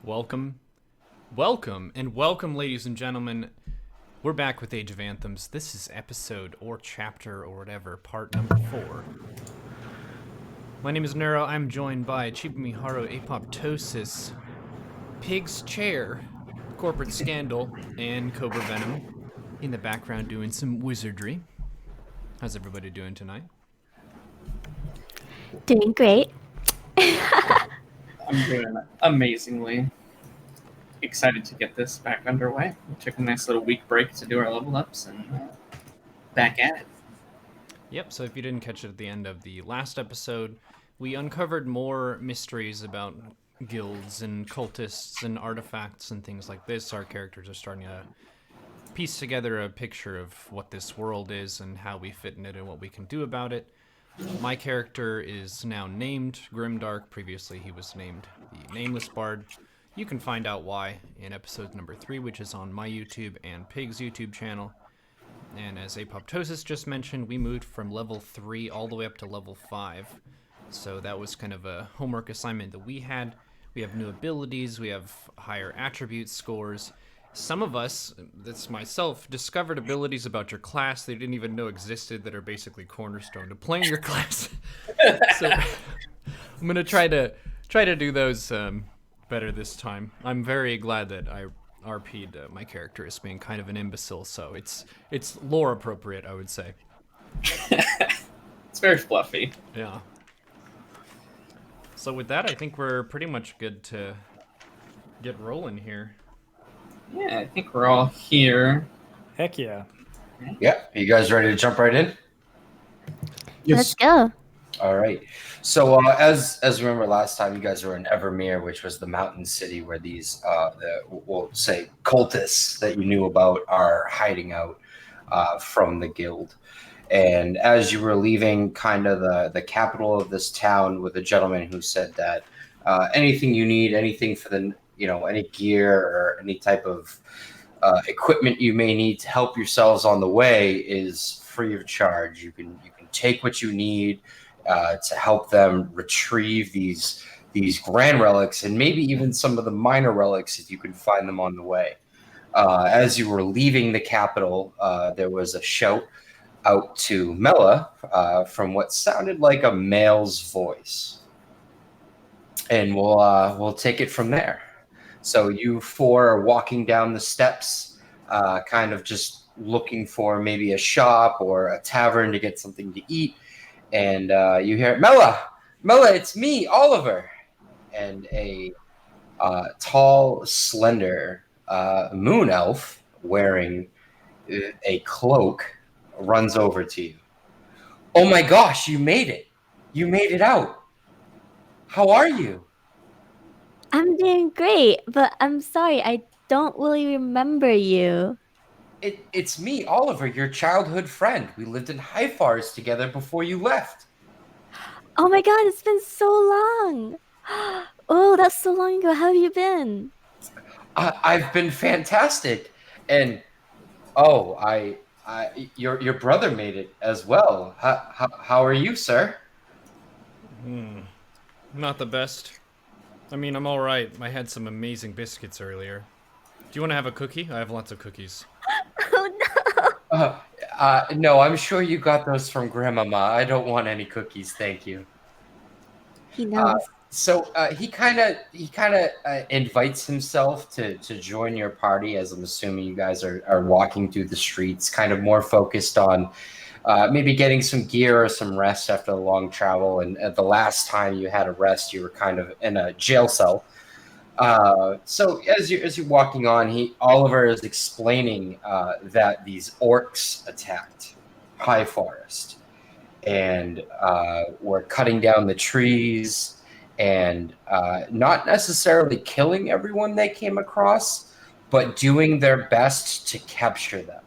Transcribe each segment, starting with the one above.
Welcome, ladies and gentlemen. We're back with Age of Anthems. This is episode or chapter or whatever, part number 4. My name is Neuro. I'm joined by Chibamiharu Apoptosis, Pig's Chair, Corporate Scandal, and Cobra Venom in the background doing some wizardry. How's everybody doing tonight? Doing great. I'm doing amazingly. Excited to get this back underway. We took a nice little week break to do our level ups and back at it. Yep, so if you didn't catch it at the end of the last episode, we uncovered more mysteries about guilds and cultists and artifacts and things like this. Our characters are starting to piece together a picture of what this world is and how we fit in it and what we can do about it. My character is now named Grimdark. Previously, he was named the Nameless Bard. You can find out why in episode number 3, which is on my YouTube and Pig's YouTube channel. And as Apoptosis just mentioned, we moved from level 3 all the way up to level 5. So that was kind of a homework assignment that we had. We have new abilities, we have higher attribute scores. Some of us, that's myself, discovered abilities about your class they didn't even know existed that are basically cornerstone to playing your class. So I'm gonna try to do those better this time. I'm very glad that I RP'd my character as being kind of an imbecile, so it's lore appropriate, I would say. It's very fluffy. Yeah. So with that, I think we're pretty much good to get rolling here. Yeah, I think we're all here. Heck yeah. Yeah, you guys ready to jump right in? Let's go. All right. So as remember last time, you guys were in Evermere, which was the mountain city where these we'll say cultists that you knew about are hiding out from the guild. And as you were leaving kind of the capital of this town with a gentleman who said that anything you need, anything for the any gear or any type of equipment you may need to help yourselves on the way is free of charge. You can take what you need to help them retrieve these grand relics and maybe even some of the minor relics if you can find them on the way. As you were leaving the capital, there was a shout out to Mela from what sounded like a male's voice, and we'll take it from there. So you four are walking down the steps, kind of just looking for maybe a shop or a tavern to get something to eat. And you hear, Mela, it's me, Oliver. And a tall, slender moon elf wearing a cloak runs over to you. Oh my gosh, you made it. You made it out. How are you? I'm doing great, but I'm sorry, I don't really remember you. It's me, Oliver, your childhood friend. We lived in High Forest together before you left. Oh my god, it's been so long. Oh, that's so long ago. How have you been? I've been fantastic. And your brother made it as well. How are you, sir? Not the best. I mean, I'm alright. I had some amazing biscuits earlier. Do you want to have a cookie? I have lots of cookies. Oh no. No, I'm sure you got those from Grandmama. I don't want any cookies, thank you. He knows. So he kind of invites himself to join your party, as I'm assuming you guys are walking through the streets, kind of more focused on maybe getting some gear or some rest after a long travel. And the last time you had a rest, you were kind of in a jail cell. So as you're walking on, Oliver is explaining that these orcs attacked High Forest and were cutting down the trees and not necessarily killing everyone they came across, but doing their best to capture them.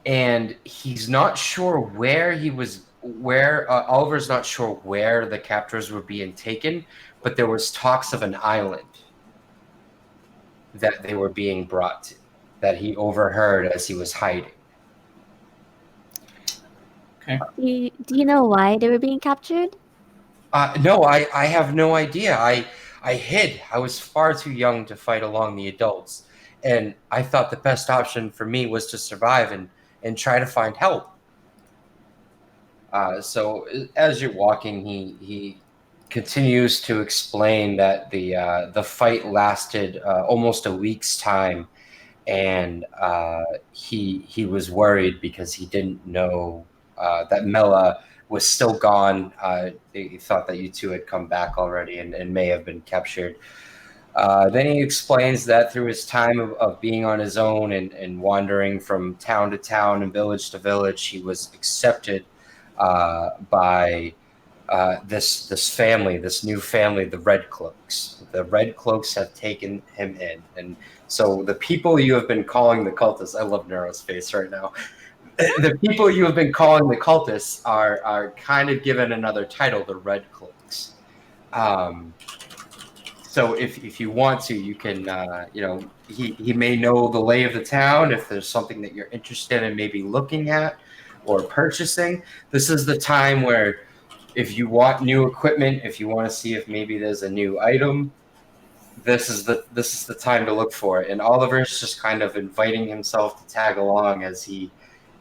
And he's not sure Oliver's not sure where the captors were being taken, but there was talks of an island that they were being brought to, that he overheard as he was hiding. Okay. Do you know why they were being captured? No, I have no idea. I hid. I was far too young to fight along the adults, and I thought the best option for me was to survive and try to find help. So as you're walking, he continues to explain that the fight lasted almost a week's time, and he was worried because he didn't know that Mela was still gone. He thought that you two had come back already and may have been captured. Then he explains that through his time of being on his own and wandering from town to town and village to village, he was accepted by this family, this new family, the Red Cloaks. The Red Cloaks have taken him in, and so the people you have been calling the cultists. I love Nero's face right now. The people you have been calling the cultists are kind of given another title, the Red Cloaks. So if you want to, you can, he may know the lay of the town. If there's something that you're interested in maybe looking at or purchasing, this is the time where if you want new equipment, if you want to see if maybe there's a new item, this is the time to look for it. And Oliver's just kind of inviting himself to tag along as he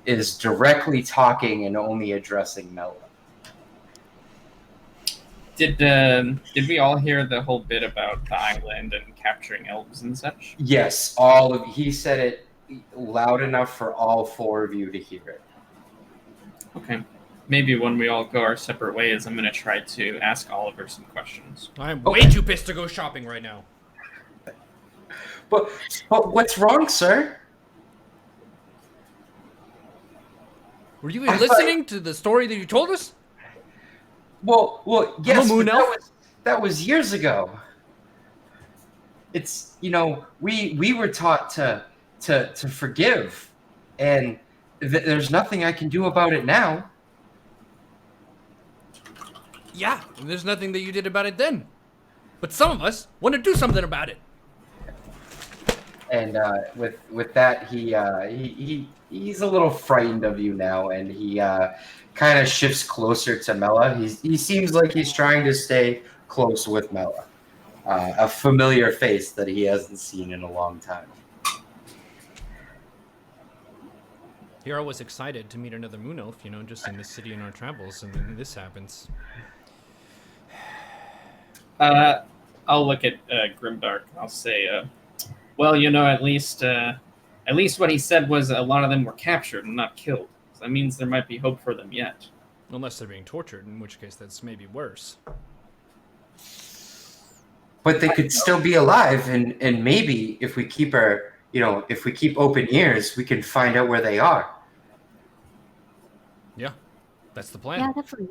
is directly talking and only addressing Mela. Did we all hear the whole bit about the island and capturing elves and such? Yes, he said it loud enough for all four of you to hear it. Okay. Maybe when we all go our separate ways, I'm going to try to ask Oliver some questions. I'm way too pissed to go shopping right now. But what's wrong, sir? Were you listening to the story that you told us? Well, yes, Moon but elf? that was years ago. It's we were taught to forgive, and there's nothing I can do about it now. Yeah, and there's nothing that you did about it then. But some of us want to do something about it. And with that, he's a little frightened of you now, and he kind of shifts closer to Mela. He seems like he's trying to stay close with Mela, a familiar face that he hasn't seen in a long time. Hero was excited to meet another moon elf, just in the city in our travels, and then this happens. I'll look at Grimdark. I'll say, well, at least what he said was a lot of them were captured and not killed. So that means there might be hope for them yet. Unless they're being tortured, in which case that's maybe worse. But they could still be alive, and maybe if we keep if we keep open ears, we can find out where they are. Yeah, that's the plan. Yeah, definitely.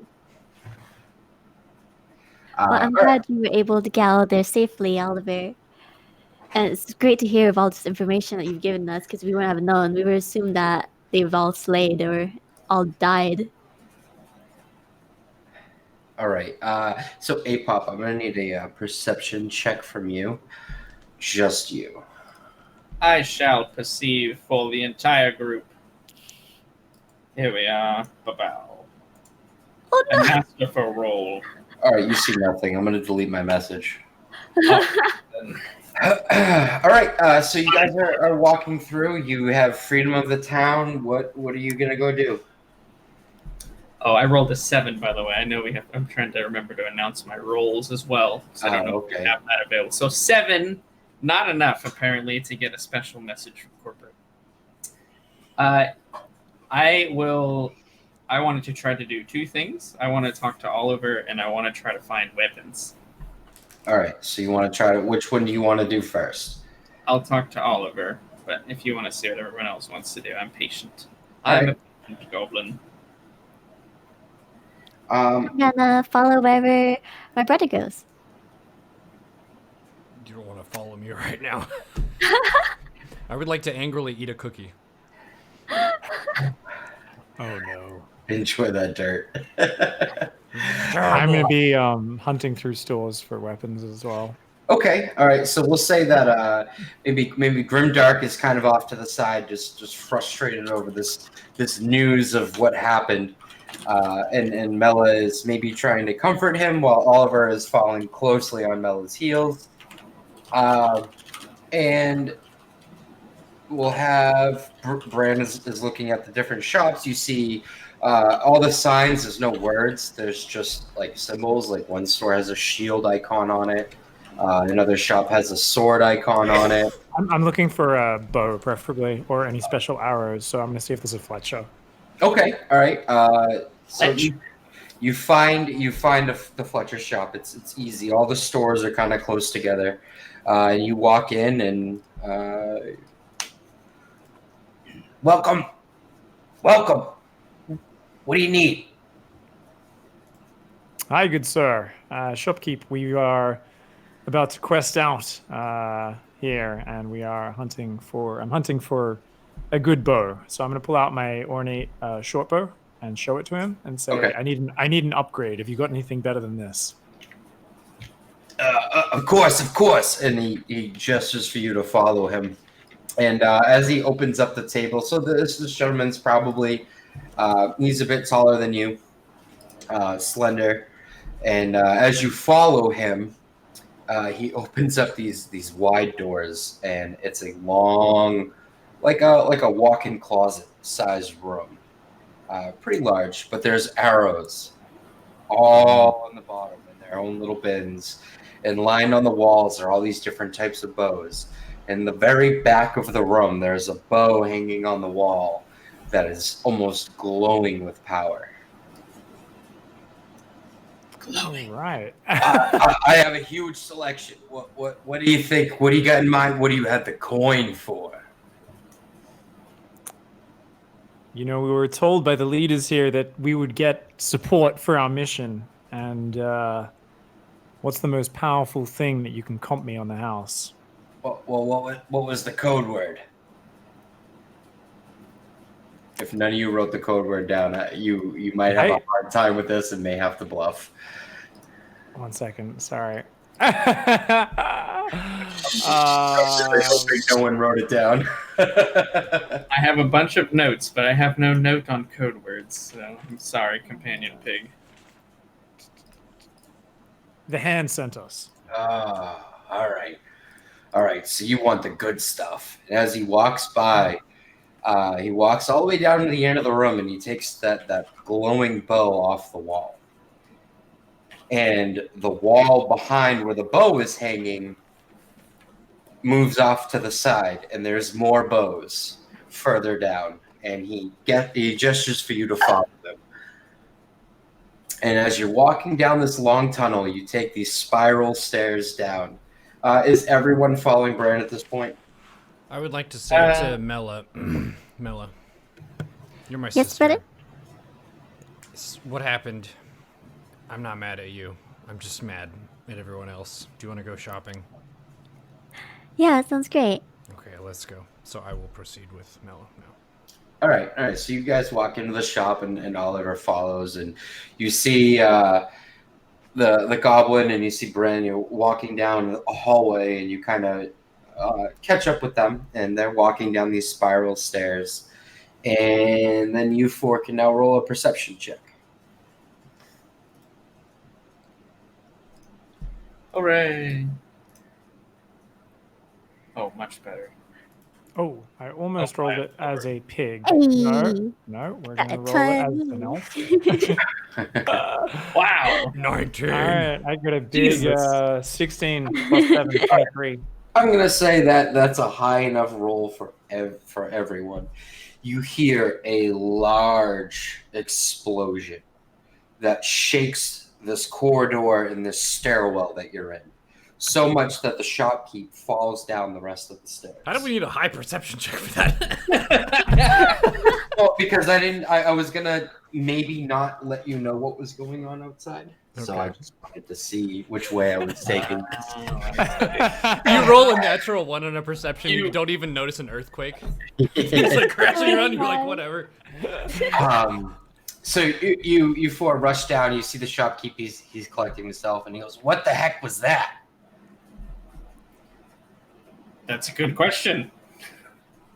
Well, I'm glad you were able to get out there safely, Oliver. And it's great to hear of all this information that you've given us, because we wouldn't have known. We would assume that they were all slayed or all died. All right. So Apop, I'm gonna need a perception check from you. Just you. I shall perceive for the entire group. Here we are. Ba-bow. Oh A no! masterful roll. All right, you see nothing. I'm gonna delete my message. All right. So you guys are walking through. You have freedom of the town. What are you gonna go do? Oh, I rolled a 7, by the way. I know I'm trying to remember to announce my rolls as well. So I don't know if we have that available. So 7, not enough, apparently, to get a special message from corporate. I wanted to try to do 2 things. I want to talk to Oliver, and I want to try to find weapons. All right. So you want to try to. Which one do you want to do first? I'll talk to Oliver, but if you want to see what everyone else wants to do, I'm patient. All I'm right. a patient goblin. I'm gonna follow wherever my brother goes. You don't want to follow me right now. I would like to angrily eat a cookie. Oh no. Enjoy that dirt. I'm going to be hunting through stores for weapons as well. Okay. All right. So we'll say that maybe Grimdark is kind of off to the side, just frustrated over this news of what happened. And Mela is maybe trying to comfort him while Oliver is following closely on Mela's heels. And we'll have Bran is looking at the different shops. You see all the signs. There's no words. There's just like symbols. Like one store has a shield icon on it. Another shop has a sword icon on it. I'm looking for a bow, preferably, or any special arrows. So I'm going to see if there's a Fletcher. Okay, all right. So you find the Fletcher shop. It's easy. All the stores are kind of close together. And you walk in and welcome. What do you need? Hi, good sir. Shopkeep, we are about to quest out here, and we are I'm hunting for a good bow. So I'm going to pull out my ornate short bow and show it to him and say, Okay. I need an upgrade. Have you got anything better than this? Of course. And he gestures for you to follow him. And as he opens up the table, so this gentleman's probably he's a bit taller than you, slender. And as you follow him, he opens up these wide doors, and it's a long, like a walk-in closet sized room, pretty large. But there's arrows all on the bottom in their own little bins, and lined on the walls are all these different types of bows. In the very back of the room, there's a bow hanging on the wall that is almost glowing with power. All right. I have a huge selection. What do you think? What do you got in mind? What do you have the coin for? You know, we were told by the leaders here that we would get support for our mission. And what's the most powerful thing that you can comp me on the house? Well, what was the code word? If none of you wrote the code word down, you might have a hard time with this and may have to bluff. 1 second, sorry. No one wrote it down. I have a bunch of notes, but I have no note on code words, so I'm sorry, companion pig. The hand sent us. All right. So you want the good stuff. And as he walks by, he walks all the way down to the end of the room, and he takes that glowing bow off the wall. And the wall behind where the bow is hanging moves off to the side, and there's more bows further down. And he gestures for you to follow them. And as you're walking down this long tunnel, you take these spiral stairs down. Is everyone following Bran at this point? I would like to say to Mela, Mela, you're my Yes, sister. brother? What happened? I'm not mad at you. I'm just mad at everyone else. Do you want to go shopping? Yeah, sounds great. Okay, let's go. So I will proceed with Mela now. All right. So you guys walk into the shop, and Oliver follows, and you see the goblin, and you see Bran. You're walking down a hallway, and you kind of catch up with them, and they're walking down these spiral stairs. And then you four can now roll a perception check. Hooray! Oh, much better. Oh, I almost rolled it as a pig. Hey. No, we're Got going to a roll it as an elf. Wow! 19. All right, I got a big Jesus. 16 plus 7, 23. I'm gonna say that's a high enough roll for everyone. You hear a large explosion that shakes this corridor and this stairwell that you're in, so much that the shopkeep falls down the rest of the stairs. How do we need a high perception check for that? Well, because I was gonna maybe not let you know what was going on outside. So I just wanted to see which way I was taking this. You roll a natural 1 on a perception, you don't even notice an earthquake. It's like crashing around, you're like, whatever. So you four rush down, you see the shopkeep, he's collecting himself, and he goes, "What the heck was that?" That's a good question.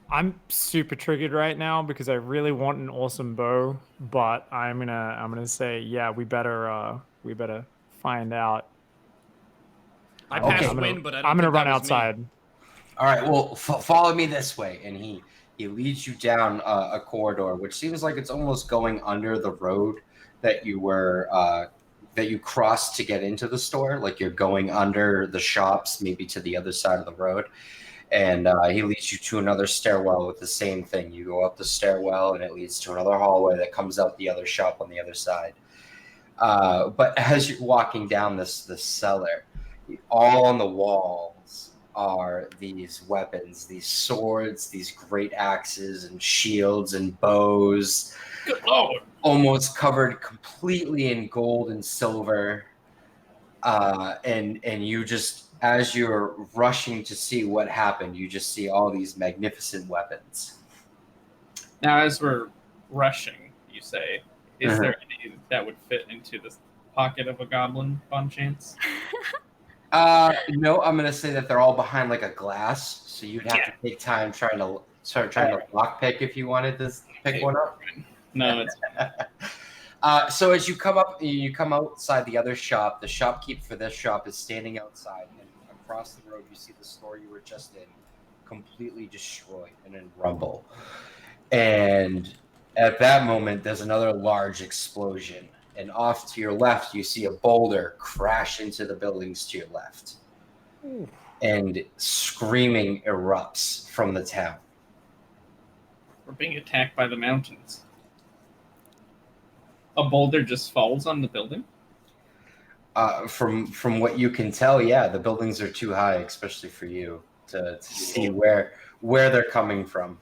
I'm super triggered right now because I really want an awesome bow, but I'm gonna say, yeah, we better find out. I Okay. passed I'm win, but I I'm don't gonna think that run was outside. me. All right, well, follow me this way, and he leads you down a corridor, which seems like it's almost going under the road that you crossed to get into the store. Like you're going under the shops, maybe to the other side of the road, and he leads you to another stairwell with the same thing. You go up the stairwell, and it leads to another hallway that comes out the other shop on the other side. But as you're walking down this cellar, all on the walls are these weapons, these swords, these great axes and shields and bows, Good lord. almost covered completely in gold and silver. And you just, as you're rushing to see what happened, you just see all these magnificent weapons. Now, as we're rushing, you say, is Uh-huh. there any that would fit into the pocket of a goblin, on chance? No, I'm gonna say that they're all behind like a glass, so you'd have to take time trying to lockpick if you wanted to pick one up. No, it's So as you come outside the other shop. The shopkeep for this shop is standing outside, and across the road you see the store you were just in, completely destroyed and in rubble. And at that moment, there's another large explosion. And off to your left, you see a boulder crash into the buildings to your left. Ooh. And screaming erupts from the town. we're being attacked by the mountains. A boulder just falls on the building? From what you can tell, yeah, the buildings are too high, especially for you to see where they're coming from.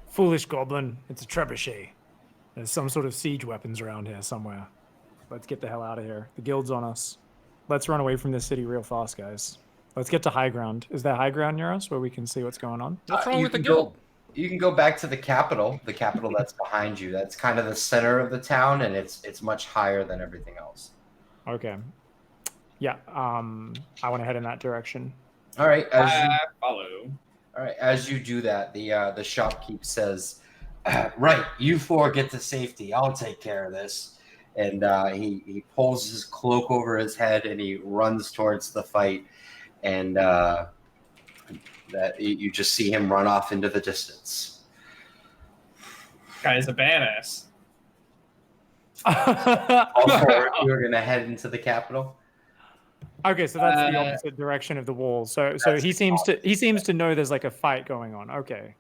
Foolish goblin, it's a trebuchet. There's some sort of siege weapons around here somewhere. Let's get the hell out of here. The guild's on us. Let's run away from this city real fast, guys. Let's get to high ground. Is there high ground near us where we can see what's going on? What's wrong You with the can guild? You can go back to the capital that's behind you. That's kind of the center of the town, and it's much higher than everything else. Okay. Yeah, I want to head in that direction. All right, Follow. all right. As you do that, the shopkeep says, "Right, you four get to safety. I'll take care of this." And he pulls his cloak over his head and he runs towards the fight, and that you just see him run off into the distance. Guy's a badass. All four of you are gonna head into the capital. Okay, so that's the opposite direction of the wall. So he seems to know there's like a fight going on. Okay.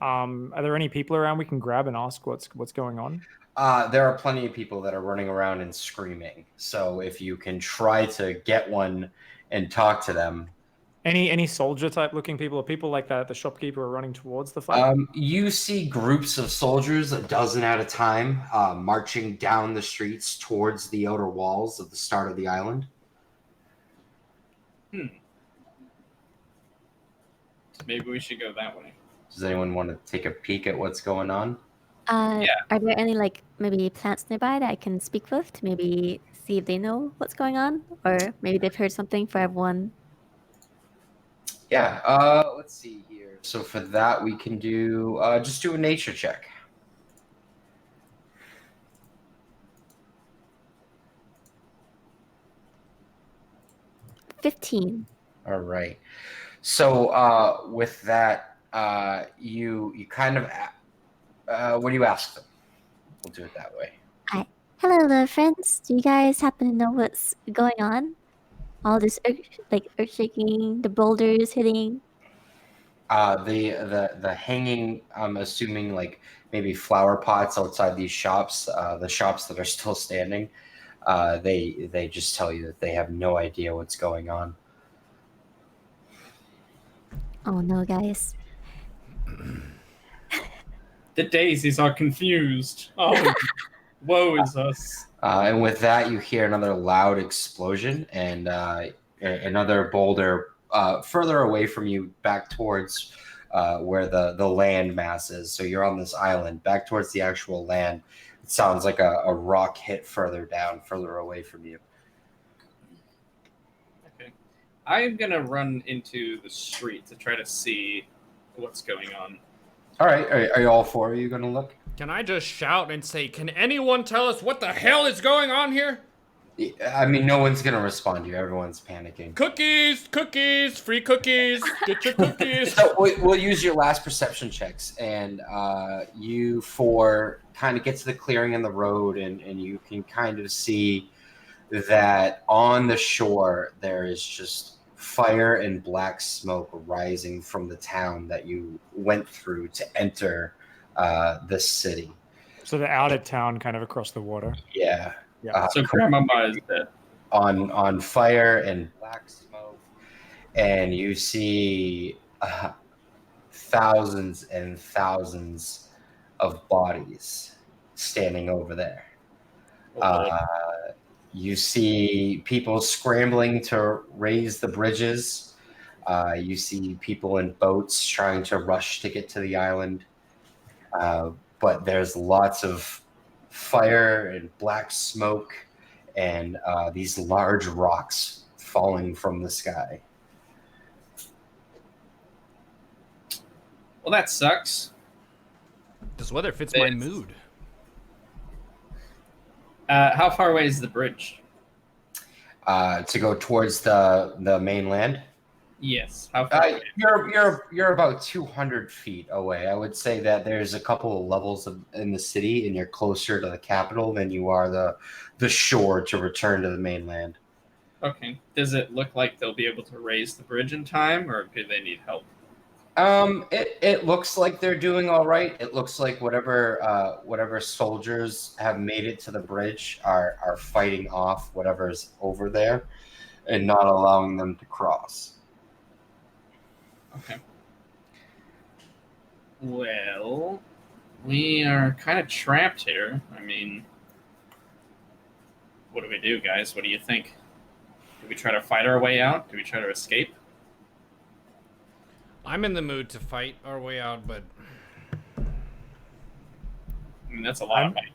Are there any people around we can grab and ask what's going on? There are plenty of people that are running around and screaming. So if you can try to get one and talk to them. Any soldier type looking people or people like that, the shopkeeper are running towards the fight? You see groups of soldiers, a dozen at a time, marching down the streets towards the outer walls of the start of the island. Maybe we should go that way. Does anyone want to take a peek at what's going on? Yeah. Are there any like maybe plants nearby that I can speak with to maybe see if they know what's going on, or maybe they've heard something for everyone? Yeah. Let's see here. So for that, we can do just do a nature check. $15. All right. So with that, you kind of what do you ask them? We'll do it that way. Hello, little friends. Do you guys happen to know what's going on? All this earth shaking, the boulders hitting. The hanging, I'm assuming like maybe flower pots outside these shops, the shops that are still standing. They just tell you that they have no idea what's going on. Oh no, guys. The daisies are confused. Oh, woe is us. And with that, you hear another loud explosion and another boulder further away from you, back towards where the land mass is. So you're on this island, back towards the actual land. It sounds like a rock hit further down, further away from you. Okay. I'm going to run into the street to try to see what's going on. All right. Are you all four of you going to look? Can I just shout and say, can anyone tell us what the hell is going on here? I mean, no one's going to respond to you. Everyone's panicking. Cookies, cookies, free cookies. Get your cookies. So we'll use your last perception checks, and you four kind of get to the clearing in the road, and you can kind of see that on the shore there is just fire and black smoke rising from the town that you went through to enter the city. So they're out of town, kind of across the water. Yeah. Yeah. So Grandmama is dead. On fire and black smoke, and you see thousands and thousands of bodies standing over there. You see people scrambling to raise the bridges. You see people in boats trying to rush to get to the island. But there's lots of fire and black smoke and these large rocks falling from the sky. Well, that sucks. This weather fits my mood. How far away is the bridge? To go towards the mainland. Yes. How far away? You're about 200 feet away. I would say that there's a couple of levels in the city, and you're closer to the capital than you are the shore to return to the mainland. Okay. Does it look like they'll be able to raise the bridge in time, or do they need help? It looks like they're doing all right. It looks like whatever soldiers have made it to the bridge are fighting off whatever's over there and not allowing them to cross. Okay. Well, we are kind of trapped here. I mean, what do we do, guys? What do you think? Do we try to fight our way out? Do we try to escape? I'm in the mood to fight our way out, but I mean, that's a lot of fight.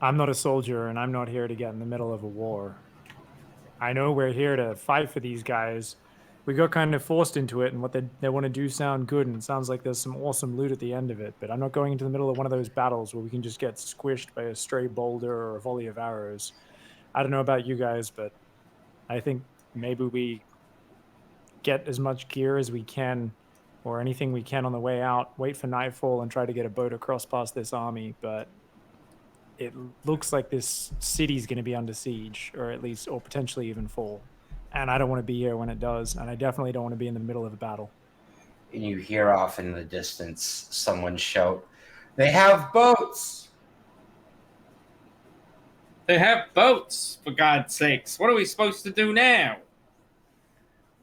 I'm not a soldier, and I'm not here to get in the middle of a war. I know we're here to fight for these guys. We got kind of forced into it, and what they want to do sound good, and it sounds like there's some awesome loot at the end of it, but I'm not going into the middle of one of those battles where we can just get squished by a stray boulder or a volley of arrows. I don't know about you guys, but I think maybe we get as much gear as we can or anything we can on the way out, wait for nightfall and try to get a boat across past this army, but it looks like this city's going to be under siege, or potentially even fall. And I don't want to be here when it does, and I definitely don't want to be in the middle of a battle. And you hear off in the distance someone shout, "They have boats!" They have boats, for God's sakes. What are we supposed to do now?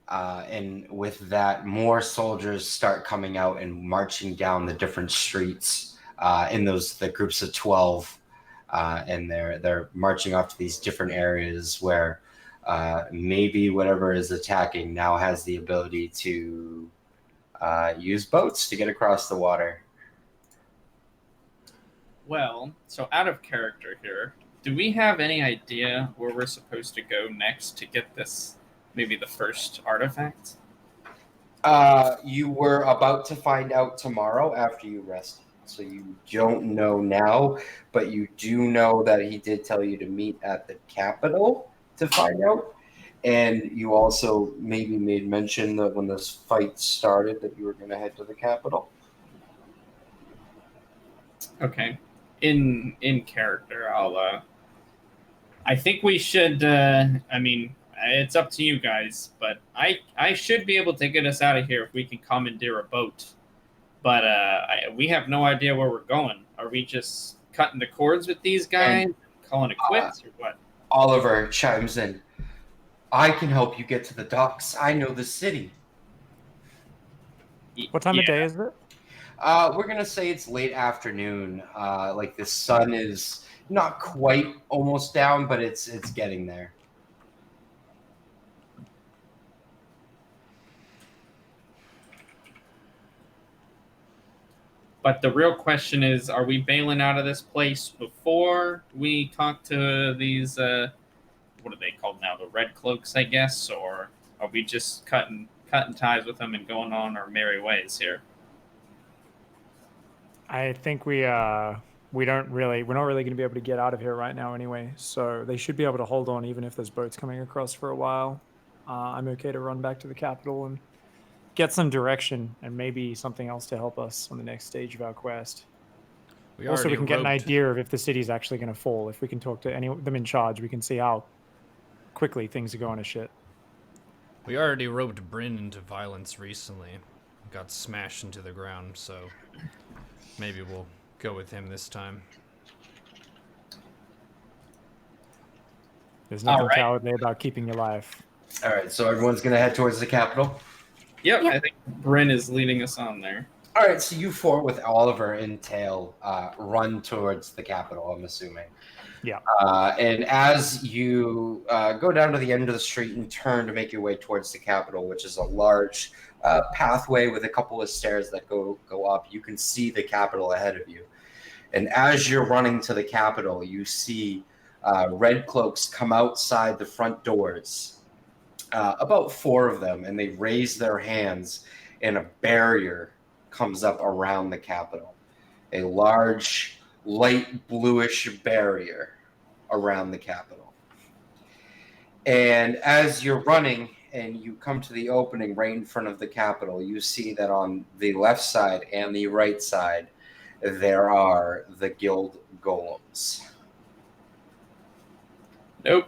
And with that, more soldiers start coming out and marching down the different streets in the groups of 12, and they're marching off to these different areas where maybe whatever is attacking now has the ability to use boats to get across the water. Well, so out of character here, do we have any idea where we're supposed to go next to get this? Maybe the first artifact? You were about to find out tomorrow after you rested. So you don't know now, but you do know that he did tell you to meet at the capital to find out. And you also maybe made mention that when this fight started that you were going to head to the capital. Okay. In character, I think we should, I mean, it's up to you guys, but I should be able to get us out of here if we can commandeer a boat. But we have no idea where we're going. Are we just cutting the cords with these guys, calling it quits, or what? Oliver chimes in. I can help you get to the docks. I know the city. What time of day is it? We're going to say it's late afternoon. Like the sun is not quite almost down, but it's getting there. But the real question is, are we bailing out of this place before we talk to these, what are they called now? The Red Cloaks, I guess? Or are we just cutting ties with them and going on our merry ways here? I think we're not really going to be able to get out of here right now anyway. So they should be able to hold on even if there's boats coming across for a while. I'm okay to run back to the capital and get some direction and maybe something else to help us on the next stage of our quest. Also, we can get an idea of if the city's actually going to fall. If we can talk to any of them in charge, we can see how quickly things are going to shit. We already roped Bryn into violence recently. Got smashed into the ground, so maybe we'll go with him this time. There's nothing cowardly about keeping your life. All right, so everyone's going to head towards the capital? Yep, I think Bryn is leading us on there. All right, so you four with Oliver and Tail run towards the capital, I'm assuming. Yeah. And as you go down to the end of the street and turn to make your way towards the capital, which is a large pathway with a couple of stairs that go up, you can see the capital ahead of you. And as you're running to the capital, you see red cloaks come outside the front doors, about 4 of them, and they raise their hands, and a barrier comes up around the capital. A large, light bluish barrier around the capital. And as you're running and you come to the opening right in front of the capital, you see that on the left side and the right side, there are the guild golems. Nope.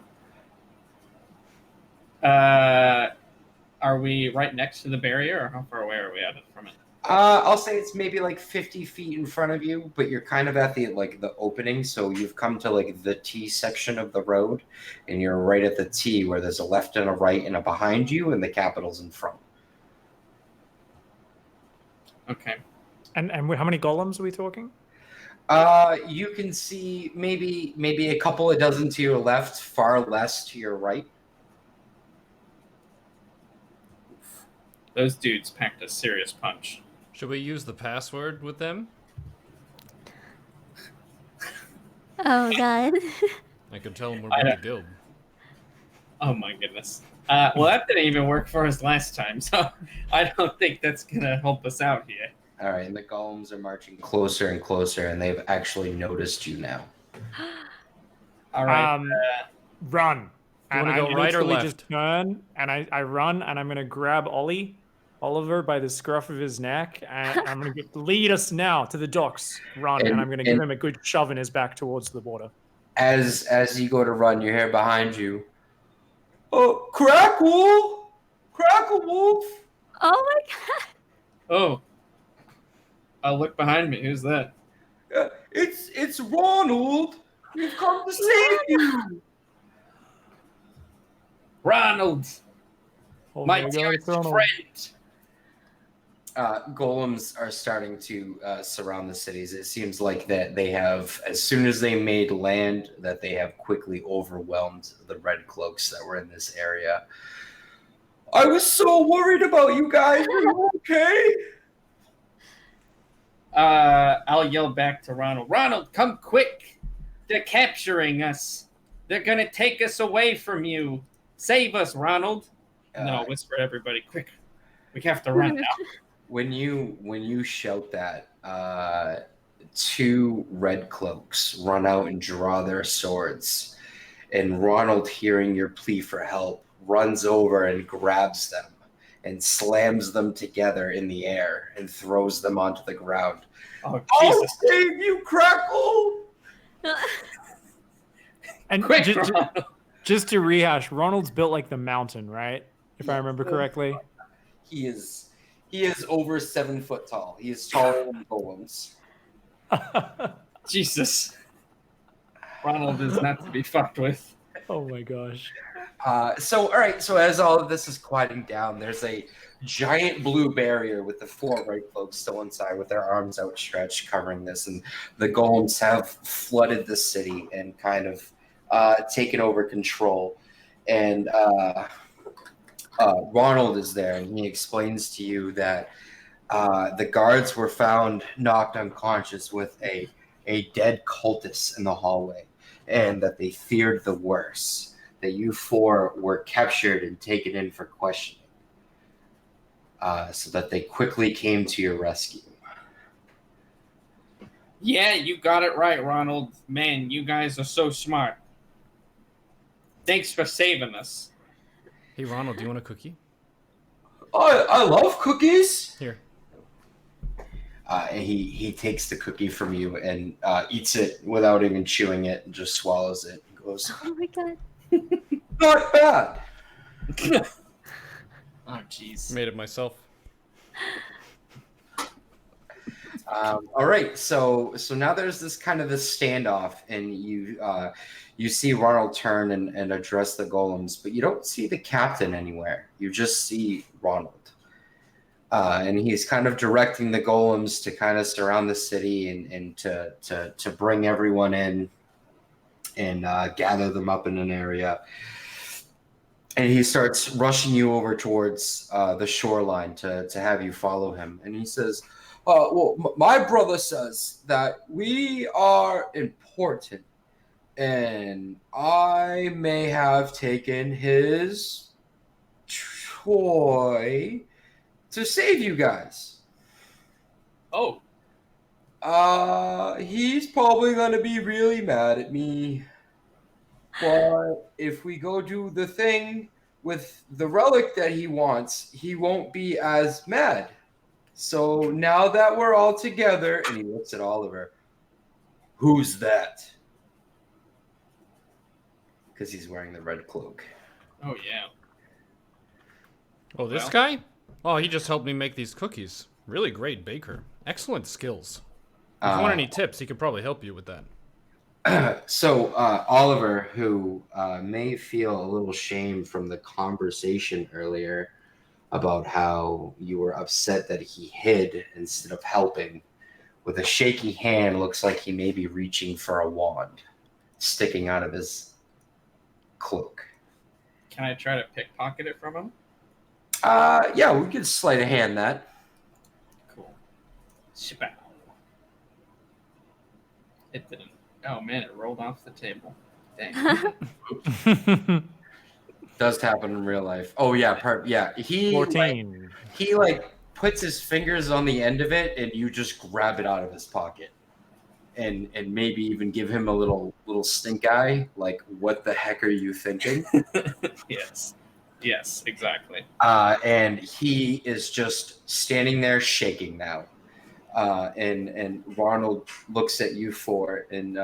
Are we right next to the barrier, or how far away are we at from it? I'll say it's maybe like 50 feet in front of you, but you're kind of at the opening, so you've come to like the T section of the road, and you're right at the T where there's a left and a right and a behind you, and the capital's in front. Okay. And how many golems are we talking? You can see maybe a couple of dozen to your left, far less to your right. Those dudes packed a serious punch. Should we use the password with them? Oh god. I could tell them we're with the guild. Oh my goodness. Well, that didn't even work for us last time, so I don't think that's gonna help us out here. All right, and the golems are marching closer and closer, and they've actually noticed you now. All right. Run. You want to go right or left? Just turn, and I run, and I'm going to grab Oliver by the scruff of his neck, and I'm going to lead us now to the docks. Run, and I'm going to give him a good shove in his back towards the water. As you go to run, you hear behind you, "Oh, Crackle! Crackle Wolf!" Oh my god. Oh. I'll look behind me. Who's that? It's Ronald. We've come to save you. Ronald, Oh my God, dearest Ronald. friend. Golems are starting to surround the cities. It seems like that they have, as soon as they made land, that they have quickly overwhelmed the red cloaks that were in this area. I was so worried about you guys. Are you okay? I'll yell back to Ronald. Ronald, come quick! They're capturing us. They're gonna take us away from you. Save us, Ronald. And then I'll whisper to everybody, quick, we have to run now. When you shout that, 2 red cloaks run out and draw their swords, and Ronald, hearing your plea for help, runs over and grabs them and slams them together in the air and throws them onto the ground. Oh, I'll Jesus. save you, Crackle! And Quick, just to rehash, Ronald's built like the mountain, right? If I remember correctly. He is over 7 foot tall. He is taller than golems. Jesus. Ronald is not to be fucked with. Oh my gosh. So as all of this is quieting down, there's a giant blue barrier with the 4 red cloaks still inside with their arms outstretched covering this, and the golems have flooded the city and kind of taken over control. And Ronald is there, and he explains to you that the guards were found knocked unconscious with a dead cultist in the hallway, and that they feared the worst, that you 4 were captured and taken in for questioning, so that they quickly came to your rescue. Yeah, you got it right, Ronald. Man, you guys are so smart. Thanks for saving us. Hey, Ronald, do you want a cookie? I love cookies. Here. And he takes the cookie from you and eats it without even chewing it and just swallows it. And goes, Oh my god. not bad. Oh, jeez. Made it myself. All right, so now there's this kind of this standoff, and you see Ronald turn and address the golems, but you don't see the captain anywhere. You just see Ronald, and he's kind of directing the golems to kind of surround the city and to bring everyone in and gather them up in an area. And he starts rushing you over towards the shoreline to have you follow him, and he says, well, my brother says that we are important, and I may have taken his toy to save you guys. Oh. He's probably going to be really mad at me. But if we go do the thing with the relic that he wants, he won't be as mad. So now that we're all together, and he looks at Oliver, who's that? Because he's wearing the red cloak. Oh, yeah. Oh, this guy? Oh, he just helped me make these cookies. Really great baker. Excellent skills. If you want any tips, he could probably help you with that. So Oliver, who may feel a little shame from the conversation earlier about how you were upset that he hid instead of helping, with a shaky hand, looks like he may be reaching for a wand sticking out of his cloak. Can I try to pickpocket it from him? Yeah, we could sleight of hand that. Cool. Shabbat. It didn't. Oh man, it rolled off the table. Dang. Does happen in real life. Oh yeah, He 14. He puts his fingers on the end of it, and you just grab it out of his pocket, and maybe even give him a little stink eye, like, what the heck are you thinking? Yes, exactly. And he is just standing there shaking now. And Ronald looks at you four, and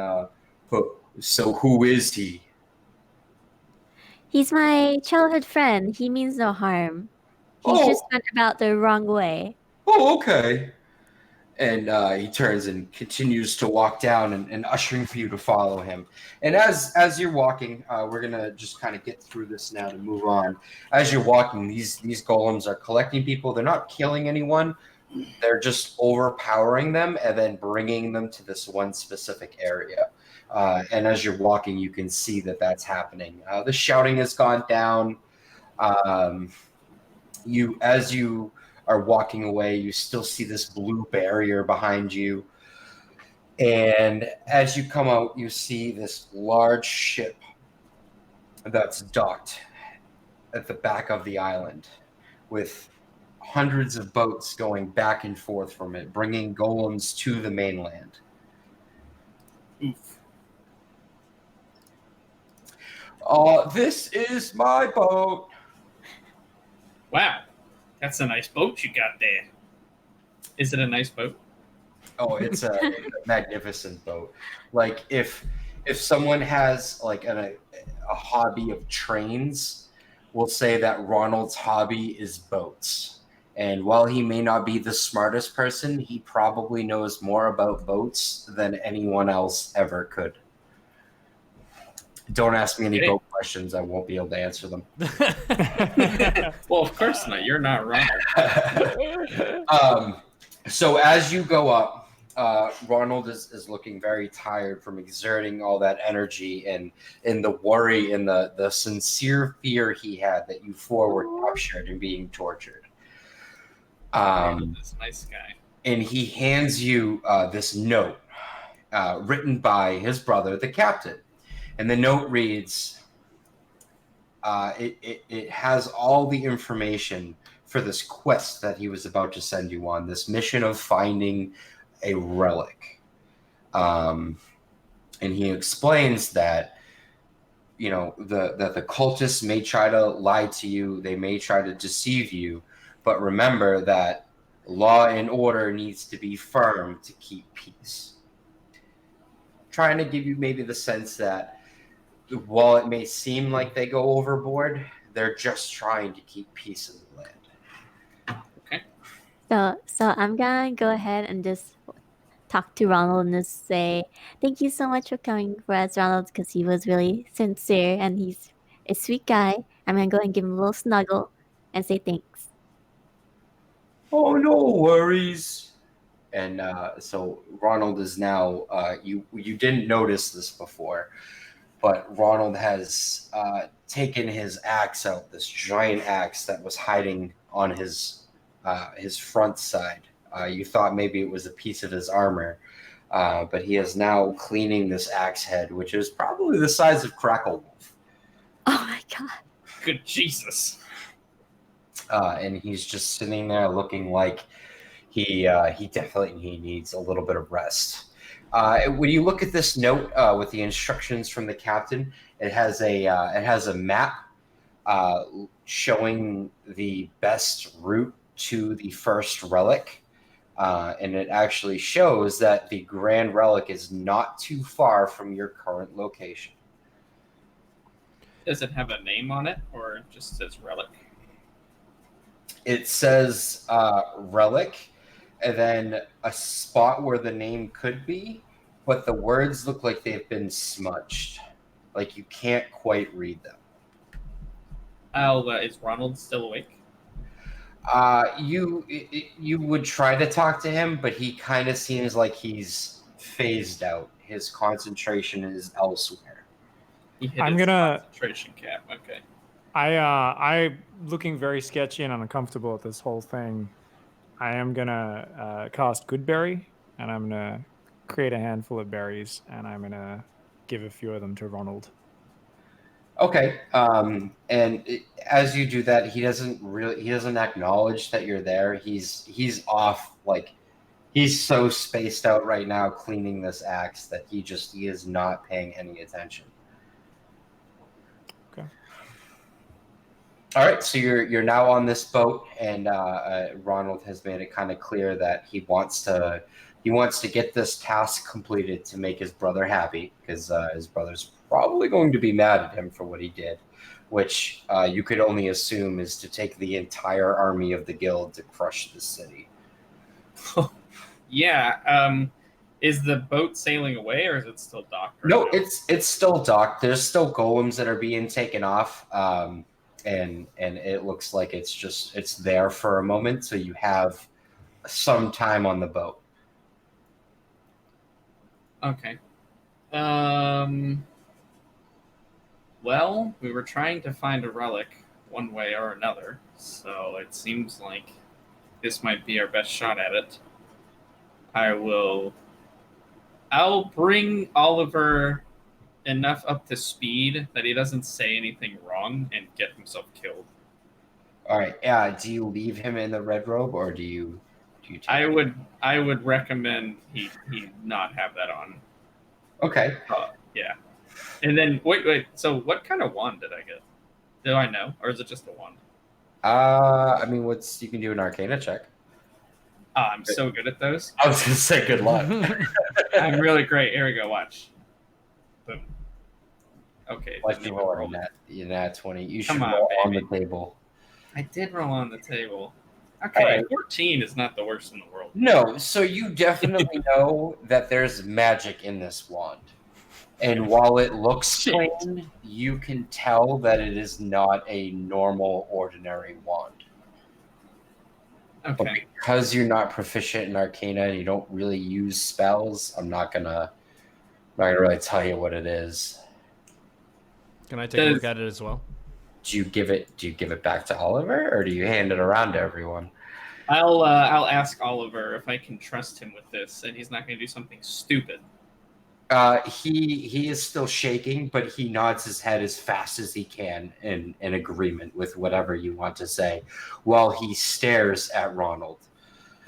so who is he? He's my childhood friend. He means no harm. He's just went about the wrong way. Oh, okay. And he turns and continues to walk down and ushering for you to follow him. And as you're walking, we're going to just kind of get through this now to move on. As you're walking, these golems are collecting people. They're not killing anyone. They're just overpowering them and then bringing them to this one specific area. And as you're walking, you can see that that's happening. The shouting has gone down. As you are walking away, you still see this blue barrier behind you. And as you come out, you see this large ship that's docked at the back of the island with hundreds of boats going back and forth from it, bringing golems to the mainland. Oof. This is my boat. Wow. That's a nice boat you got there. Is it a nice boat? Oh, it's a magnificent boat. Like if someone has like a hobby of trains, we'll say that Ronald's hobby is boats. And while he may not be the smartest person, he probably knows more about boats than anyone else ever could. Don't ask me any boat questions. I won't be able to answer them. Well, of course not. You're not wrong. So as you go up, Ronald is looking very tired from exerting all that energy and the worry and the sincere fear he had that you four were captured and being tortured. This nice guy. And he hands you this note written by his brother, the captain. And the note reads, it has all the information for this quest that he was about to send you on, this mission of finding a relic. And he explains that, that the cultists may try to lie to you, they may try to deceive you, but remember that law and order needs to be firm to keep peace. Trying to give you maybe the sense that while it may seem like they go overboard, they're just trying to keep peace in the land. Okay. So I'm gonna go ahead and just talk to Ronald and just say thank you so much for coming for us, Ronald, because he was really sincere and he's a sweet guy. I'm gonna go and give him a little snuggle and say thanks. Oh, no worries. And so Ronald is now, you didn't notice this before, but Ronald has taken his axe out, this giant axe that was hiding on his front side. You thought maybe it was a piece of his armor, but he is now cleaning this axe head, which is probably the size of Crackle Wolf. Oh my god. Good Jesus. And he's just sitting there looking like he definitely needs a little bit of rest. When you look at this note with the instructions from the captain, it has a map showing the best route to the first relic, and it actually shows that the Grand Relic is not too far from your current location. Does it have a name on it, or it just says Relic? It says Relic, and then a spot where the name could be, but the words look like they've been smudged. Like you can't quite read them. Is Ronald still awake? You would try to talk to him, but he kind of seems like he's phased out. His concentration is elsewhere. He hit I'm his gonna- concentration cap. Okay. I looking very sketchy and uncomfortable at this whole thing. I am gonna cast Goodberry, and I'm gonna create a handful of berries, and I'm gonna give a few of them to Ronald. Okay. As you do that, he doesn't acknowledge that you're there. He's off, like he's so spaced out right now cleaning this axe that he is not paying any attention. Okay. All right, so you're now on this boat, and Ronald has made it kind of clear that he wants to get this task completed to make his brother happy, because his brother's probably going to be mad at him for what he did, which you could only assume is to take the entire army of the guild to crush the city. Yeah. Is the boat sailing away, or is it still docked? No, it's still docked. There's still golems that are being taken off, and it looks like it's there for a moment, so you have some time on the boat. Okay. Well, we were trying to find a relic one way or another, so it seems like this might be our best shot at it. I'll bring Oliver enough up to speed that he doesn't say anything wrong and get himself killed. All right. Do you leave him in the red robe, or do you take I it? would recommend he not have that on. Okay. Yeah. And then wait. So what kind of wand did I get? Do I know, or is it just a wand? I mean, you can do an Arcana check. I'm so good at those. I was gonna say good luck. I'm really great. Here we go. Watch. Boom. Okay. Like you roll on that, nat 20. You should Come on, roll on baby. the table. I did roll on the table. Okay, All right. 14 is not the worst in the world. No, so you definitely know that there's magic in this wand. And while it looks Shit. clean, you can tell that it is not a normal, ordinary wand. But Okay. because you're not proficient in Arcana and you don't really use spells, I'm not gonna really tell you what it is. Can I take a look at it as well? Do you give it back to Oliver, or do you hand it around to everyone? I'll ask Oliver if I can trust him with this, and he's not going to do something stupid. He is still shaking, but he nods his head as fast as he can in agreement with whatever you want to say, while he stares at Ronald.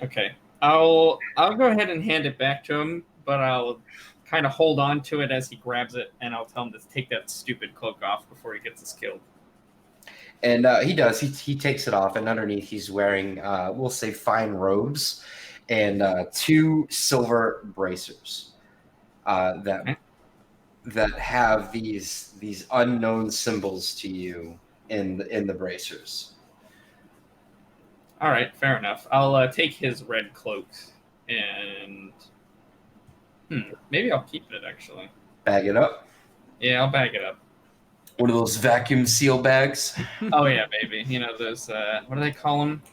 Okay. I'll go ahead and hand it back to him, but I'll kind of hold on to it as he grabs it, and I'll tell him to take that stupid cloak off before he gets us killed. And he does. He takes it off, and underneath he's wearing, we'll say, fine robes and 2 silver bracers that have these unknown symbols to you in the bracers. All right, fair enough. I'll take his red cloak and maybe I'll keep it actually. Bag it up. Yeah, I'll bag it up. One of those vacuum seal bags. Oh yeah, baby. You know those what do they call them?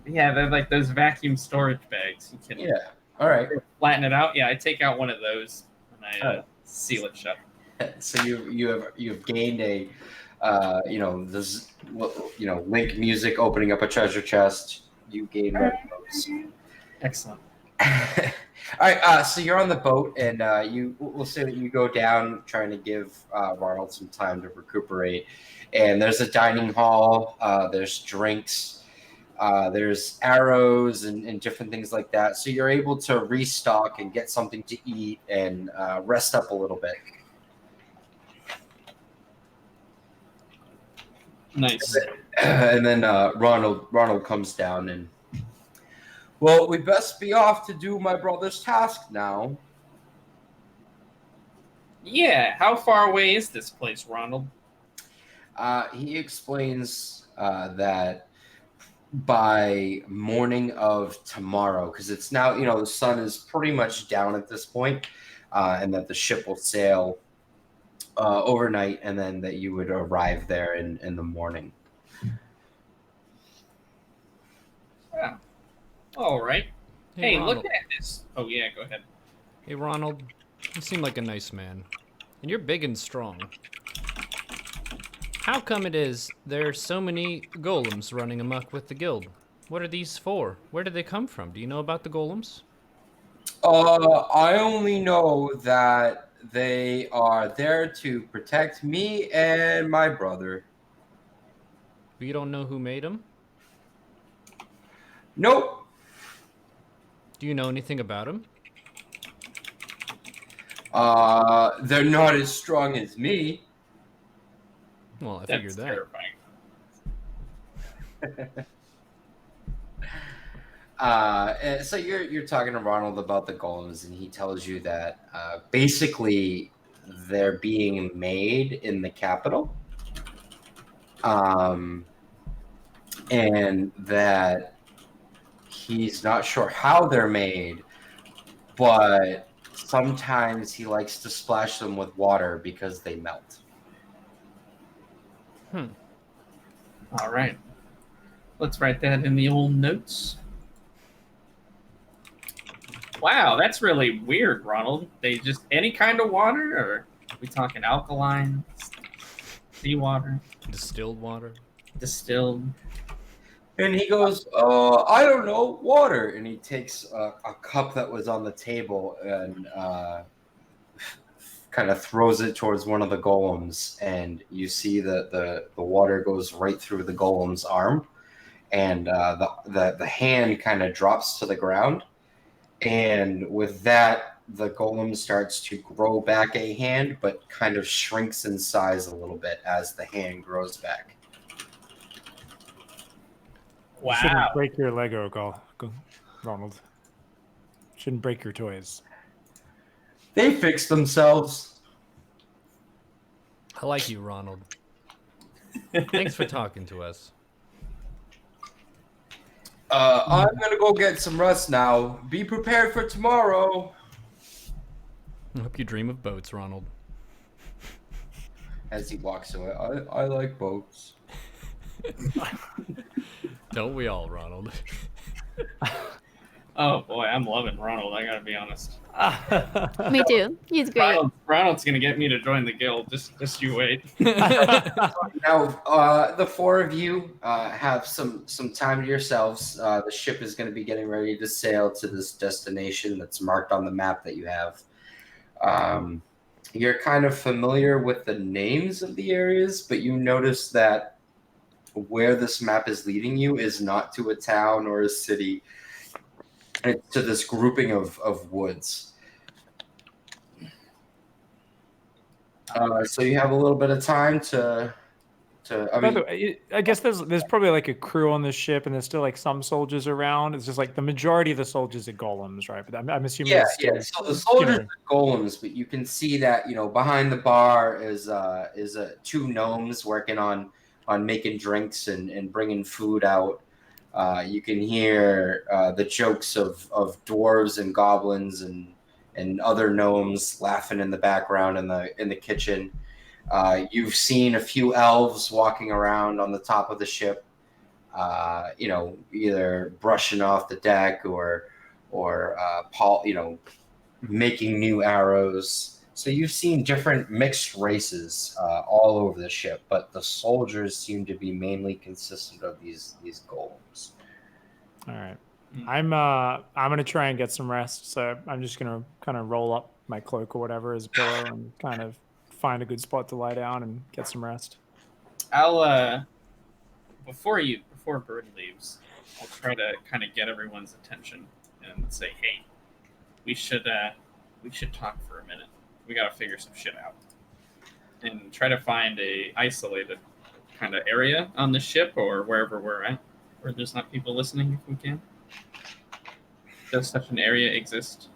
Yeah, they're like those vacuum storage bags. You can All right. flatten it out. Yeah, I take out one of those and I seal it shut. So you've gained a Link music opening up a treasure chest. You gain red cloaks. Excellent. All right, so you're on the boat, and we'll say that you go down, trying to give Ronald some time to recuperate. And there's a dining hall. There's drinks. There's arrows and different things like that. So you're able to restock and get something to eat and rest up a little bit. Nice. And then Ronald comes down and, well, we best be off to do my brother's task now. Yeah, how far away is this place, Ronald? He explains that by morning of tomorrow, because it's now, the sun is pretty much down at this point, and that the ship will sail overnight, and then that you would arrive there in the morning. Yeah. All right. Hey, Ronald. look at this. Oh, yeah, go ahead. Hey, Ronald, you seem like a nice man. And you're big and strong. How come it is there are so many golems running amok with the guild? What are these for? Where did they come from? Do you know about the golems? I only know that they are there to protect me and my brother. But you don't know who made them? Nope. Do you know anything about them? They're not as strong as me. Well, I That's figured that. terrifying. And so you're talking to Ronald about the golems, and he tells you that basically they're being made in the capital, and that he's not sure how they're made, but sometimes he likes to splash them with water because they melt. All right. Let's write that in the old notes. Wow, that's really weird, Ronald. They just any kind of water, or are we talking alkaline, seawater, Distilled water? distilled? And he goes, I don't know, water. And he takes a cup that was on the table and kind of throws it towards one of the golems. And you see that the water goes right through the golem's arm. And the hand kind of drops to the ground. And with that, the golem starts to grow back a hand, but kind of shrinks in size a little bit as the hand grows back. You shouldn't Wow. break your Lego, Ronald. Shouldn't break your toys. They fix themselves. I like you, Ronald. Thanks for talking to us. I'm gonna go get some rest now. Be prepared for tomorrow. I hope you dream of boats, Ronald. As he walks away, I like boats. Don't we all, Ronald? Oh boy, I'm loving Ronald. I gotta be honest. Me too. He's great. Ronald's gonna get me to join the guild. Just you wait. Now, the 4 of you have some time to yourselves. The ship is going to be getting ready to sail to this destination that's marked on the map that you have. You're kind of familiar with the names of the areas, but you notice that where this map is leading you is not to a town or a city. It's to this grouping of woods. So you have a little bit of time to. I By mean, the way, I guess there's probably like a crew on this ship, and there's still like some soldiers around. It's just like the majority of the soldiers are golems, right? But I'm assuming yeah, there's still, yeah. So the soldiers you know, are golems, but you can see that behind the bar is two gnomes working on making drinks and bringing food out. You can hear the jokes of dwarves and goblins and other gnomes laughing in the background in the kitchen. You've seen a few elves walking around on the top of the ship, either brushing off the deck or making new arrows. So you've seen different mixed races all over the ship, but the soldiers seem to be mainly consistent of these golems. all right. I'm gonna try and get some rest, so I'm just gonna kind of roll up my cloak or whatever as a pillow and kind of find a good spot to lie down and get some rest. I'll before Bird leaves, I'll try to kind of get everyone's attention and say, hey, we should talk for a minute. We gotta figure some shit out, and try to find a isolated kind of area on the ship or wherever we're at, where there's not people listening if we can. Does such an area exist?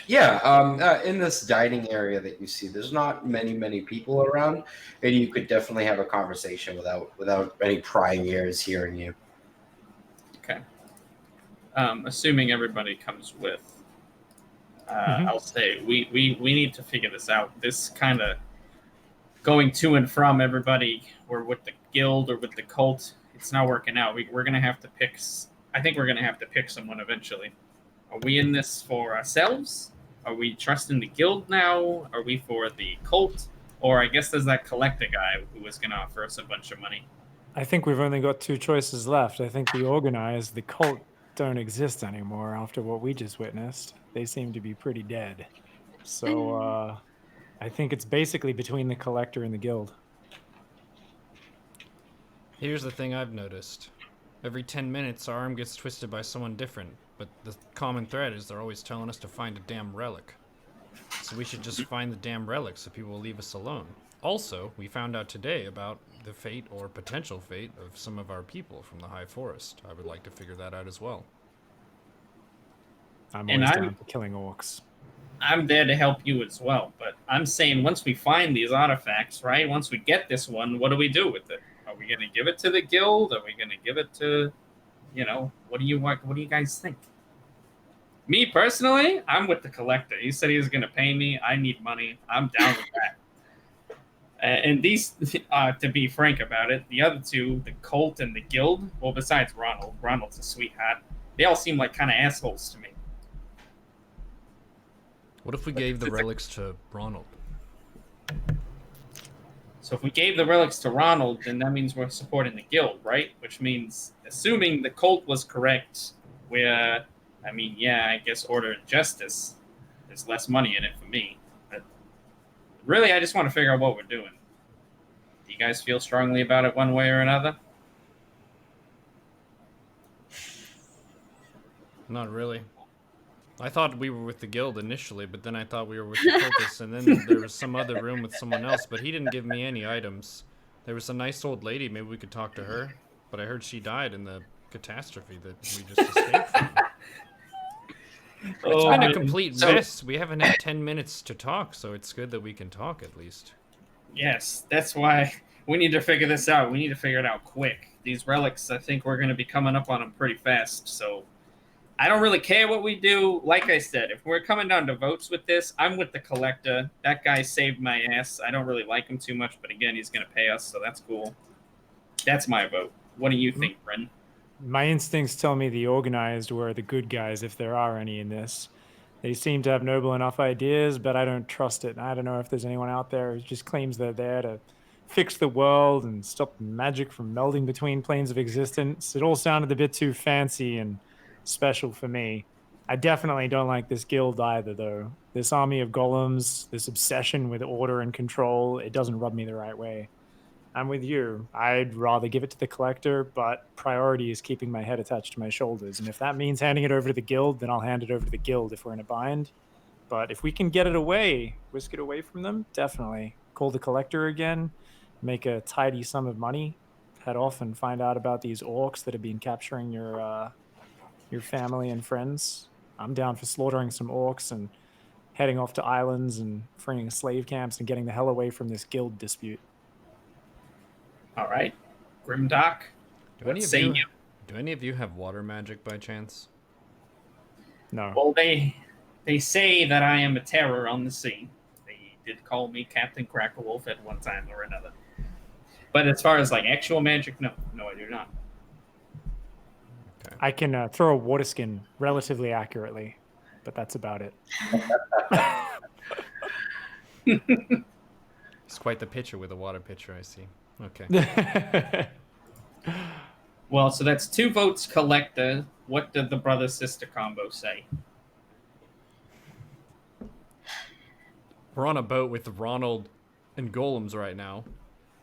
Yeah, in this dining area that you see, there's not many people around, and you could definitely have a conversation without any prying ears hearing you. Okay. Assuming everybody comes with, I'll say we need to figure this out. This kind of going to and from everybody, or with the guild or with the cult, it's not working out. We're gonna have to pick. I think we're gonna have to pick someone eventually. Are we in this for ourselves? Are we trusting the guild now? Are we for the cult? Or I guess there's that collector guy who was going to offer us a bunch of money. I think we've only got two choices left. I think the organized, the cult, don't exist anymore after what we just witnessed. They seem to be pretty dead. So I think it's basically between the collector and the guild. Here's the thing I've noticed. Every 10 minutes, our arm gets twisted by someone different, but the common thread is they're always telling us to find a damn relic. So we should just find the damn relic so people will leave us alone. Also, we found out today about the fate or potential fate of some of our people from the High Forest. I would like to figure that out as well. I'm always down for killing orcs. I'm there to help you as well, but I'm saying once we find these artifacts, right? Once we get this one, what do we do with it? Are we going to give it to the guild? Are we going to give it to, what do you guys think? Me personally, I'm with the collector. He said he was going to pay me. I need money. I'm down with that. And these, to be frank about it, the other two, the cult and the guild, well, besides Ronald's a sweetheart. They all seem like kind of assholes to me. What if we gave the relics to Ronald? So if we gave the relics to Ronald, then that means we're supporting the guild, right? Which means, assuming the cult was correct, I guess order and justice, there's less money in it for me. But really, I just want to figure out what we're doing. Do you guys feel strongly about it one way or another? Not really. I thought we were with the guild initially, but then I thought we were with the cultists, and then there was some other room with someone else, but he didn't give me any items. There was a nice old lady, maybe we could talk to her, but I heard she died in the catastrophe that we just escaped from. It's been a complete mess. We haven't had 10 minutes to talk, so it's good that we can talk at least. Yes, that's why we need to figure this out. We need to figure it out quick. These relics, I think we're going to be coming up on them pretty fast, so I don't really care what we do. Like I said, if we're coming down to votes with this, I'm with the collector. That guy saved my ass. I don't really like him too much, but again, he's going to pay us, so that's cool. That's my vote. What do you think, Bren? My instincts tell me the organized were the good guys, if there are any in this. They seem to have noble enough ideas, but I don't trust it. I don't know if there's anyone out there who just claims they're there to fix the world and stop magic from melding between planes of existence. It all sounded a bit too fancy and special for me. I definitely don't like this guild either, though. This army of golems, this obsession with order and control, it doesn't rub me the right way. I'm with you. I'd rather give it to the collector, but priority is keeping my head attached to my shoulders. And if that means handing it over to the guild, then I'll hand it over to the guild if we're in a bind. But if we can get it away, whisk it away from them, definitely. Call the collector again, make a tidy sum of money, head off and find out about these orcs that have been capturing your family and friends. I'm down for slaughtering some orcs and heading off to islands and freeing slave camps and getting the hell away from this guild dispute. All right, Grimdock. Do any of you have water magic by chance? No. Well, they say that I am a terror on the sea. They did call me Captain Cracklewolf at one time or another. But as far as like actual magic, no, I do not. Okay. I can throw a water skin relatively accurately, but that's about it. He's quite the pitcher with a water pitcher, I see. Okay. Well, so that's 2 votes collector. What did the brother-sister combo say? We're on a boat with Ronald and golems right now.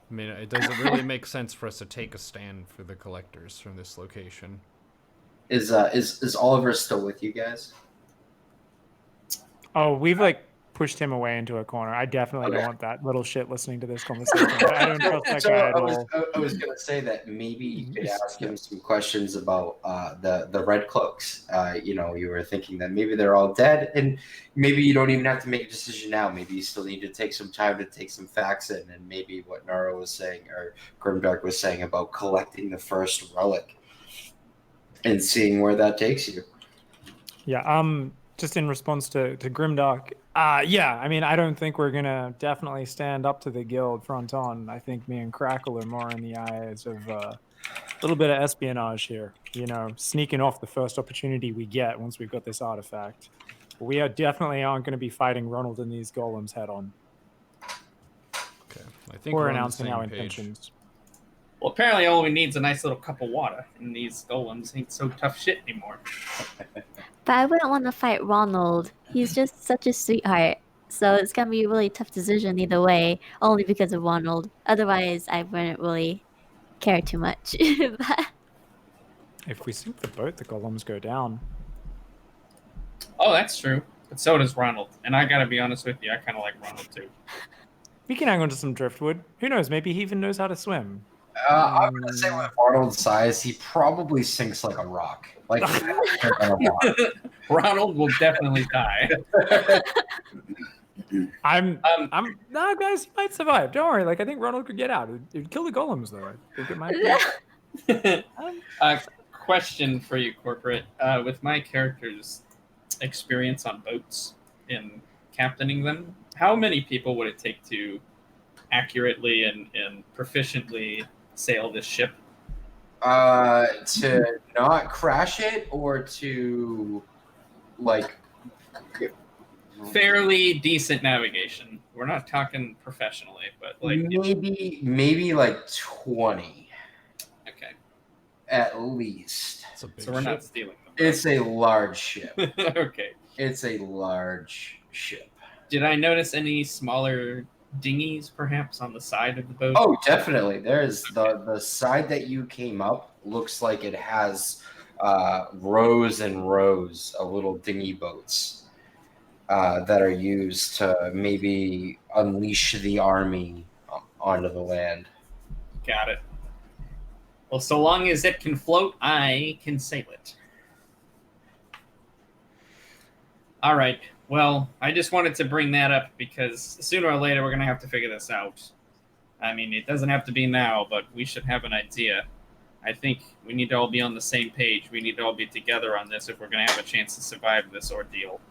I mean, it doesn't really make sense for us to take a stand for the collectors from this location. Is Oliver still with you guys? Oh, we've like pushed him away into a corner. I definitely don't want that little shit listening to this conversation. I don't trust that guy at all. I was going to say that maybe you could ask him some questions about the Red Cloaks. You were thinking that maybe they're all dead, and maybe you don't even have to make a decision now. Maybe you still need to take some time to take some facts in, and maybe what Nara was saying, or Grimdark was saying about collecting the first relic and seeing where that takes you. Yeah, just in response to Grimdark, yeah, I mean, I don't think we're going to definitely stand up to the guild front on. I think me and Crackle are more in the eyes of a little bit of espionage here, sneaking off the first opportunity we get once we've got this artifact. But we definitely aren't going to be fighting Ronald and these golems head on. Okay, I think Or we're announcing our on the same page. intentions. Well, apparently all we need is a nice little cup of water, and these golems ain't so tough shit anymore. But I wouldn't want to fight Ronald. He's just such a sweetheart. So it's going to be a really tough decision either way, only because of Ronald. Otherwise, I wouldn't really care too much. But If we sink the boat, the golems go down. Oh, that's true. But so does Ronald. And I gotta be honest with you, I kind of like Ronald too. We can hang on to some driftwood. Who knows? Maybe he even knows how to swim. I'm going to say with Arnold's size, he probably sinks like a rock. Like Ronald will definitely die. No, guys, he might survive. Don't worry. Like, I think Ronald could get out. It'd kill the golems, though. I think it might be. Question for you, Corporate. With my character's experience on boats in captaining them, how many people would it take to accurately and proficiently sail this ship? To not crash it, or to like Fairly decent navigation. We're not talking professionally, but like maybe like 20 okay. at least. It's a big So we're ship. not stealing them. It's a large ship. Okay. It's a large ship. Did I notice any smaller dinghies perhaps on the side of the boat? Oh, definitely. There's the side that you came up looks like it has rows and rows of little dinghy boats that are used to maybe unleash the army onto the land. Got it. Well, so long as it can float, I can sail it. All right. Well, I just wanted to bring that up because sooner or later we're going to have to figure this out. I mean, it doesn't have to be now, but we should have an idea. I think we need to all be on the same page. We need to all be together on this if we're going to have a chance to survive this ordeal.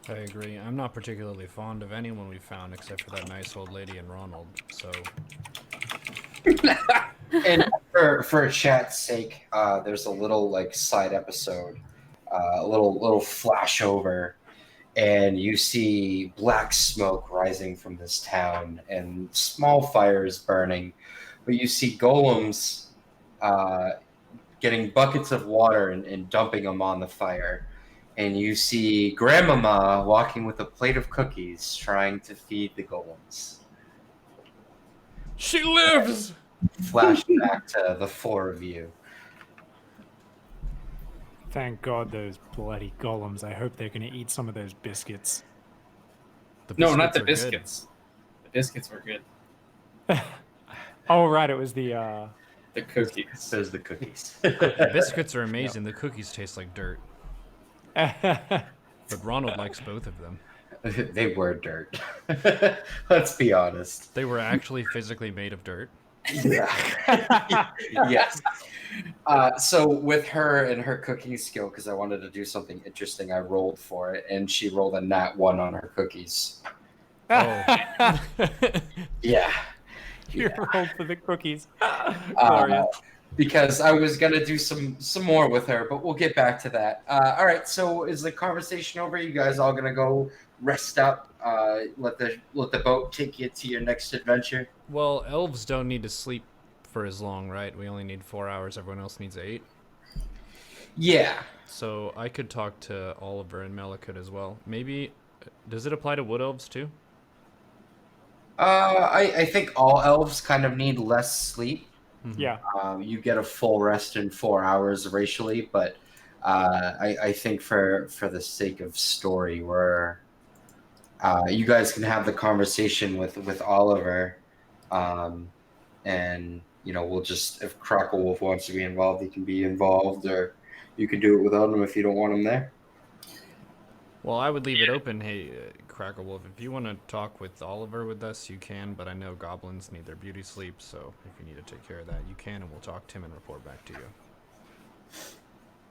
I agree. I'm not particularly fond of anyone we found except for that nice old lady and Ronald, so... And for chat's sake, there's a little like side episode, a little flash over, and you see black smoke rising from this town and small fires burning, but you see golems getting buckets of water and dumping them on the fire, and you see Grandmama walking with a plate of cookies trying to feed the golems. She lives! Flash back to the 4 of you. Thank God those bloody golems. I hope they're going to eat some of those biscuits. No, not the are good. biscuits. The biscuits were good. Oh, right. It was the... The cookies. There's the cookies. The biscuits are amazing. The cookies taste like dirt. But Ronald likes both of them. They were dirt. Let's be honest. They were actually physically made of dirt. Yeah. Yes. So with her and her cooking skill, because I wanted to do something interesting, I rolled for it, and she rolled a nat 1 on her cookies. Oh. Yeah. You rolled for the cookies. Glorious. Because I was gonna do some more with her, but we'll get back to that. All right. So is the conversation over? You guys all gonna go rest up? Let the boat take you to your next adventure. Well, elves don't need to sleep for as long, right? We only need 4 hours. Everyone else needs 8. Yeah. So I could talk to Oliver and Malakut as well. Maybe, does it apply to wood elves too? I think all elves kind of need less sleep. Mm-hmm. Yeah. You get a full rest in 4 hours racially, but I think for the sake of story, where you guys can have the conversation with Oliver, and we'll just, if Crackle Wolf wants to be involved, he can be involved, or you can do it without him if you don't want him there. Well, I would leave it open. Hey, Crackle Wolf, if you want to talk with Oliver with us, you can, but I know goblins need their beauty sleep, so if you need to take care of that, you can, and we'll talk to him and report back to you.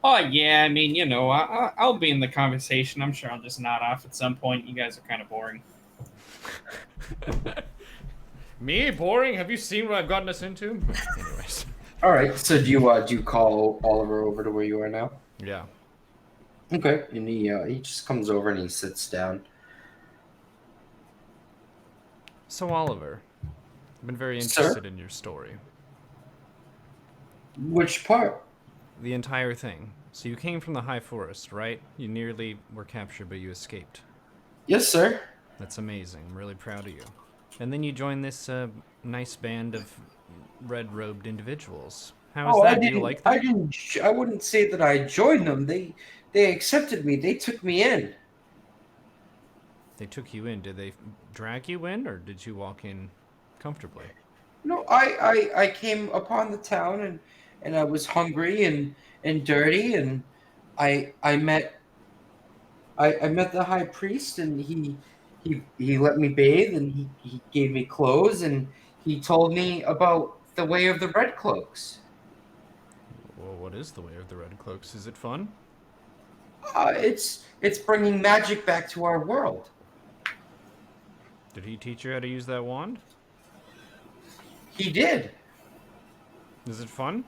Oh, yeah, I mean, I'll be in the conversation. I'm sure I'll just nod off at some point. You guys are kind of boring. Me? Boring? Have you seen what I've gotten us into? Anyways. All right. So do you call Oliver over to where you are now? Yeah. Okay. And he just comes over and he sits down. So, Oliver, I've been very interested in your story. Which part? The entire thing. So you came from the high forest, right? You nearly were captured, but you escaped. Yes, sir. That's amazing. I'm really proud of you. And then you joined this nice band of red-robed individuals. How is that? Do you like that? I wouldn't say that I joined them. They accepted me. They took me in. They took you in. Did they drag you in, or did you walk in comfortably? No, I came upon the town and I was hungry and dirty, and I met the high priest, and he let me bathe, and he gave me clothes, and he told me about the way of the red cloaks. Well, what is the way of the red cloaks? Is it fun? It's bringing magic back to our world. Did he teach you how to use that wand? He did. Is it fun?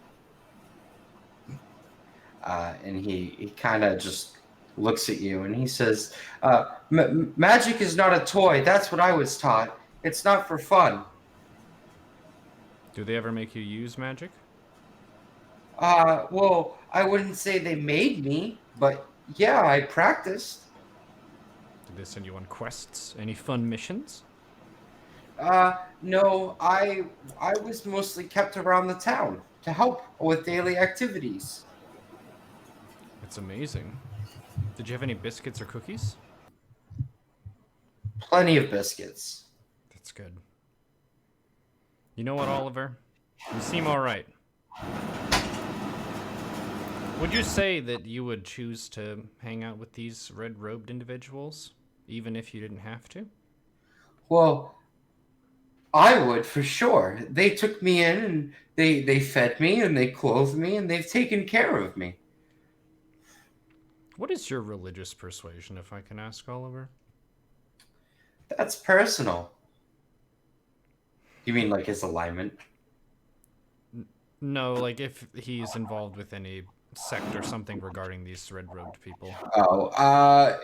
And he kind of just looks at you and he says, magic is not a toy. That's what I was taught. It's not for fun. Do they ever make you use magic? Well, I wouldn't say they made me, but yeah, I practiced. Did they send you on quests? Any fun missions? No, I was mostly kept around the town to help with daily activities. It's amazing. Did you have any biscuits or cookies? Plenty of biscuits. That's good. You know what, Oliver? You seem all right. Would you say that you would choose to hang out with these red-robed individuals, even if you didn't have to? Well, I would, for sure. They took me in, and they fed me, and they clothed me, and they've taken care of me. What is your religious persuasion, if I can ask, Oliver? That's personal. You mean like his alignment? No, like if he's involved with any sect or something regarding these red-robed people. Oh, I'm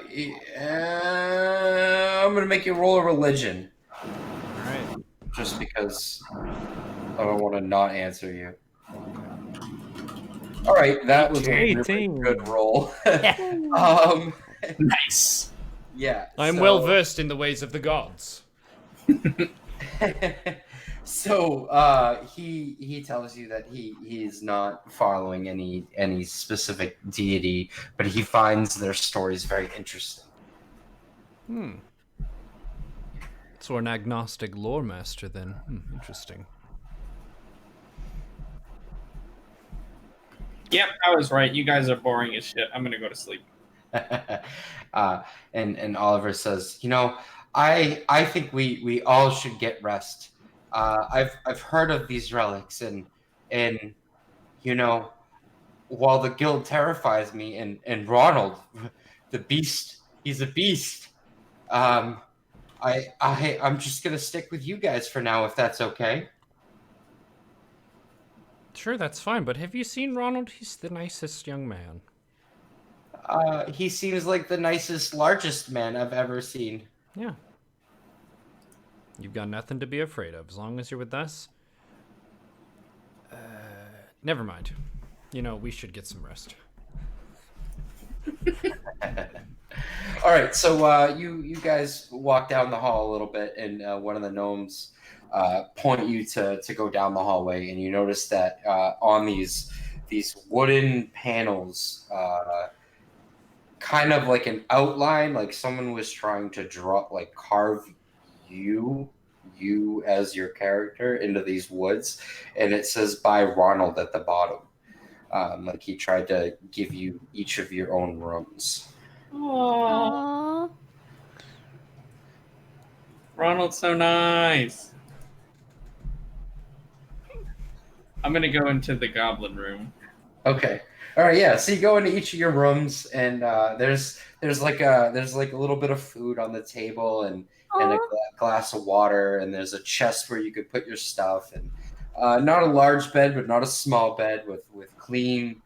gonna make you roll a religion. All right. Just because I don't want to not answer you. All right, that was a really 18. good roll. Nice. Yeah. I'm so- well versed in the ways of the gods. So he tells you that he's not following any specific deity, but he finds their stories very interesting. So an agnostic lore master then. Interesting. Yep, I was right. You guys are boring as shit. I'm gonna go to sleep. And Oliver says, I think we all should get rest. I've heard of these relics, and while the guild terrifies me, and Ronald, the beast, he's a beast. I'm just gonna stick with you guys for now, if that's okay. Sure, that's fine, but have you seen Ronald? He's the nicest young man. He seems like the nicest, largest man I've ever seen. Yeah. You've got nothing to be afraid of as long as you're with us. Never mind. We should get some rest. All right, so you guys walk down the hall a little bit, and one of the gnomes point you to go down the hallway, and you notice that on these wooden panels, kind of like an outline, like someone was trying to carve you as your character into these woods, and it says by Ronald at the bottom. Like he tried to give you each of your own rooms. Aww. Ronald's so nice. I'm gonna go into the goblin room. Okay. All right. Yeah. So you go into each of your rooms, and there's like a little bit of food on the table, and a glass of water, and there's a chest where you could put your stuff, and not a large bed, but not a small bed, with clean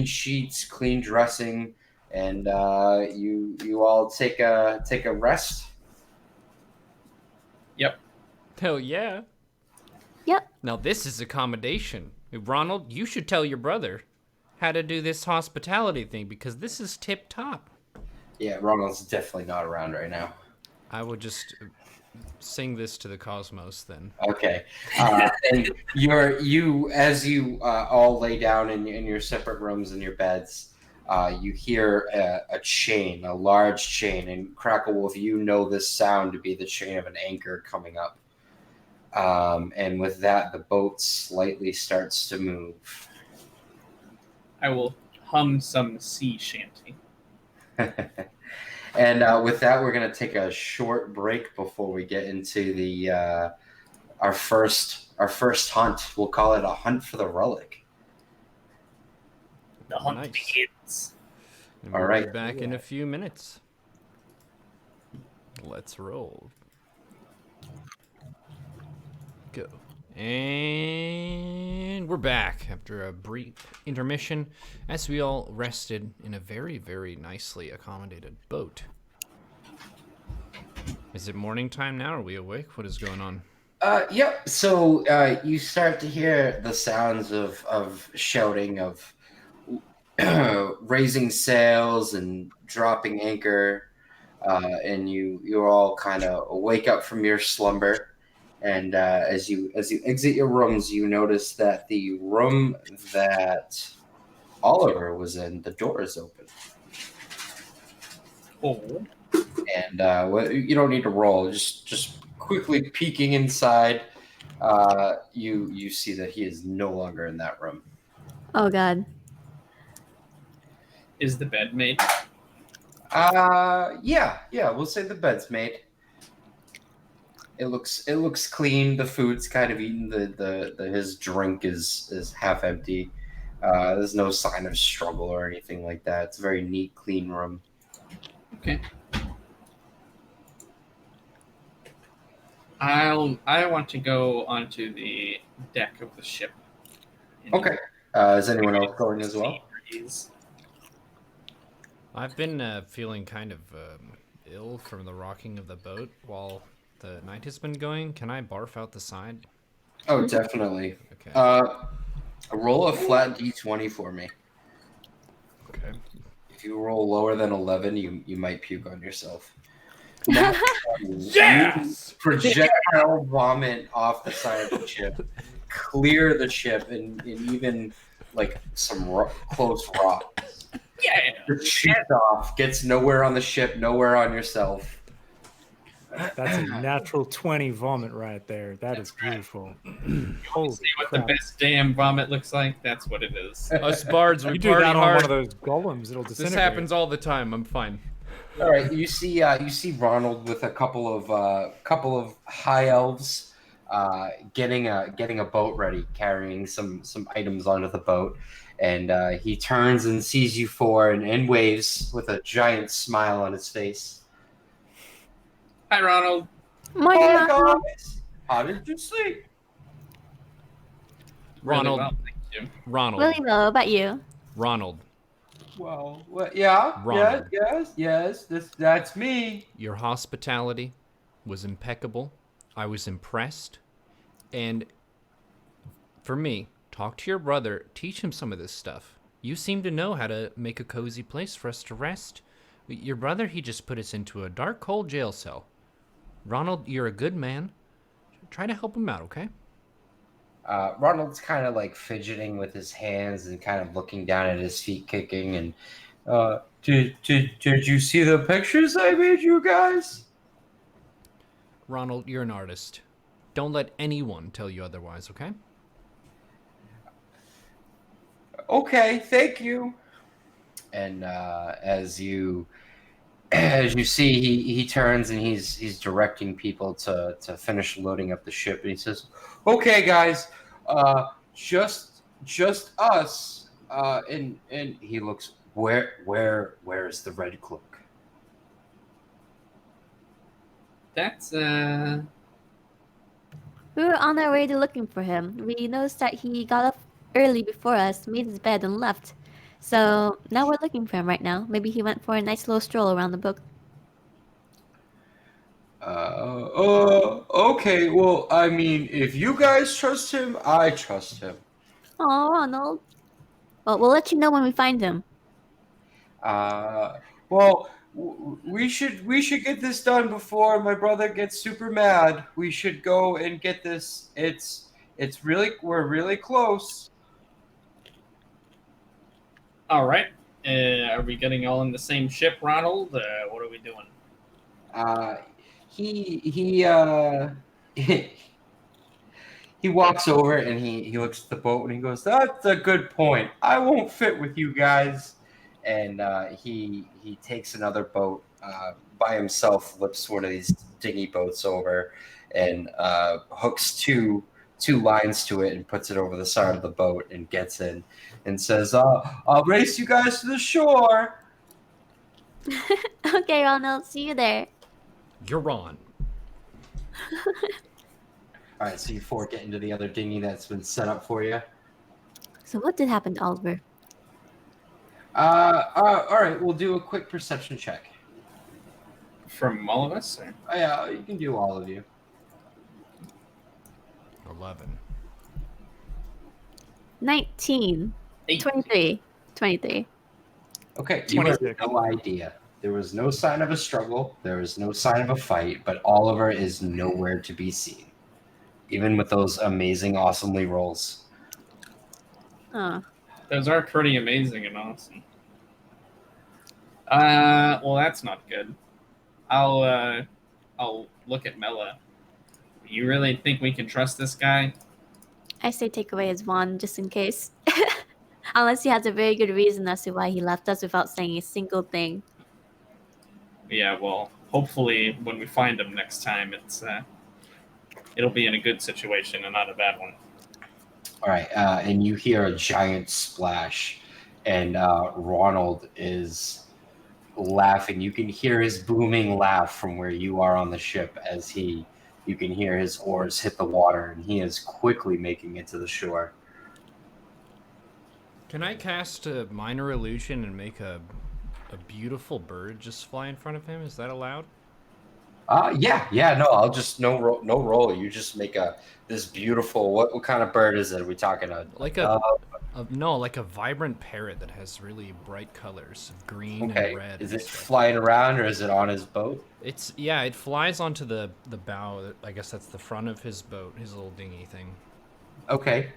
sheets, clean dressing, and you all take a rest. Yep. Hell yeah. Yep. Now this is accommodation. Ronald, you should tell your brother how to do this hospitality thing, because this is tip top. Yeah, Ronald's definitely not around right now. I would just sing this to the cosmos then. Okay. And as you all lay down in your separate rooms and your beds, you hear a large chain, and Crackle Wolf, this sound to be the chain of an anchor coming up. And with that, the boat slightly starts to move. I will hum some sea shanty. And with that, we're going to take a short break before we get into the our first hunt. We'll call it a hunt for the relic. The hunt begins. And we'll All right. be back in a few minutes. Let's roll. Go. And we're back after a brief intermission as we all rested in a very, very nicely accommodated boat. Is it morning time now? Are we awake? What is going on? Yep. So you start to hear the sounds of shouting, of raising sails and dropping anchor, and you all kind of wake up from your slumber. And as you exit your rooms, you notice that the room that Oliver was in, the door is open. Oh. And you don't need to roll. Just quickly peeking inside, you see that he is no longer in that room. Oh God. Is the bed made? Yeah. We'll say the bed's made. It looks clean. The food's kind of eaten. His drink is half empty. There's no sign of struggle or anything like that. It's a very neat, clean room. Okay. I want to go onto the deck of the ship. Okay. Is anyone else going as well? I've been feeling kind of ill from the rocking of the boat while the night has been going. Can I barf out the side? Oh, definitely. Okay. Roll a flat d20 for me. Okay. If you roll lower than 11, you might puke on yourself. Yes! Projectile vomit off the side of the ship, clear the ship, and even like some close rocks. Yeah. The shoots off, gets nowhere on the ship, nowhere on yourself. That's a natural 20 vomit right there. That's beautiful. Holy See what crap. the best damn vomit looks like? That's what it is. Us bards, we You do party that on hard. one of those golems, it'll disintegrate. This happens all the time. I'm fine. All right, you see Ronald with a couple of high elves, getting a boat ready, carrying some items onto the boat, and he turns and sees you four and waves with a giant smile on his face. Hi, Ronald. Morning, Hi Ronald. guys, how did you sleep? Ronald. Really well, thank you. Ronald. Really well, how about you? Ronald. Well, yeah, Ronald. yes, that's me. Your hospitality was impeccable. I was impressed. And for me, talk to your brother, teach him some of this stuff. You seem to know how to make a cozy place for us to rest. Your brother, he just put us into a dark, cold jail cell. Ronald, you're a good man. Try to help him out, okay? Ronald's kind of like fidgeting with his hands and kind of looking down at his feet, kicking. And did you see the pictures I made you guys? Ronald, you're an artist. Don't let anyone tell you otherwise, okay? Okay, thank you. And as you see, he turns and he's directing people to finish loading up the ship, and he says, "Okay, guys, just us." And he looks, where is the red cloak? That's We were on our way to looking for him. We noticed that he got up early before us, made his bed, and left. So now we're looking for him right now. Maybe he went for a nice little stroll around the book. Okay. Well, I mean, if you guys trust him, I trust him. Oh, Ronald. Well, we'll let you know when we find him. Well, we should get this done before my brother gets super mad. We should go and get this. We're really close. all right. Are we getting all in the same ship, Ronald? What are we doing? He walks over and he looks at the boat and he goes, "That's a good point. I won't fit with you guys." And he takes another boat by himself, flips one of these dinghy boats over, and hooks two lines to it and puts it over the side of the boat and gets in and says, "I'll race you guys to the shore." Okay, Ronald. See you there. You're on. All right, so you four get into the other dinghy that's been set up for you. So what did happen to Oliver? All right, we'll do a quick perception check. From all of us? Or? Oh, yeah, you can do all of you. 11. 19. 23. 23. Okay, you have 26. no idea. There was no sign of a struggle. There was no sign of a fight, but Oliver is nowhere to be seen, even with those amazing, awesomely rolls. Oh. Those are pretty amazing and awesome. Well, that's not good. I'll look at Mela. You really think we can trust this guy? I say take away his wand just in case. Unless he has a very good reason as to why he left us without saying a single thing. Yeah, well, hopefully when we find him next time, it'll be in a good situation and not a bad one. All right, and you hear a giant splash, and Ronald is laughing. You can hear his booming laugh from where you are on the ship as you can hear his oars hit the water, and he is quickly making it to the shore. Can I cast a minor illusion and make a beautiful bird just fly in front of him? Is that allowed? Yeah. No, I'll just no roll. You just make this beautiful. What kind of bird is it? Are we talking Like like a vibrant parrot that has really bright colors of green and okay? red. Is and it stuff. flying around or is it on his boat? It flies onto the bow. I guess that's the front of his boat, his little dinghy thing. Okay.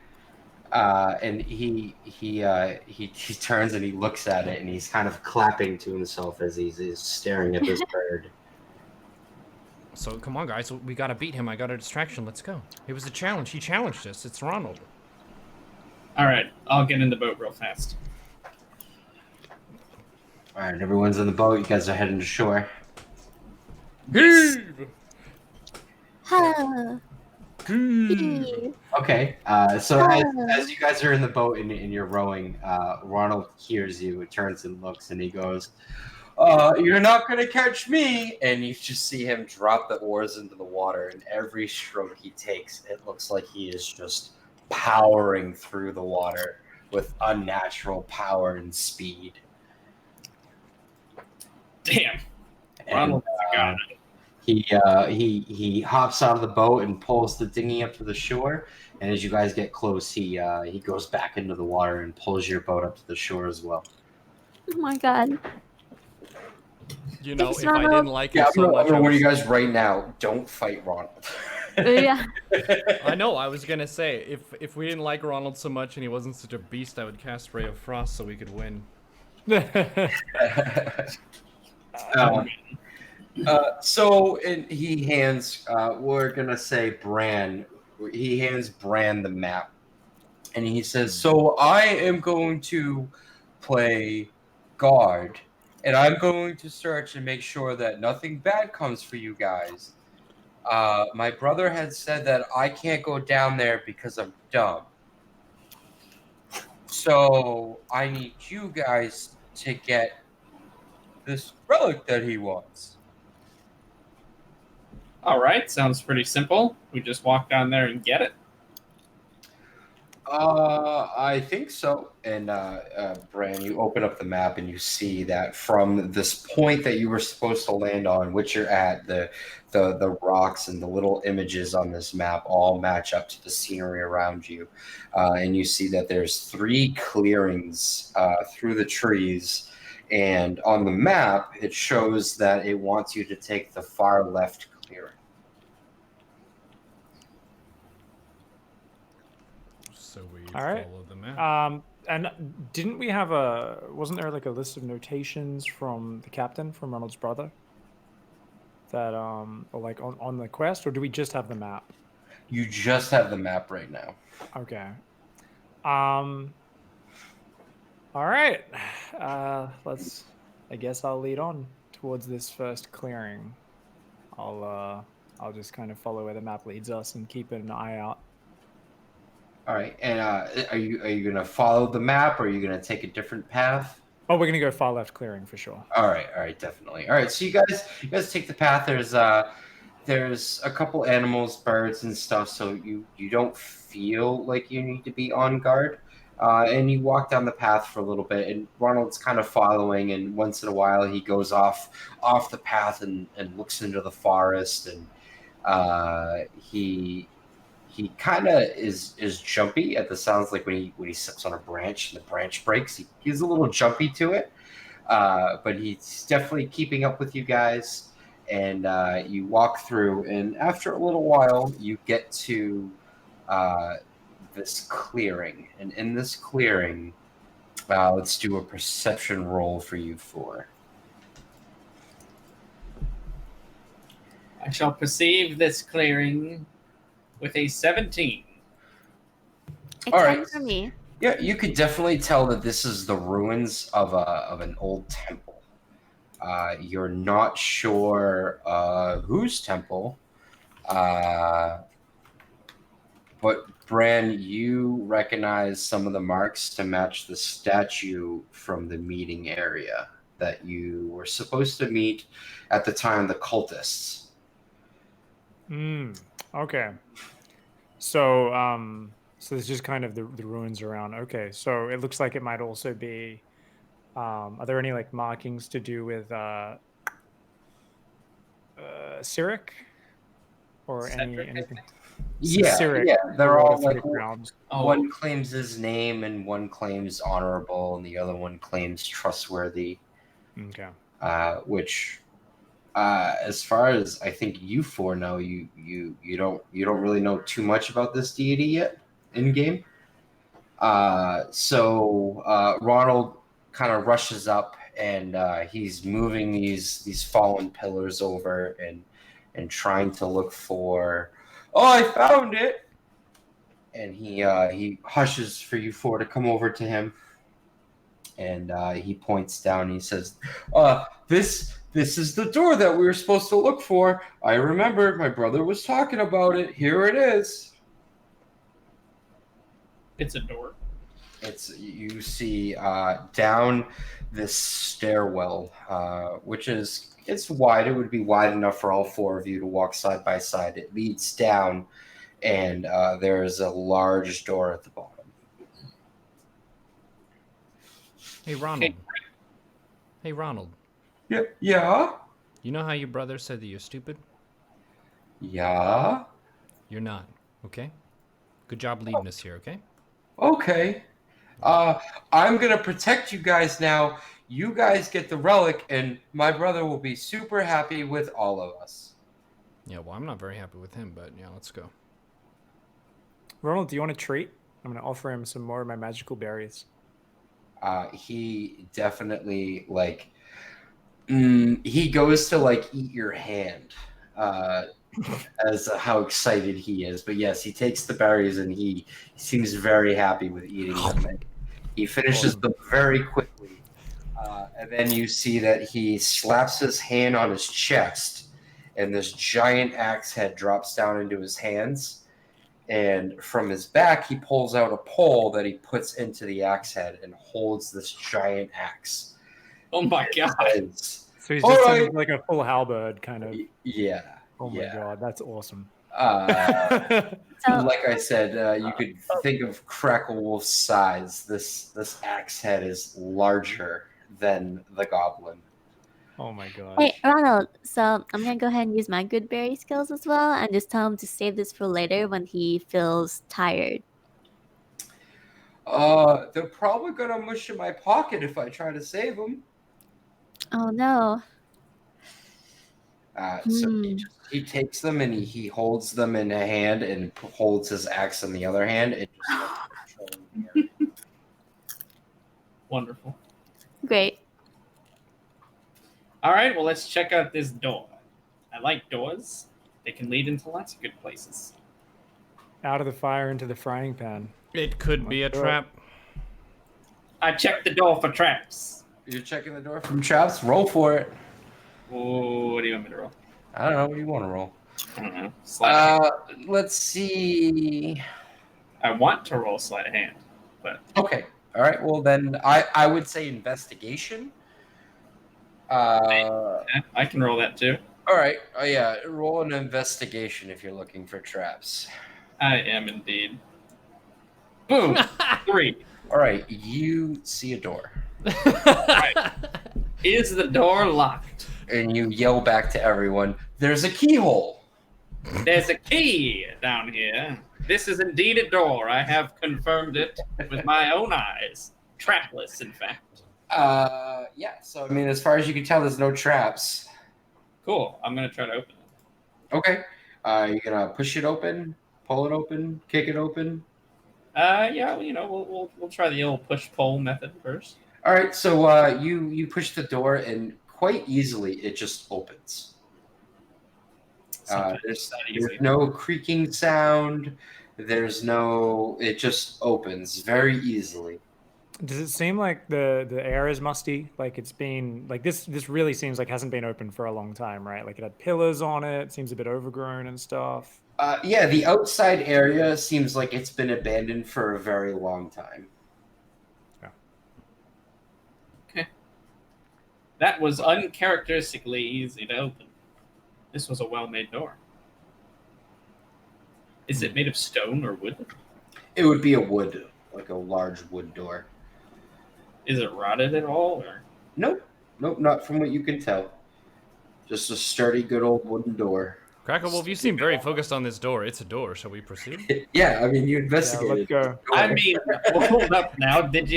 And he turns and he looks at it and he's kind of clapping to himself as he's staring at this bird. So come on, guys, we gotta beat him. I got a distraction. Let's go. It was a challenge. He challenged us. It's Ronald. All right, I'll get in the boat real fast. All right, everyone's in the boat. You guys are heading to shore. Heave! Huh. Okay. So as you guys are in the boat and you're rowing, Ronald hears you, turns and looks, and he goes, "You're not gonna catch me!" And you just see him drop the oars into the water, and every stroke he takes, it looks like he is just powering through the water with unnatural power and speed. Damn. And, Ronald got it. he hops out of the boat and pulls the dinghy up to the shore. And as you guys get close, he goes back into the water and pulls your boat up to the shore as well. Oh my god. You know, Thanks, if I Ronald. didn't like Yeah, it so much, I'm gonna warn you guys right now. Don't fight Ronald. Yeah. I know. I was gonna say if we didn't like Ronald so much and he wasn't such a beast, I would cast Ray of Frost so we could win. So he hands, we're gonna say Bran. He hands Bran the map, and he says, "So I am going to play guard, and I'm going to search and make sure that nothing bad comes for you guys. My brother had said that I can't go down there because I'm dumb. So I need you guys to get this relic that he wants." All right, sounds pretty simple. We just walk down there and get it. I think so. And Bran, you open up the map and you see that from this point that you were supposed to land on, which you're at, the rocks and the little images on this map all match up to the scenery around you. And you see that there's 3 clearings through the trees. And on the map, it shows that it wants you to take the far left clearing. So we All right. follow the map. And didn't we have wasn't there like a list of notations from the captain, from Ronald's brother? That or like on the quest, or do we just have the map? You just have the map right now. Okay. All right. I guess I'll lead on towards this first clearing. I'll just kind of follow where the map leads us and keep an eye out. All right, and are you gonna follow the map, or are you gonna take a different path? Oh, we're gonna go far left clearing for sure. All right, definitely. All right, so you guys take the path. There's a couple animals, birds, and stuff, so you don't feel like you need to be on guard. And you walk down the path for a little bit, and Ronald's kind of following. And once in a while, he goes off the path and looks into the forest, and he kind of is jumpy at the sounds, like when he steps on a branch and the branch breaks. He's a little jumpy to it, but he's definitely keeping up with you guys. And you walk through, and after a little while, you get to this clearing. And in this clearing, let's do a perception roll for you 4. I shall perceive this clearing with a 17. It's All time right. for me. Yeah, you could definitely tell that this is the ruins of an old temple. You're not sure whose temple, but Bran, you recognize some of the marks to match the statue from the meeting area that you were supposed to meet at the time of the cultists. Okay. So so it's just kind of the ruins around. Okay, so it looks like it might also be. Are there any like markings to do with Cyric? Or Cedric, anything? Yeah, Cyric, yeah, the they're Lord all of like Underground. one claims his name and one claims honorable, and the other one claims trustworthy. Okay. Which, as far as I think you four know, you don't really know too much about this deity yet in game. So Ronald kind of rushes up and he's moving these fallen pillars over and trying to look for. Oh, I found it! And he hushes for you four to come over to him, and he points down. And he says, "This is the door that we were supposed to look for. I remember my brother was talking about it. Here it is." It's a door. You see down this stairwell, which it's wide. It would be wide enough for all four of you to walk side by side. It leads down, and there is a large door at the bottom. Hey, Ronald. Hey, Ronald. Yeah. You know how your brother said that you're stupid? Yeah. You're not, okay? Good job leading us here, okay? Okay. I'm gonna protect you guys now. You guys get the relic, and my brother will be super happy with all of us. Yeah, well, I'm not very happy with him, but yeah, let's go. Ronald, do you want a treat? I'm going to offer him some more of my magical berries. He definitely he goes to eat your hand, as how excited he is. But yes, he takes the berries and he seems very happy with eating them. And he finishes them very quickly, and then you see that he slaps his hand on his chest, and this giant axe head drops down into his hands. And from his back, he pulls out a pole that he puts into the axe head and holds this giant axe. Oh my god! So he's just like a full halberd kind of. Yeah. Oh my god, that's awesome. Like I said, you could think of Crackle Wolf's size. This axe head is larger than the goblin. Oh my god. Hey, Ronald, so I'm gonna go ahead and use my good berry skills as well and just tell him to save this for later when he feels tired. They're probably gonna mush in my pocket if I try to save them. Oh no. So he takes them and he holds them in a hand and holds his axe in the other hand. And just Wonderful. Great. All right, well, let's check out this door. I like doors. They can lead into lots of good places. Out of the fire into the frying pan. It could be a trap. I checked the door for traps. You're checking the door from traps? Roll for it. Oh, what do you want me to roll? I don't know. What do you want to roll? I don't know. Sleight of hand. Let's see. I want to roll sleight of hand, but Okay. All right. Well, then I would say investigation. I can roll that too. All right. Oh yeah. Roll an investigation if you're looking for traps. I am indeed. Boom. 3. All right. You see a door. Right. Is the door locked? And you yell back to everyone, "There's a keyhole." There's a key down here. This is indeed a door. I have confirmed it with my own eyes. Trapless, in fact. Yeah. So I mean, as far as you can tell, there's no traps. Cool. I'm gonna try to open it. Okay. You're gonna push it open, pull it open, kick it open. Yeah. We'll try the old push pull method first. All right. So you push the door and quite easily it just opens. There's no creaking sound. It just opens very easily. Does it seem like the air is musty? Like it's been like this really seems like hasn't been open for a long time, right? Like it had pillars on it, seems a bit overgrown and stuff. Yeah, the outside area seems like it's been abandoned for a very long time. Yeah. Okay. That was uncharacteristically easy to open. This was a well-made door. Is it made of stone or wood? It would be a wood, like a large wood door. Is it rotted at all, or? Nope, not from what you can tell. Just a sturdy, good old wooden door. Cracklewolf, you seem very focused on this door. It's a door. Shall we proceed? Yeah, I mean, you Yeah, investigated. let's go. I mean, well, hold up now. Did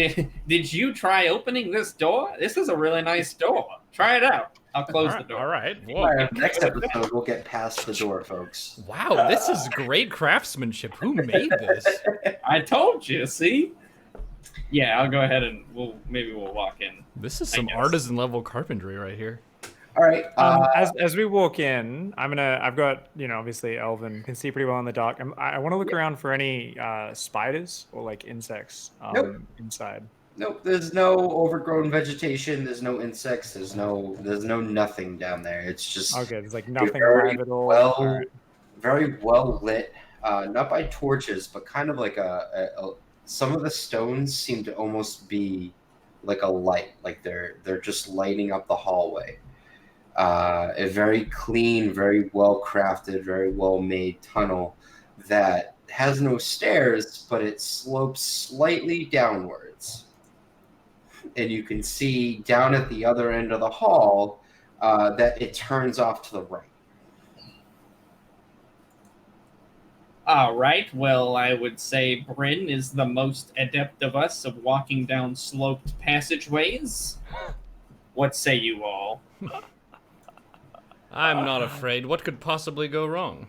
you try opening this door? This is a really nice door. Try it out. I'll close the door. All right. All Whoa. right, next episode, we'll get past the door, folks. Wow, this is great craftsmanship. Who made this? I told you. See? Yeah, I'll go ahead and we'll walk in. This is I some guess. artisan level carpentry right here. All right. As we walk in, I've got, obviously Elvin can see pretty well in the dark. I want to look around for any spiders or like insects inside. Nope. There's no overgrown vegetation. There's no insects. There's no nothing down there. It's just Okay, there's like nothing very alive at all. well, All right. very well lit. Not by torches, but kind of like some of the stones seem to almost be like a light, like they're just lighting up the hallway. A very clean, very well crafted, very well made tunnel that has no stairs, but it slopes slightly downwards. And you can see down at the other end of the hall that it turns off to the right. All right. Well, I would say Bryn is the most adept of us of walking down sloped passageways. What say you all? I'm not afraid. What could possibly go wrong?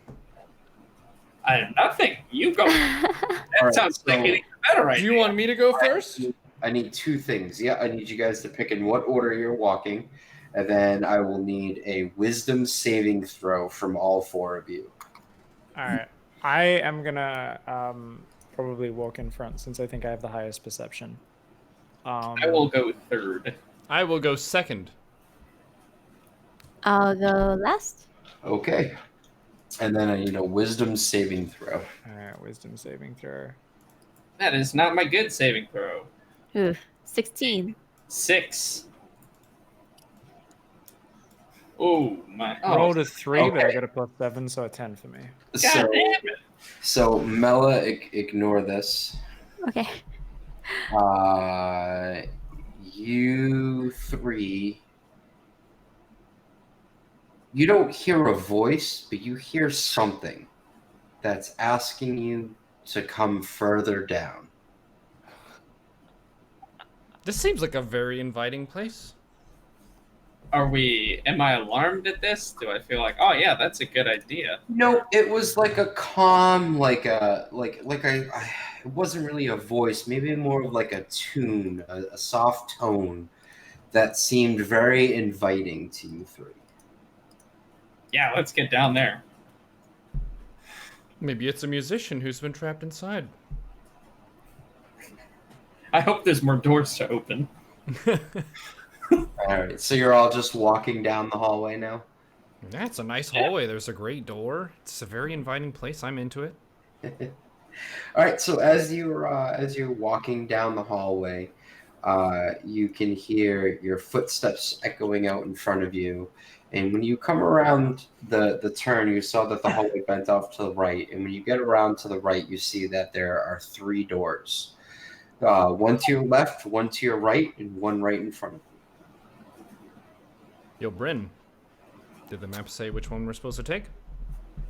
Nothing. You go. That All right, sounds like so- an even better Do idea. you want me to go first? I need two things. Yeah, I need you guys to pick in what order you're walking, and then I will need a wisdom saving throw from all four of you. All right. I am gonna probably walk in front since I think I have the highest perception. I will go third. I will go second. I'll go last. Okay. And then I need a wisdom saving throw. All right, wisdom saving throw. That is not my good saving throw. Ooh, 16. 6. Oh my! Oh, Rolled a 3, but I okay. got a +7, so a 10 for me. God So, damn it! so Mela, ignore this. Okay. You three, you don't hear a voice, but you hear something that's asking you to come further down. This seems like a very inviting place. Am I alarmed at this? Do I feel like, oh yeah, that's a good idea? No, it was like a calm, it wasn't really a voice, maybe more of like a tune, a soft tone that seemed very inviting to you three. Yeah, let's get down there. Maybe it's a musician who's been trapped inside. I hope there's more doors to open. All right, so you're all just walking down the hallway now? That's a nice hallway. There's a great door. It's a very inviting place. I'm into it. All right, so as you're walking down the hallway, you can hear your footsteps echoing out in front of you. And when you come around the turn, you saw that the hallway bent off to the right. And when you get around to the right, you see that there are 3 doors. One to your left, one to your right, and one right in front of you. Yo, Bryn, did the map say which one we're supposed to take?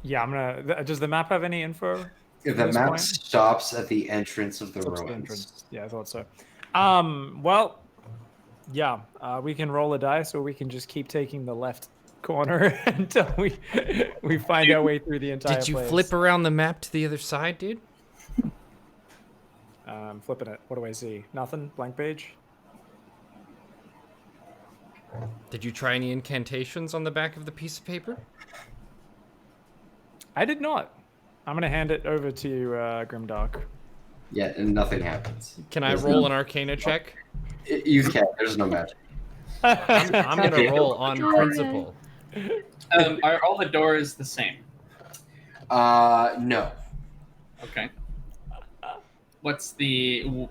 Yeah, does the map have any info? The this map point? stops at the entrance of the Stops at the ruins. entrance. Yeah, I thought so. Well, yeah, we can roll a dice, or we can just keep taking the left corner until we find our way through the entire Did you place. flip around the map to the other side, dude? Flipping it. What do I see? Nothing? Blank page? Did you try any incantations on the back of the piece of paper? I did not. I'm going to hand it over to you, Grimdark. Yeah, and nothing happens. Can I There's roll no- an Arcana check? You can. There's no magic. I'm gonna Okay. roll on principle. Are all the doors the same? No. Okay. What's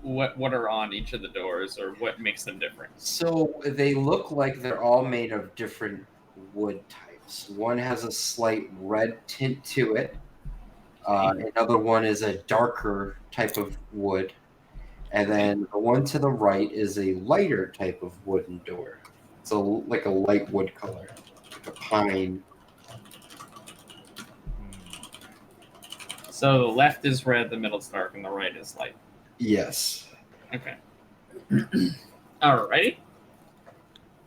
what are on each of the doors, or what makes them different? So they look like they're all made of different wood types. One has a slight red tint to it. Another one is a darker type of wood. And then the one to the right is a lighter type of wooden door. So like a light wood color. a pine. So the left is red, the middle's dark, and the right is light. Yes. Okay. Alrighty.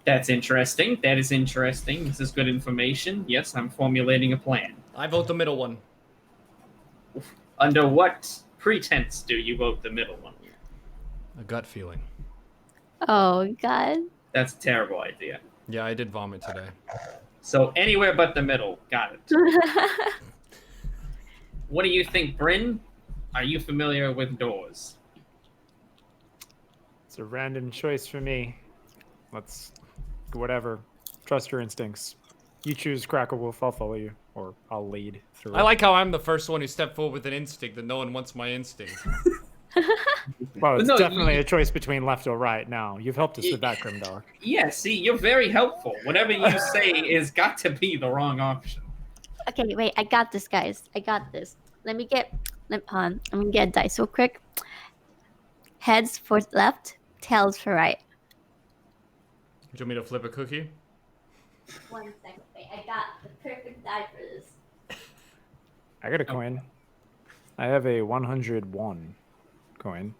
That's interesting. That is interesting. This is good information. Yes, I'm formulating a plan. I vote the middle one. Under what pretense do you vote the middle one? A gut feeling. Oh God. That's a terrible idea. Yeah, I did vomit today. So anywhere but the middle. Got it. What do you think, Bryn? Are you familiar with doors? It's a random choice for me. Let's whatever. Trust your instincts. You choose Crackle Wolf, I'll follow you, or I'll lead through. I like how I'm the first one who stepped forward with an instinct that no one wants my instinct. Well, it's No, definitely a choice between left or right. Now you've helped us with that, Grimdark. Yeah, see, you're very helpful. Whatever you say is got to be the wrong option. Okay, wait. I got this, guys. I got this. Let me get. I'm gonna get a dice real quick. Heads for left, tails for right. Do you want me to flip a cookie? 1 second. Wait, I got the perfect die for this. I got a coin. I have a 101 coin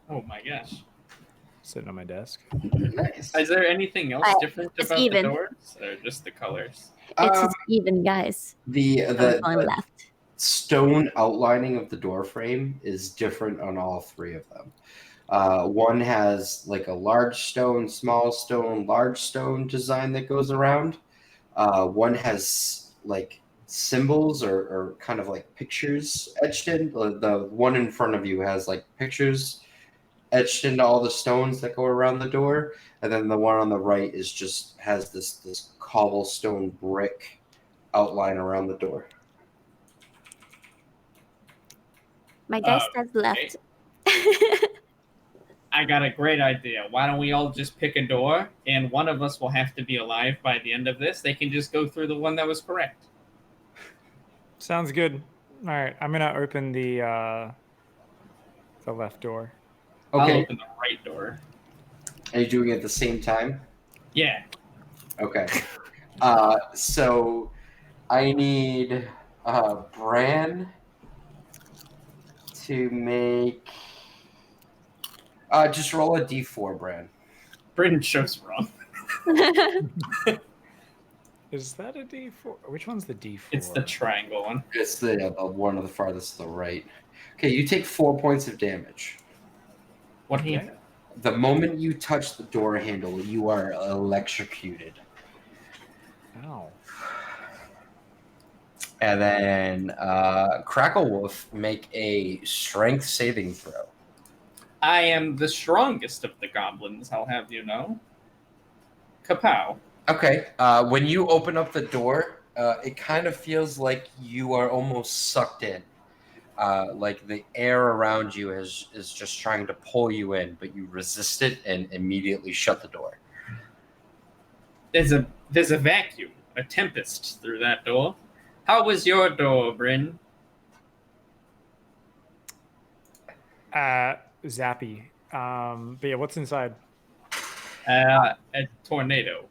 Oh my gosh. sitting on my desk. Nice. Is there anything else different it's about even. the doors? Or just the colors? It's even, guys. The I'm going left. stone outlining of the door frame is different on all three of them. One has like a large stone, small stone, large stone design that goes around. One has like symbols or kind of like pictures etched in. The one in front of you has like pictures etched into all the stones that go around the door, and then the one on the right is just has this cobblestone brick outline around the door. My dice says left. I got a great idea. Why don't we all just pick a door, and one of us will have to be alive by the end of this. They can just go through the one that was correct. Sounds good. All right, I'm gonna open the left door. I'll Okay. open the right door. Are you doing it at the same time? Yeah. Okay. So I need Bran to make. Just roll a d4, Bran. Britain shows wrong. Is that a D4? Which one's the D4? It's the triangle one. It's the one of the farthest to the right. Okay, you take 4 points of damage. What do you? Okay. The moment you touch the door handle, you are electrocuted. Ow. And then Crackle Wolf, make a strength saving throw. I am the strongest of the goblins, I'll have you know. Kapow. Okay. When you open up the door, it kind of feels like you are almost sucked in. Like the air around you is just trying to pull you in, but you resist it and immediately shut the door. There's a vacuum, a tempest through that door. How was your door, Bryn? Zappy. But yeah, what's inside? A tornado.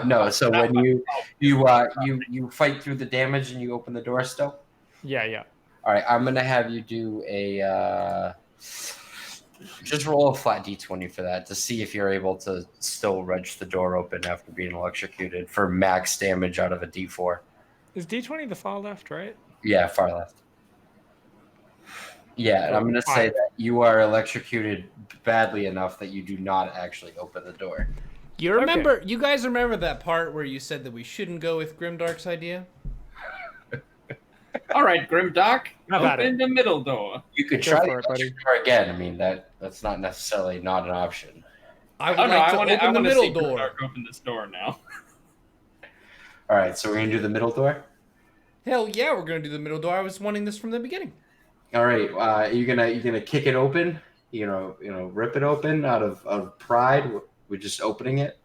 No, so when you fight through the damage and you open the door still. Yeah. All right, I'm gonna have you do a just roll a flat d20 for that to see if you're able to still wrench the door open after being electrocuted for max damage out of a d4. Is D20 the far left, right? Yeah, far left. Yeah, and I'm gonna say that you are electrocuted badly enough that you do not actually open the door. You remember? You guys remember that part where you said that we shouldn't go with Grimdark's idea? All right, Grimdark, How about open the middle door. You could Go try for the it, buddy. electric door again. I mean that's not necessarily not an option. I would like to open the middle door. Grimdark open this door now. All right, so we're gonna do the middle door. Hell yeah, we're gonna do the middle door. I was wanting this from the beginning. All right, you're gonna kick it open. You know, rip it open out of pride. We're just opening it.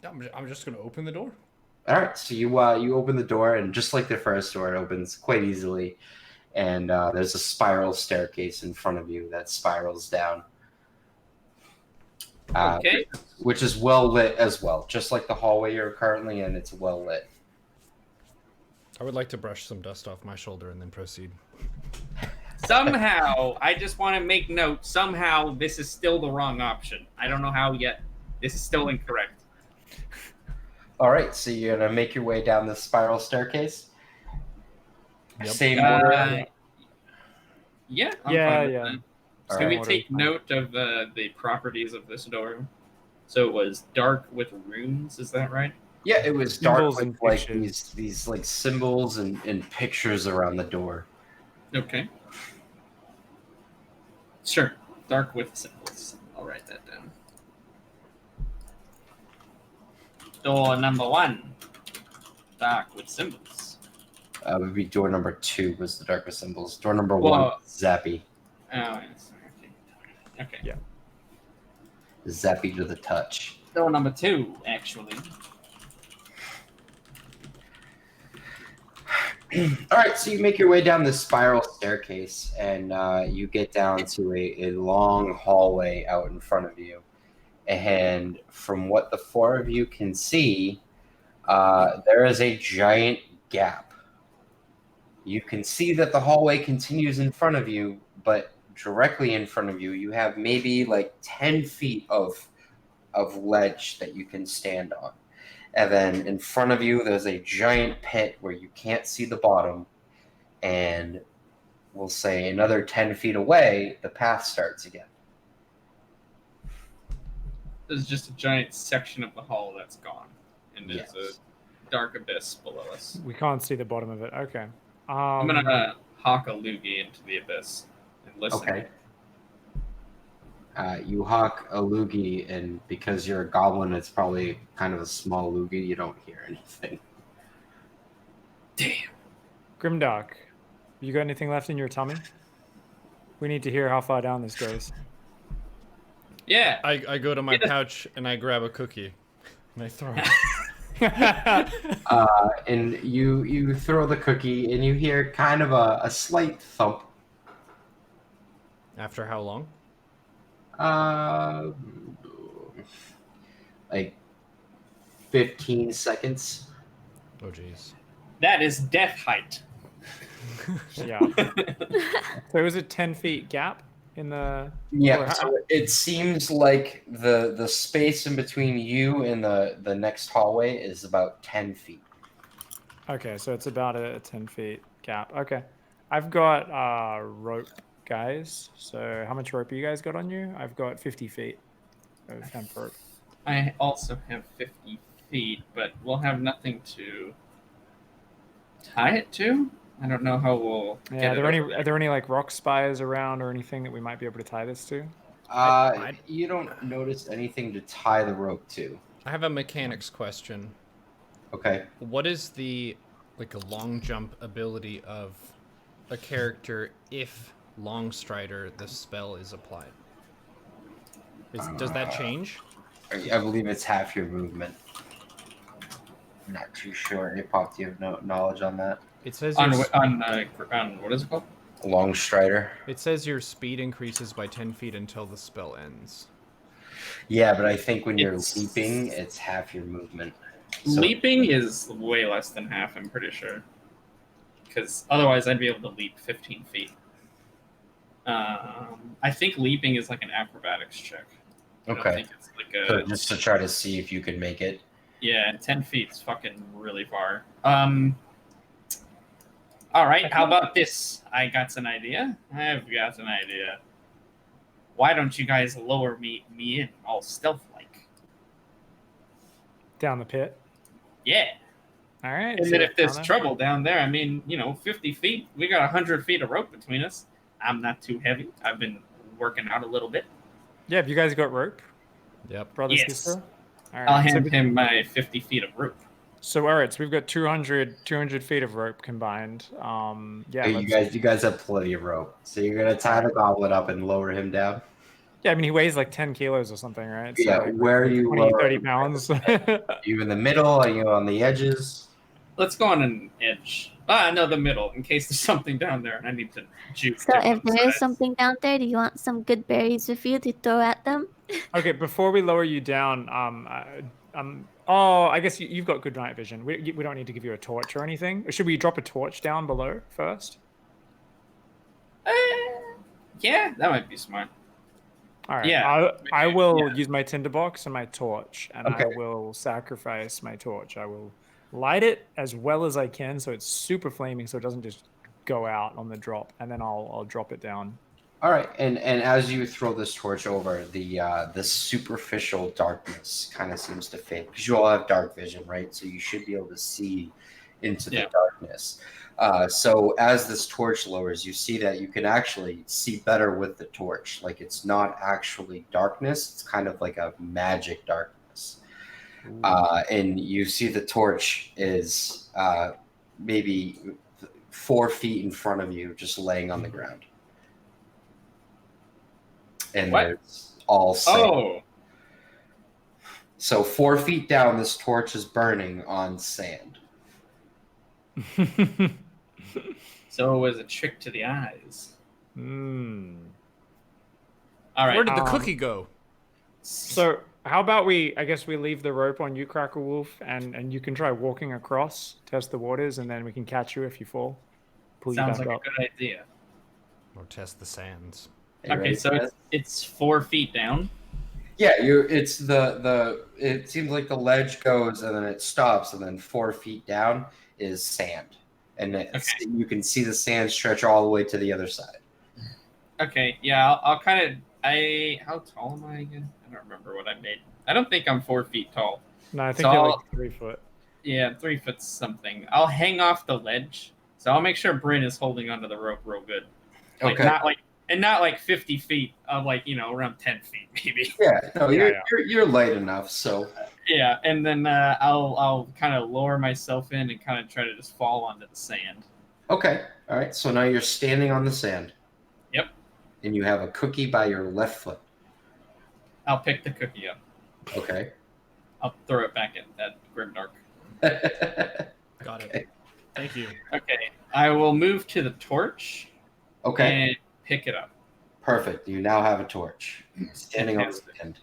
I'm just gonna open the door. All right, so you open the door, and just like the first door, it opens quite easily. And there's a spiral staircase in front of you that spirals down. Okay. Which is well lit as well, just like the hallway you're currently in. It's well lit. I would like to brush some dust off my shoulder and then proceed. Somehow, I just want to make note, somehow this is still the wrong option. I don't know how yet. This is still incorrect. All right, so you're gonna make your way down this spiral staircase. Yep. Same order. Yeah. I'm Yeah, fine with yeah. that. All Can we right. take note of the properties of this door? So it was dark with runes, is that right? Yeah, it was dark Symbols with and like pictures. these like symbols and pictures around the door. Okay. Sure. Dark with symbols. I'll write that down. Door number 1. Dark with symbols. Would be door number 2 was the dark with symbols. Door number Well, 1, Zappy. Oh, yes. Okay. Yeah. Zappy to the touch. Door number 2, actually. All right, so you make your way down this spiral staircase, and you get down to a long hallway out in front of you. And from what the 4 of you can see, there is a giant gap. You can see that the hallway continues in front of you, but directly in front of you, you have maybe like 10 feet of ledge that you can stand on. And then in front of you, there's a giant pit where you can't see the bottom. And we'll say another 10 feet away, the path starts again. There's just a giant section of the hall that's gone. And there's Yes. a dark abyss below us. We can't see the bottom of it. Okay. I'm going to hawk a loogie into the abyss and listen. Okay. You hawk a loogie, and because you're a goblin, it's probably kind of a small loogie. You don't hear anything. Damn. Grimdark, you got anything left in your tummy? We need to hear how far down this goes. Yeah. I go to my Get a- pouch and I grab a cookie and I throw it. And you throw the cookie, and you hear kind of a slight thump. After how long? Like 15 seconds. Oh, jeez. That is death height. Yeah. So it was a 10 feet gap in the. Yeah, or so it seems like the space in between you and the next hallway is about 10 feet. Okay, so it's about a 10 feet gap. Okay. I've got rope, guys. So how much rope you guys got on you? I've got 50 feet of hemp rope. I also have 50 feet, but we'll have nothing to tie it to. I don't know how we'll Yeah, get it. are there any like rock spires around or anything that we might be able to tie this to? You don't notice anything to tie the rope to. I have a mechanics question. Okay. What is the long jump ability of a character if Longstrider the spell is applied? Does that change? I believe it's half your movement. I'm not too sure. Apop, do you have knowledge on that? It says on your, what is it called? Long Strider. it says your speed increases by 10 feet until the spell ends. Yeah, but I think when you're It's- leaping, it's half your movement. So- Leaping is way less than half, I'm pretty sure. Because otherwise I'd be able to leap 15 feet. I think leaping is like an acrobatics check. I don't Okay. think it's like a... So just to try to see if you can make it. Yeah, and 10 feet is fucking really far. All right, how about this? I've got an idea. Why don't you guys lower me in all stealth-like? Down the pit. Yeah. All right. And then if there's Connor. trouble down there, I mean, 50 feet, we got 100 feet of rope between us. I'm not too heavy. I've been working out a little bit. Yeah, have you guys got rope, Yep. brothers? Yes. Sister? All right. I'll so, hand him my 50 feet of rope. so all right, so we've got 200 feet of rope combined. Yeah. you guys have plenty of rope. So you're gonna tie the goblin up and lower him down. Yeah, I mean he weighs like 10 kilos or something, right? Yeah, like, where are you 20, lowering 30 him? pounds. Are you in the middle? Are you on the edges? Let's go on an edge. No, the middle, in case there's something down there and I need to juke. So to if one there is side. something down there, do you want some good berries with you to throw at them? Okay, before we lower you down, oh, I guess you've got good night vision. We don't need to give you a torch or anything. Or should we drop a torch down below first? Yeah, that might be smart. All right. Yeah. I will Yeah. use my tinderbox and my torch, and Okay. I will sacrifice my torch. I will light it as well as I can, so it's super flaming, so it doesn't just go out on the drop, and then I'll drop it down. All right, and as you throw this torch over, the superficial darkness kind of seems to fade because you all have dark vision, right? So you should be able to see into the darkness. So as this torch lowers, you see that you can actually see better with the torch. Like it's not actually darkness; it's kind of like a magic darkness. And you see the torch is maybe 4 feet in front of you, just laying on the ground. And What? it's all sand. Oh, So 4 feet down, this torch is burning on sand. so it was a trick to the eyes. Hmm. All right. Where did the cookie go? So how about I guess we leave the rope on you, Cracker Wolf, and you can try walking across, test the waters, and then we can catch you if you fall. Pull Sounds you like back up. a good idea. Or test the sands. Are you Okay, ready so for this? it's 4 feet down. Yeah, it's the it seems like the ledge goes and then it stops and then 4 feet down is sand. And you can see the sand stretch all the way to the other side. Okay, yeah, I'll kind of. How tall am I again? I don't remember what I made. I don't think I'm 4 feet tall. No, I think So you're I'll- like 3 foot. Yeah, 3 foot something. I'll hang off the ledge, so I'll make sure Bryn is holding onto the rope real good. Like Okay. not like 50 feet. Like around 10 feet maybe. Yeah, no, Yeah, you're light enough, so Yeah, and then I'll kind of lower myself in and kind of try to just fall onto the sand. okay. All right. So now you're standing on the sand. Yep. And you have a cookie by your left foot. I'll pick the cookie up. Okay. I'll throw it back at Grimdark. Got it. Thank you. Okay, I will move to the torch Okay. and pick it up. Perfect. You now have a torch. Standing on the sand.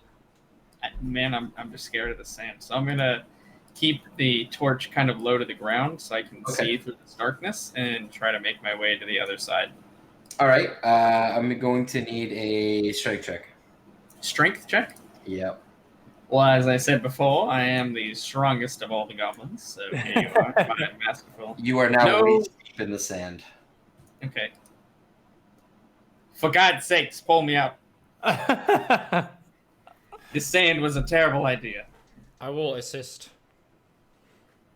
Man, I'm just scared of the sand, so I'm gonna keep the torch kind of low to the ground so I can see through this darkness and try to make my way to the other side. All right. I'm going to need a strength check. Strength check. Yep. Well, as I said before, I am the strongest of all the goblins, so here you are, my masterful. You are now No. waist deep in the sand. Okay. For God's sakes, pull me out. This sand was a terrible idea. I will assist.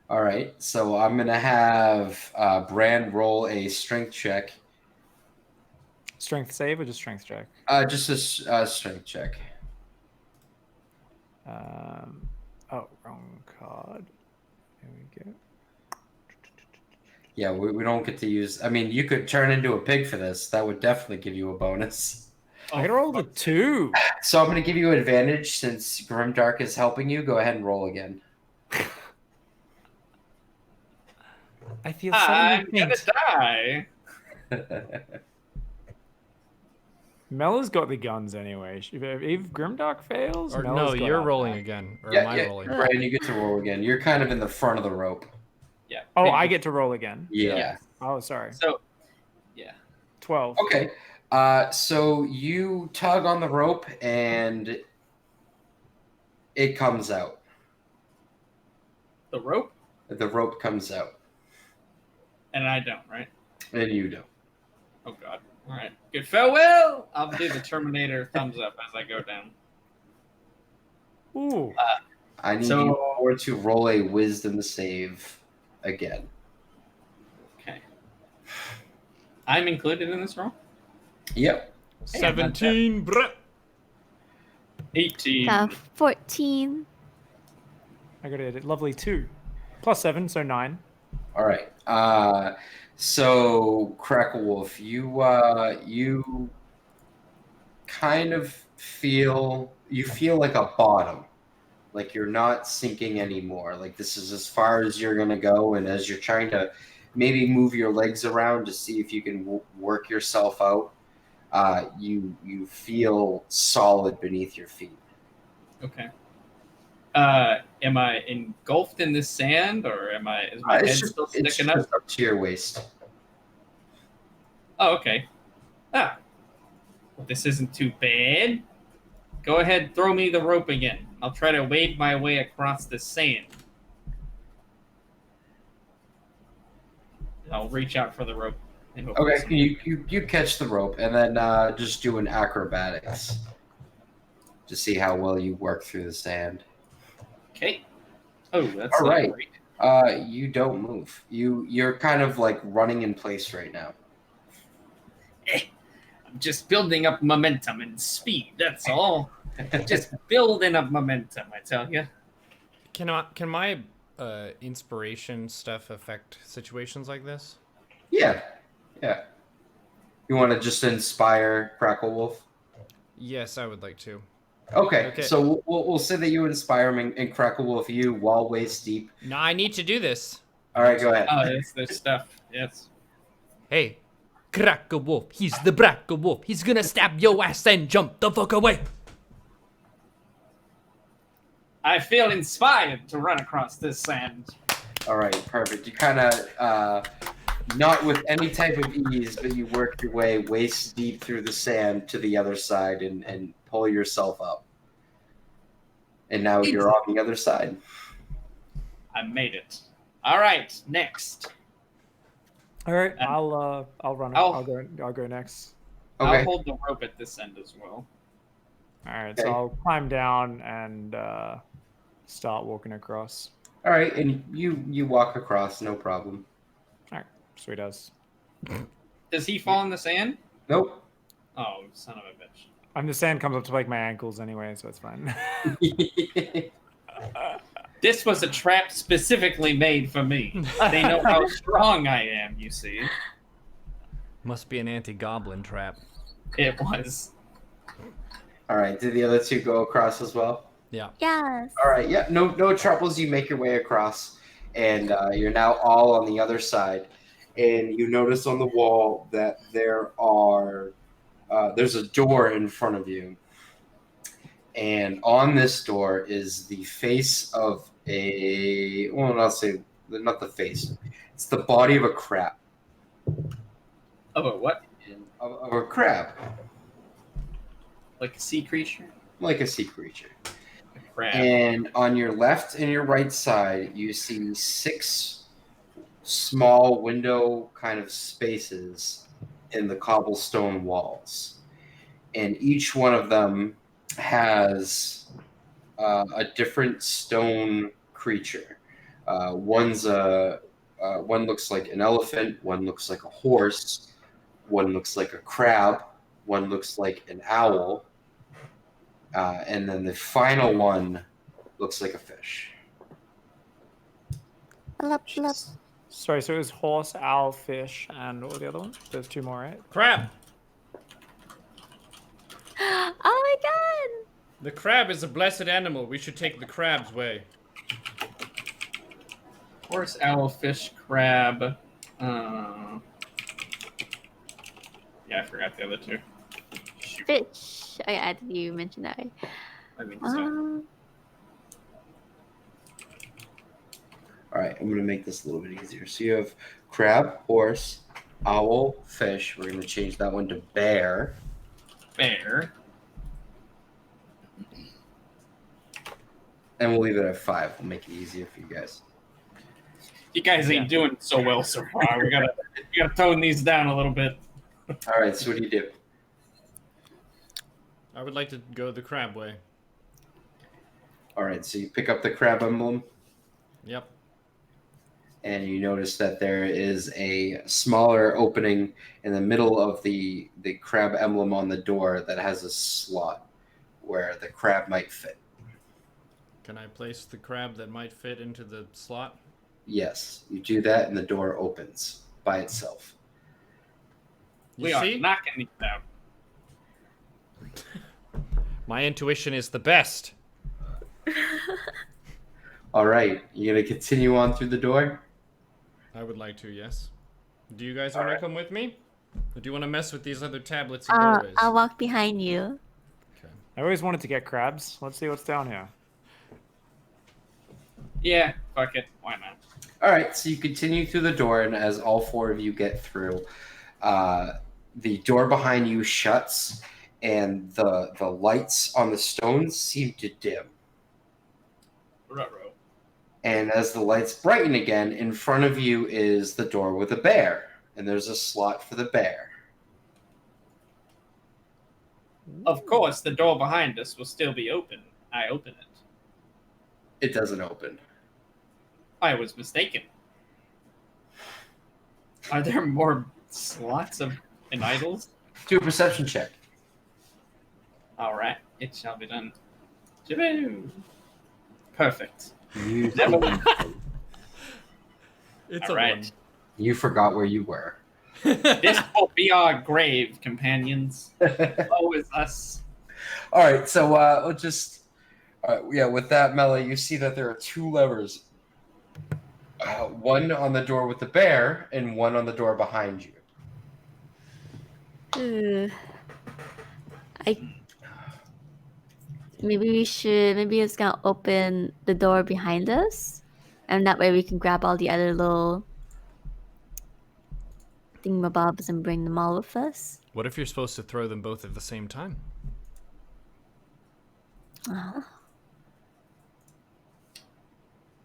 All right. So I'm going to have Bran roll a strength check. Strength save or just strength check? Just a strength check. Oh, wrong card. There we go. Yeah, we don't get to use. I mean, you could turn into a pig for this. That would definitely give you a bonus. I gotta roll the 2. So I'm going to give you advantage since Grimdark is helping you. Go ahead and roll again. I feel I'm suddenly gonna faint. die. Mella's got the guns anyway. If Grimdark fails, Or Mella's no, got you're our rolling back. again. Or Yeah, am I yeah. rolling? Brian, you get to roll again. You're kind of in the front of the rope. Yeah. Oh, I get to roll again. Yeah. Oh, sorry. So, yeah. 12. Okay. So you tug on the rope and it comes out. The rope, The rope comes out. and I don't, right? And you don't. Oh God. All right. Good farewell. I'll do the Terminator thumbs up as I go down. Ooh. I need So- you all to roll a wisdom save again. Okay. I'm included in this roll. Yep. 17, bruh. 18. 14. I got a lovely 2. Plus 7, so 9. All right. So Crackle Wolf, you kind of feel like a bottom, like you're not sinking anymore. Like this is as far as you're gonna go, and as you're trying to maybe move your legs around to see if you can work yourself out, you feel solid beneath your feet. Okay. Am I engulfed in this sand, or is my head still sticking up? It's up to your waist. Oh, okay. Well, this isn't too bad. Go ahead, throw me the rope again. I'll try to wade my way across the sand. I'll reach out for the rope. Okay, you catch the rope, and then just do an acrobatics to see how well you work through the sand. Okay. Oh, that's all right. Great. You don't move. You're kind of like running in place right now. I'm just building up momentum and speed. That's all. Just building up momentum, I tell you. Can my inspiration stuff affect situations like this? Yeah. You want to just inspire Crackle Wolf? Yes, I would like to. Okay. So we'll say that you inspire him and Crackle Wolf you while waist deep. No, I need to do this. All right, go ahead. Oh, it's their stuff. Yes. Hey, Crackle Wolf. He's the Brackle Wolf. He's gonna stab your ass and jump the fuck away. I feel inspired to run across this sand. All right, perfect. You kind of, not with any type of ease, but you work your way waist deep through the sand to the other side and pull yourself up. And now you're on the other side. I made it. All right, next. All right, I'll run. I'll go next. Okay. I'll hold the rope at this end as well. All right, so I'll climb down and start walking across. All right, and you walk across, no problem. All right, sweet as. Does he fall in the sand? Nope. Oh, son of a bitch. The sand comes up to like my ankles anyway, so it's fine. This was a trap specifically made for me. They know how strong I am, you see. Must be an anti-goblin trap. It was. All right, did the other two go across as well? Yeah. Yes. All right, yeah, no troubles. You make your way across, and you're now all on the other side. And you notice on the wall that there's a door in front of you. And on this door is the face of not the face. It's the body of a crab. Of a what? Of a crab. Like a sea creature? Like a sea creature. A crab. And on your left and your right side, you see 6 small window kind of spaces in the cobblestone walls. And each one of them has a different stone creature. One looks like an elephant, one looks like a horse, one looks like a crab, one looks like an owl, and then the final one looks like a fish. Sorry, so it was horse, owl, fish, and what was the other one? There's 2 more, right? Crab. Oh my god! The crab is a blessed animal. We should take the crab's way. Horse, owl, fish, crab. Yeah, I forgot the other 2. Shoot. Fish. Oh yeah, you mentioned that, right? I think so. All right, I'm going to make this a little bit easier. So you have crab, horse, owl, fish. We're going to change that one to bear. Bear. And we'll leave it at 5. We'll make it easier for you guys. You guys ain't doing so well so far. We gotta tone these down a little bit. All right, so what do you do? I would like to go the crab way. All right, so you pick up the crab emblem. Yep. And you notice that there is a smaller opening in the middle of the crab emblem on the door that has a slot where the crab might fit. Can I place the crab that might fit into the slot? Yes, you do that and the door opens by itself. We are knocking these out. My intuition is the best. All right, you gonna continue on through the door? I would like to, yes. Do you guys want to come with me? Or do you want to mess with these other tablets and doorways? I'll walk behind you. Okay. I always wanted to get crabs. Let's see what's down here. Yeah, fuck it. Why not? All right, so you continue through the door, and as all four of you get through, the door behind you shuts, and the lights on the stones seem to dim. Ruh-roh. And as the lights brighten again, in front of you is the door with a bear, and there's a slot for the bear. Of course, the door behind us will still be open. I open it. It doesn't open. I was mistaken. Are there more slots in idols? Do a perception check. All right, it shall be done. Jaboo! Perfect. You, It's All a right. you forgot where you were. one. This will be our grave, companions. Woe is us. All right, so we'll just with that, Mela, you see that there are two levers. One on the door with the bear, and one on the door behind you. Maybe it's gonna open the door behind us, and that way we can grab all the other little thingamabobs and bring them all with us. What if you're supposed to throw them both at the same time?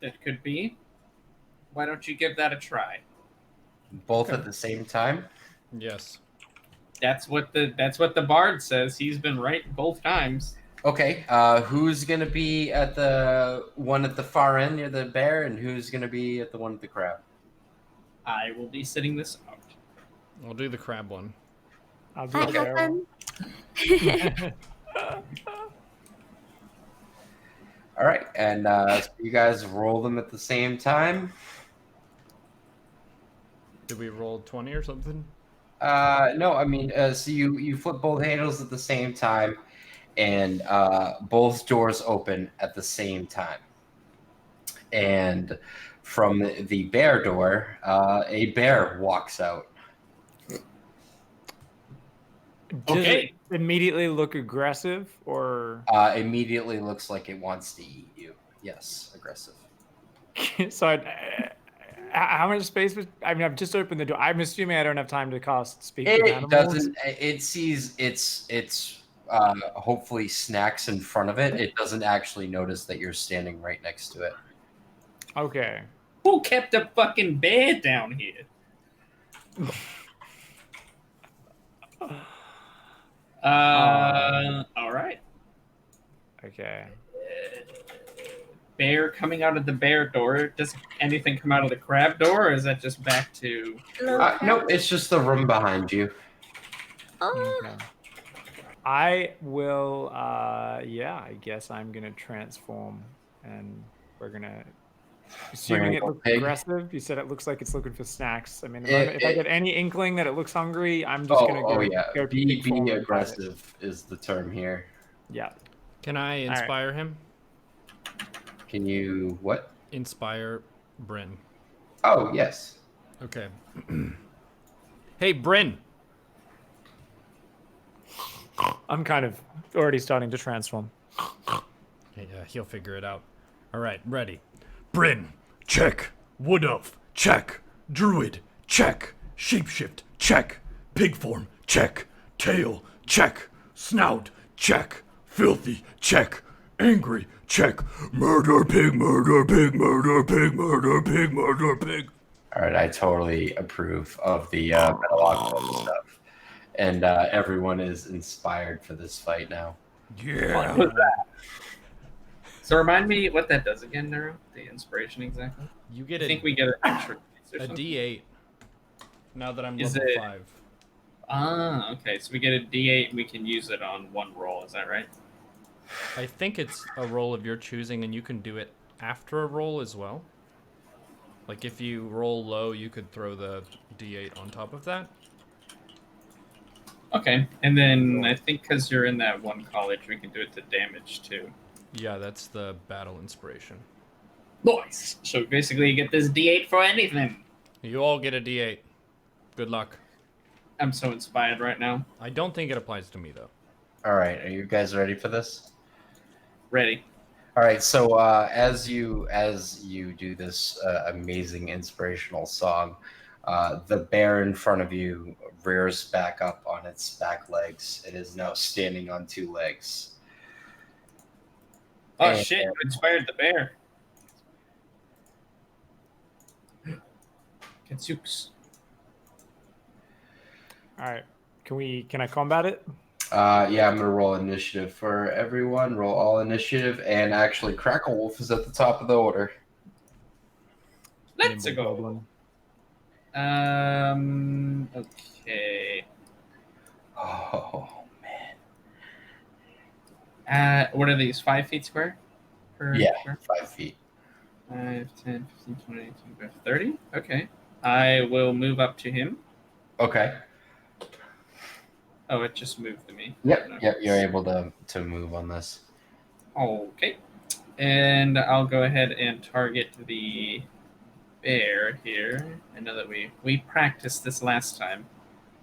That could be. Why don't you give that a try? Both at the same time? Yes. That's what the bard says. He's been right both times. Okay, who's going to be at the one at the far end near the bear, and who's going to be at the one with the crab? I will be sitting this out. I'll do the crab one. I'll do Hi, the bear one. Gilpin. All right, and so you guys roll them at the same time? Did we roll 20 or something? No, I mean, so you flip both handles at the same time, and both doors open at the same time. And from the bear door, a bear walks out. Does Okay. it immediately look aggressive, or Immediately looks like it wants to eat you. Yes, aggressive. so? How much space was? I mean, I've just opened the door. I'm assuming I don't have time to cast speak with It animals. doesn't. It sees its hopefully snacks in front of it. It doesn't actually notice that you're standing right next to it. Okay. Who kept a fucking bear down here? All right. Okay. Bear coming out of the bear door. Does anything come out of the crab door, or is that just back to? No, it's just the room behind you. Okay. I will. I guess I'm gonna transform, and we're gonna. Assuming it looks Pig. aggressive, you said it looks like it's looking for snacks. I mean, if I get any inkling that it looks hungry, I'm just gonna go. Go Be form and fight it. aggressive is the term here. Yeah. Can I inspire him? Can you what? Inspire Bryn. Oh yes. Okay. Hey, Bryn. I'm kind of already starting to transform. Yeah, he'll figure it out. All right, ready. Bryn, check. Wood elf, check. Druid, check. Shapeshift, check. Pig form, check. Tail, check. Snout, check. Filthy, check. Angry, check. Murder pig, murder pig, murder pig, murder pig, murder pig. All right, I totally approve of the Metalocalypse stuff, and everyone is inspired for this fight now. Yeah. So remind me what that does again, Nero. The inspiration exactly. You get I think we get an extra a D8. Now that I'm Is level it- 5. Ah, okay. So we get a D8 and we can use it on one roll. Is that right? I think it's a roll of your choosing, and you can do it after a roll as well. Like if you roll low, you could throw the D8 on top of that. Okay. And then I think because you're in that one college, we can do it to damage too. Yeah, that's the battle inspiration. Nice. So basically, you get this D8 for anything. You all get a D8. Good luck. I'm so inspired right now. I don't think it applies to me though. All right, are you guys ready for this? Ready. All right, so as you do this amazing inspirational song, the bear in front of you rears back up on its back legs. It is now standing on 2 legs. Oh And- shit! You inspired the bear. Kensooks. All right. Can I combat it? Yeah, I'm gonna roll initiative for everyone. Roll all initiative, and actually, Crackle Wolf is at the top of the order. Let's Nimble go. goblin. Okay. Oh What are these? 5 feet square? Yeah. Square? 5 feet. 5, 10, 15, 20, 25, 30. Okay. I will move up to him. Okay. Oh, it just moved to me. Yep. You're able to move on this. Okay. And I'll go ahead and target the bear here. I know that we practiced this last time.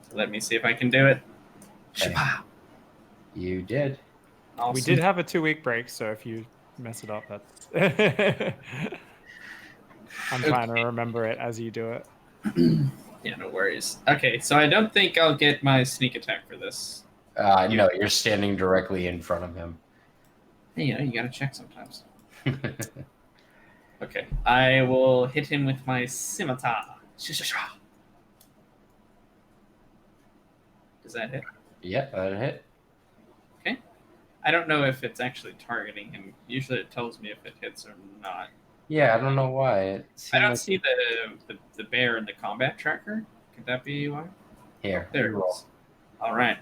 So let me see if I can do it. Okay. Shapow. You did. Awesome. We did have a 2-week break, so if you mess it up, that's. I'm trying to remember it as you do it. Yeah, no worries. Okay, so I don't think I'll get my sneak attack for this. No, you're standing directly in front of him. Hey, you gotta check sometimes. Okay, I will hit him with my scimitar. Shh-shh-shah. Does that hit? Yep, that hit. I don't know if it's actually targeting him. Usually it tells me if it hits or not. Yeah, I don't know why. I don't see the bear in the combat tracker. Could that be why? Here, There you it roll. is. All right.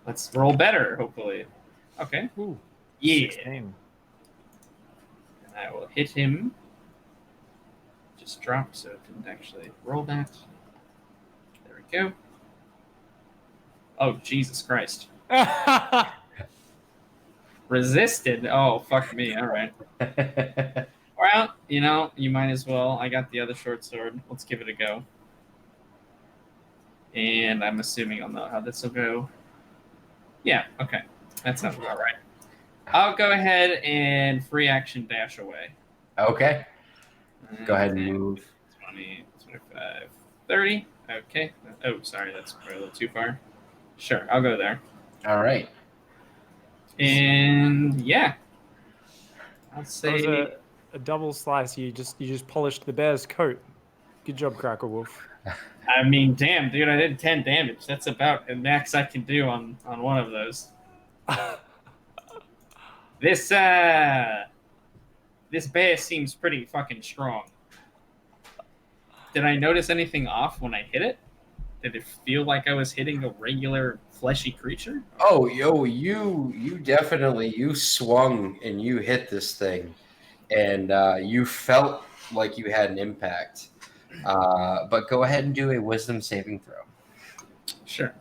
Let's roll better, hopefully. Okay. Ooh, Yeah. 16. And I will hit him. Just drop so it didn't actually roll that. There we go. Oh, Jesus Christ. Resisted. Oh, fuck me. All right. Well, you might as well. I got the other short sword. Let's give it a go. And I'm assuming I'll know how this will go. Yeah, okay. That sounds about right. I'll go ahead and free action dash away. Okay, go ahead and move. 20, 25, 30. Okay. Oh, sorry, that's probably a little too far. Sure, I'll go there. All right. And yeah. I'll That say was a double slice. You just polished the bear's coat. Good job, Cracker Wolf. I mean, damn, dude, I did 10 damage. That's about the max I can do on one of those. This bear seems pretty fucking strong. Did I notice anything off when I hit it? Did it feel like I was hitting a regular fleshy creature? Oh, you definitely you swung and you hit this thing, and you felt like you had an impact. But go ahead and do a wisdom saving throw. Sure.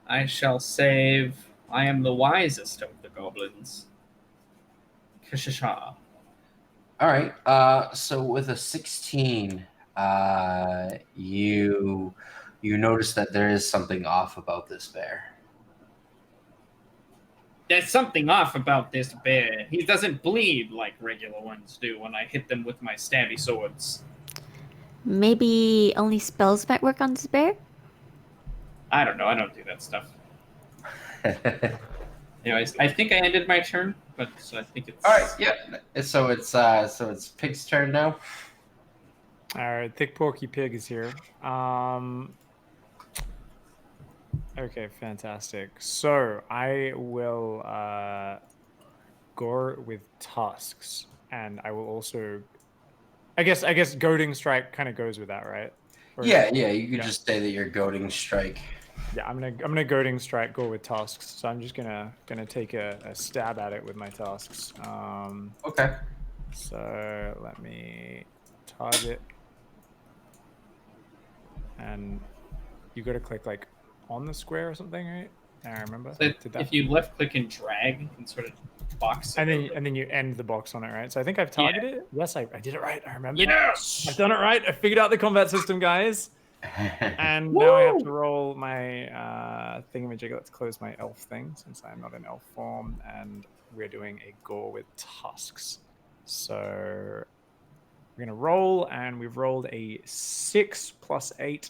I shall save. I am the wisest of the goblins. Kashasha. All right. So with a 16, you notice that there is something off about this bear. There's something off about this bear. He doesn't bleed like regular ones do when I hit them with my stabby swords. Maybe only spells might work on this bear? I don't know. I don't do that stuff. Anyways, I think I ended my turn, but I think it's All right. Yeah. So it's Pig's turn now. All right, Thick Porky Pig is here. Okay, fantastic. So I will gore with tusks, and I will also, I guess, goading strike kind of goes with that, right? Or- Yeah. You could Yeah. just say that you're goading strike. Yeah, I'm gonna goading strike gore with tusks. So I'm just gonna take a stab at it with my tusks. Okay. So let me target, and you got to click like on the square or something, right? I remember. So Did that. if you left click and drag, you can sort of box it. And then you end the box on it, right? So I think I've targeted it. Yes, I did it right. I remember. Yes! I've done it right. I figured out the combat system, guys. And now I have to roll my thingamajig. Let's close my elf thing since I'm not in elf form, and we're doing a gore with tusks. So we're gonna roll, and we've rolled a 6 plus 8,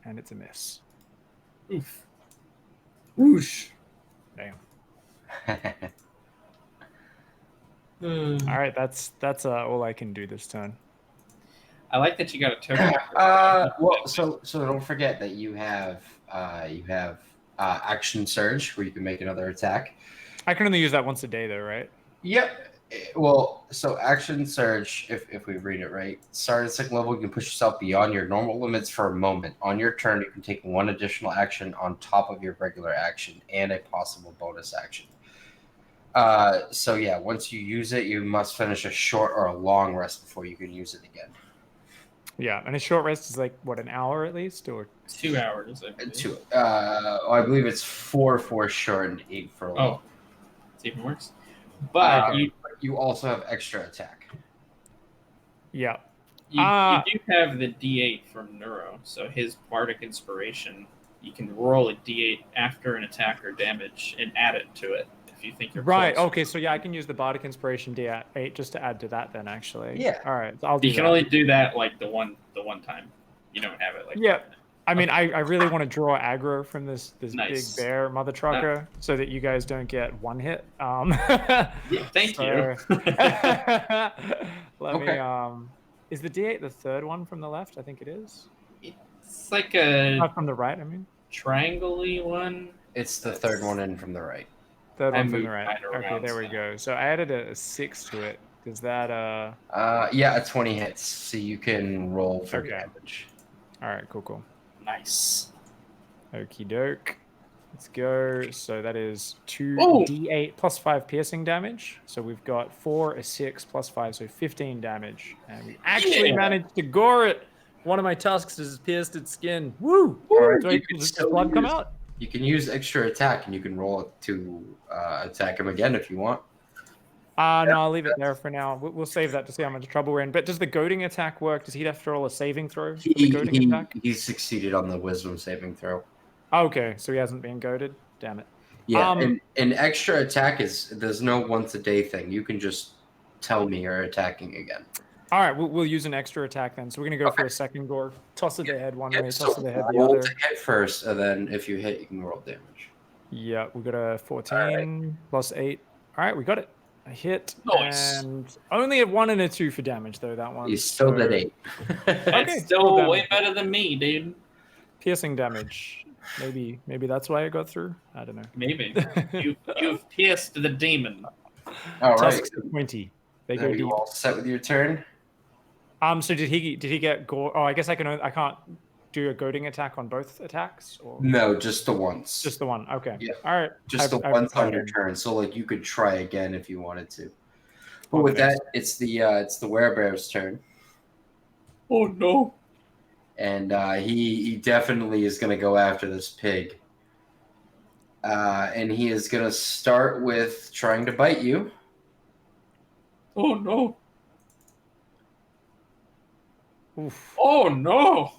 and it's a miss. Oof. Whoosh. Damn. Hmm. All right, that's all I can do this turn. I like that you got a token. Well, so don't forget that you have action surge where you can make another attack. I can only use that once a day, though, right? Yep. Well, so action surge, if we read it right, start at second level, you can push yourself beyond your normal limits for a moment. On your turn, you can take one additional action on top of your regular action and a possible bonus action. So yeah, once you use it, you must finish a short or a long rest before you can use it again. Yeah, and a short rest is like what, an hour at least, or 2 hours. I believe. I believe it's 4 for short and 8 for long. Oh, it's even worse. But you also have extra attack. yeah. you do have the D8 from Neuro, so his bardic inspiration. You can roll a D8 after an attack or damage and add it to it if you think you're Right. close. Okay. So yeah, I can use the bardic inspiration D8 just to add to that. Then actually. Yeah. All right. I'll do You can that. only do that like the one time. You don't have it like Yeah. I mean, I really want to draw aggro from this Nice. big bear mother trucker so that you guys don't get one hit. Yeah, thank you. Let me. Is the D8 the third one from the left? I think it is. It's like a Not from the right. I mean, triangle-y one. It's the third one in from the right. third I one from moved the right. mine Okay, around, there we so- go. So I added a 6 to it. Does that Yeah, a 20 hits, so you can roll for Okay. damage. All right, cool. Nice. Okie doke. Let's go. So that is Oh! 2d8 plus 5 piercing damage. So we've got 4, a 6 plus 5, so 15 damage. And we actually Yeah. managed to gore it. One of my tusks has pierced its skin. Woo! Or So you can does the still blood come use- out? You can use extra attack, and you can roll it to attack him again if you want. No, I'll leave it there for now. We'll save that to see how much trouble we're in. But does the goading attack work? Does he have to roll a saving throw for the goading attack? He succeeded on the wisdom saving throw. Okay, so he hasn't been goaded. Damn it. Yeah, and extra attack there's no once a day thing. You can just tell me you're attacking again. All right, we'll use an extra attack then. So we're gonna go for a second gore. Toss of the head one way, So toss of the head the roll other. to hit first, and then if you hit, you can roll damage. Yeah, we got a 14 plus 8. All right, we got it. A hit. Nice. And only a 1 and a 2 for damage, though, that one. You still did 8. That's Okay, still cool way damage. better than me, dude. Piercing damage. Maybe that's why it got through. I don't know. Maybe. You've pierced the demon. All right. Tusks are pointy. They go Are deep. you all set with your turn? So did he get gore? Oh, I guess I can't do a goading attack on both attacks, or No, just the once. just the one. Okay. Yeah. All right. Just the I've once on prepared your him. turn. So like you could try again if you wanted to. But with that, it's the werebear's turn, Oh no. and he definitely is going to go after this pig. And he is going to start with trying to bite you. Oh no. Oof. Oh no.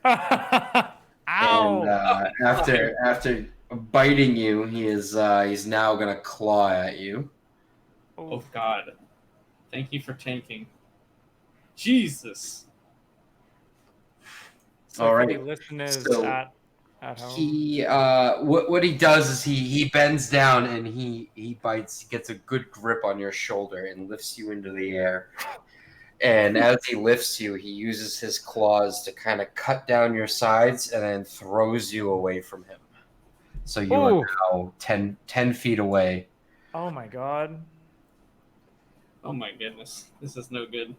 Ow! And after biting you, he's now going to claw at you. Oh god. Thank you for tanking. Jesus. So All for right. the listeners So at home. He what he does is he bends down and he bites. He gets a good grip on your shoulder and lifts you into the air. And as he lifts you, he uses his claws to kind of cut down your sides and then throws you away from him. So you Ooh. are now 10 feet away. Oh my god. Oh my goodness. This is no good.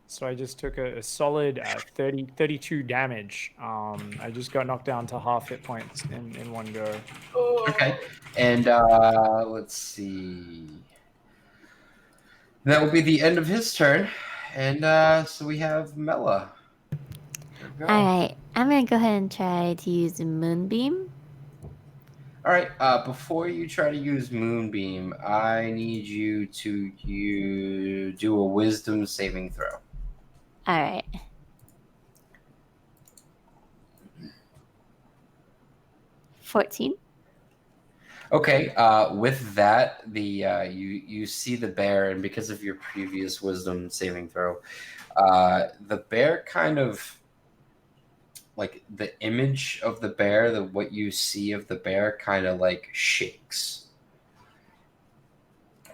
So I just took a solid 32 damage. I just got knocked down to half hit points in one go. Okay. And let's see. That will be the end of his turn. And so we have Mela. There we go. All right, I'm gonna go ahead and try to use a moonbeam. All right. Before you try to use Moonbeam, I need you to do a Wisdom saving throw. All right. $14. Okay. With that, you see the bear, and because of your previous Wisdom saving throw, the bear kind of like the image of the bear, what you see of the bear, kind of like shakes,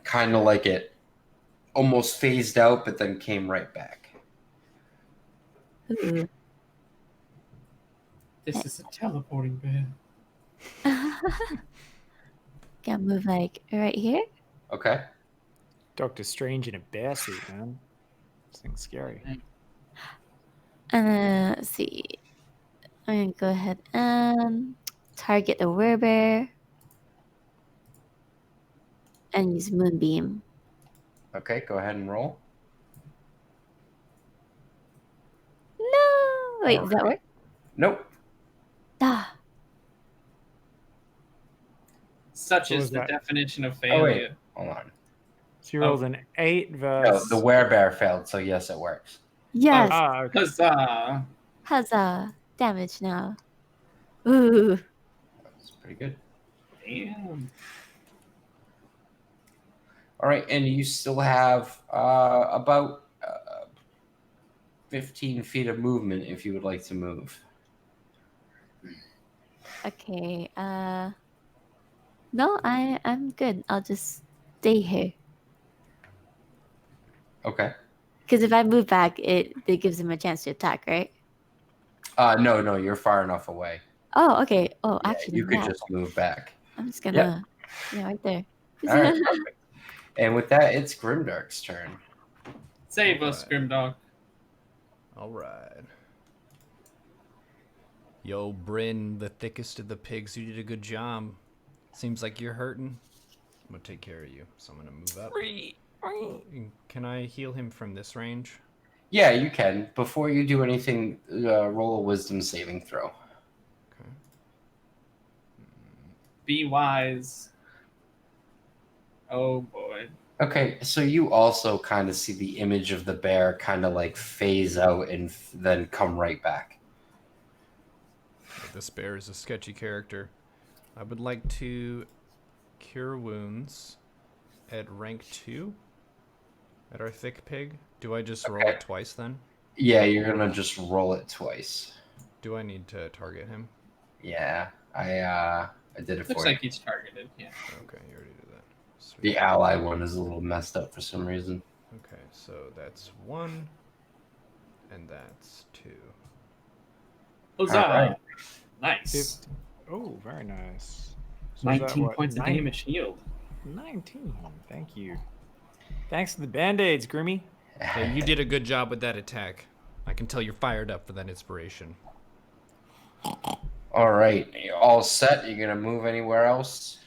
kind of like it almost phased out, but then came right back. Ooh. This is a teleporting bear. Gotta move like right here. Okay. Doctor Strange in a bear suit, man. This thing's scary. Let's see. I'm gonna go ahead and target the werebear and use Moonbeam. Okay. Go ahead and roll. No! Wait, does that work? Nope. Ah, Such What is was the that? definition of Oh failure. wait. Hold on. So you rolled an 8 No, versus. the werebear failed, so yes, it works. yes! Okay. Huzzah! Huzzah! Damage now. Ooh. That's pretty good. Damn. All right, and you still have about 15 feet of movement if you would like to move. Okay, no, I'm good. I'll just stay here. Okay. Because if I move back, it gives him a chance to attack, right? No, you're far enough away. Oh, okay. Oh, Yeah, actually, you could yeah. just move back. I'm just gonna, yeah, right there. All right, perfect. And with that, it's Grimdark's turn. Save us, Alright. Grimdog. All right. Yo, Bryn, the thickest of the pigs, you did a good job. Seems like you're hurting. I'm gonna take care of you, so I'm gonna move up. Can I heal him from this range? Yeah, you can. Before you do anything, roll a Wisdom saving throw. Okay. Be wise. Oh boy. Okay, so you also kind of see the image of the bear kind of like phase out and then come right back. This bear is a sketchy character. I would like to cure wounds at rank 2 at our thick pig. Do I just roll it twice then? Yeah, you're gonna just roll it twice. Do I need to target him? Yeah, I did it Looks for like you. he's targeted. Yeah. Okay, you already did that. Sweet. The ally one is a little messed up for some reason. Okay, so that's 1, and that's 2. Huzzah! Alright. Nice. Oh, very nice. So is that 19 what, points of damage healed. 19. Thank you. Thanks to the band-aids, Grimmy. Hey, you did a good job with that attack. I can tell you're fired up for that inspiration. All right, you all set? You gonna move anywhere else?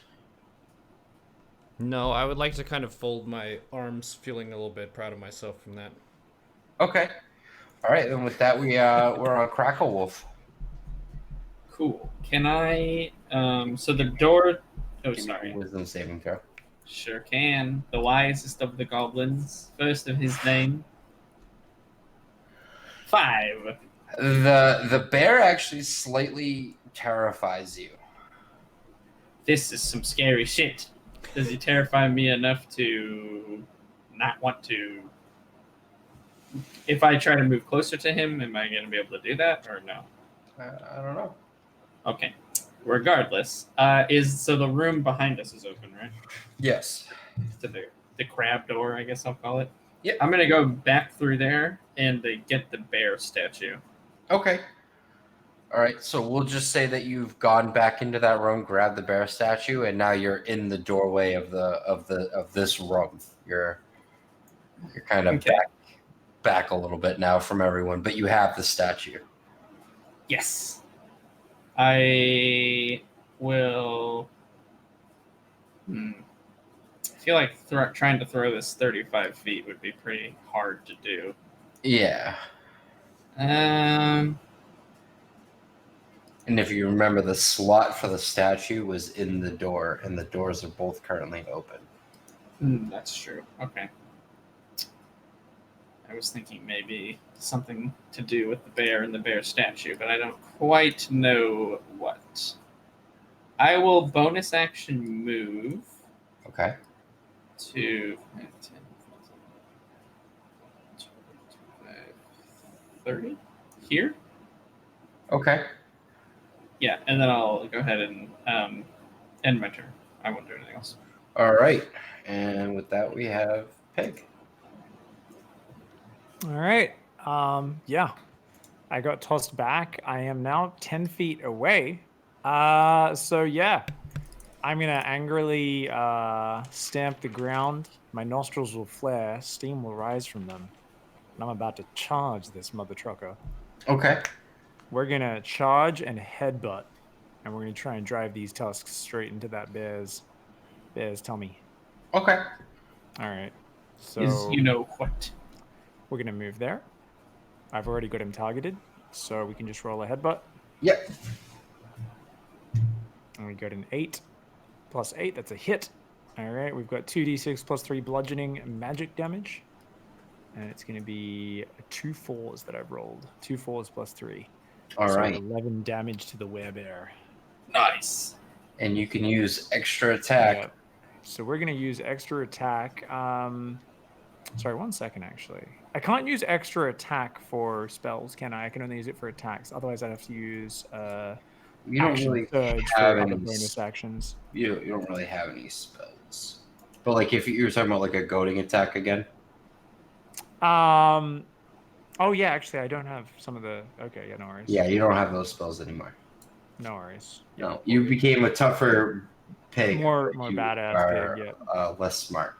No, I would like to kind of fold my arms, feeling a little bit proud of myself from that. Okay. All right, then with that, we're on Crackle Wolf. Cool. Can I? So the door. Oh, Give me sorry. a Wisdom saving throw. Sure can. The wisest of the goblins, first of his name. 5. The bear actually slightly terrifies you. This is some scary shit. Does he terrify me enough to not want to? If I try to move closer to him, am I going to be able to do that or no? I don't know. Okay. Regardless, so the room behind us is open, right? Yes. To the crab door, I guess I'll call it. Yep. I'm gonna go back through there and get the bear statue. Okay. All right, so we'll just say that you've gone back into that room, grabbed the bear statue, and now you're in the doorway of this room. You're kind of Okay. back a little bit now from everyone, but you have the statue. Yes. I will. I feel like trying to throw this 35 feet would be pretty hard to do. Yeah. And if you remember, the slot for the statue was in the door, and the doors are both currently open. That's true. Okay. I was thinking maybe something to do with the bear and the bear statue, but I don't quite know what. I will bonus action move Okay. to 30 here. Okay. Yeah, and then I'll go ahead and end my turn. I won't do anything else. All right. And with that, we have Pig. All right. Yeah. I got tossed back. I am now 10 feet away. So yeah. I'm gonna angrily stamp the ground. My nostrils will flare, steam will rise from them. And I'm about to charge this mother trucker. Okay. We're gonna charge and headbutt. And we're gonna try and drive these tusks straight into that bear's tummy. Okay. All right. So Is you know what? we're gonna move there. I've already got him targeted, so we can just roll a headbutt. Yep. And we got an 8 plus 8. That's a hit. All right. We've got 2d6 plus 3 bludgeoning magic damage. And it's going to be 2 4s that I've rolled. 2 4s plus 3. All right. 11 damage to the werebear. Nice. And you can use extra attack. Yeah. So we're going to use extra attack. Sorry, 1 second, actually. I can't use extra attack for spells, can I? I can only use it for attacks. Otherwise, I'd have to use You don't action really surge have for any other bonus actions. You don't really have any spells. But like if you're talking about like a goading attack again. Oh yeah, actually, I don't have some of the. Okay, yeah, no worries. Yeah, you don't have those spells anymore. No worries. No, you became a tougher pig. More You badass are, pig. Yeah. less smart.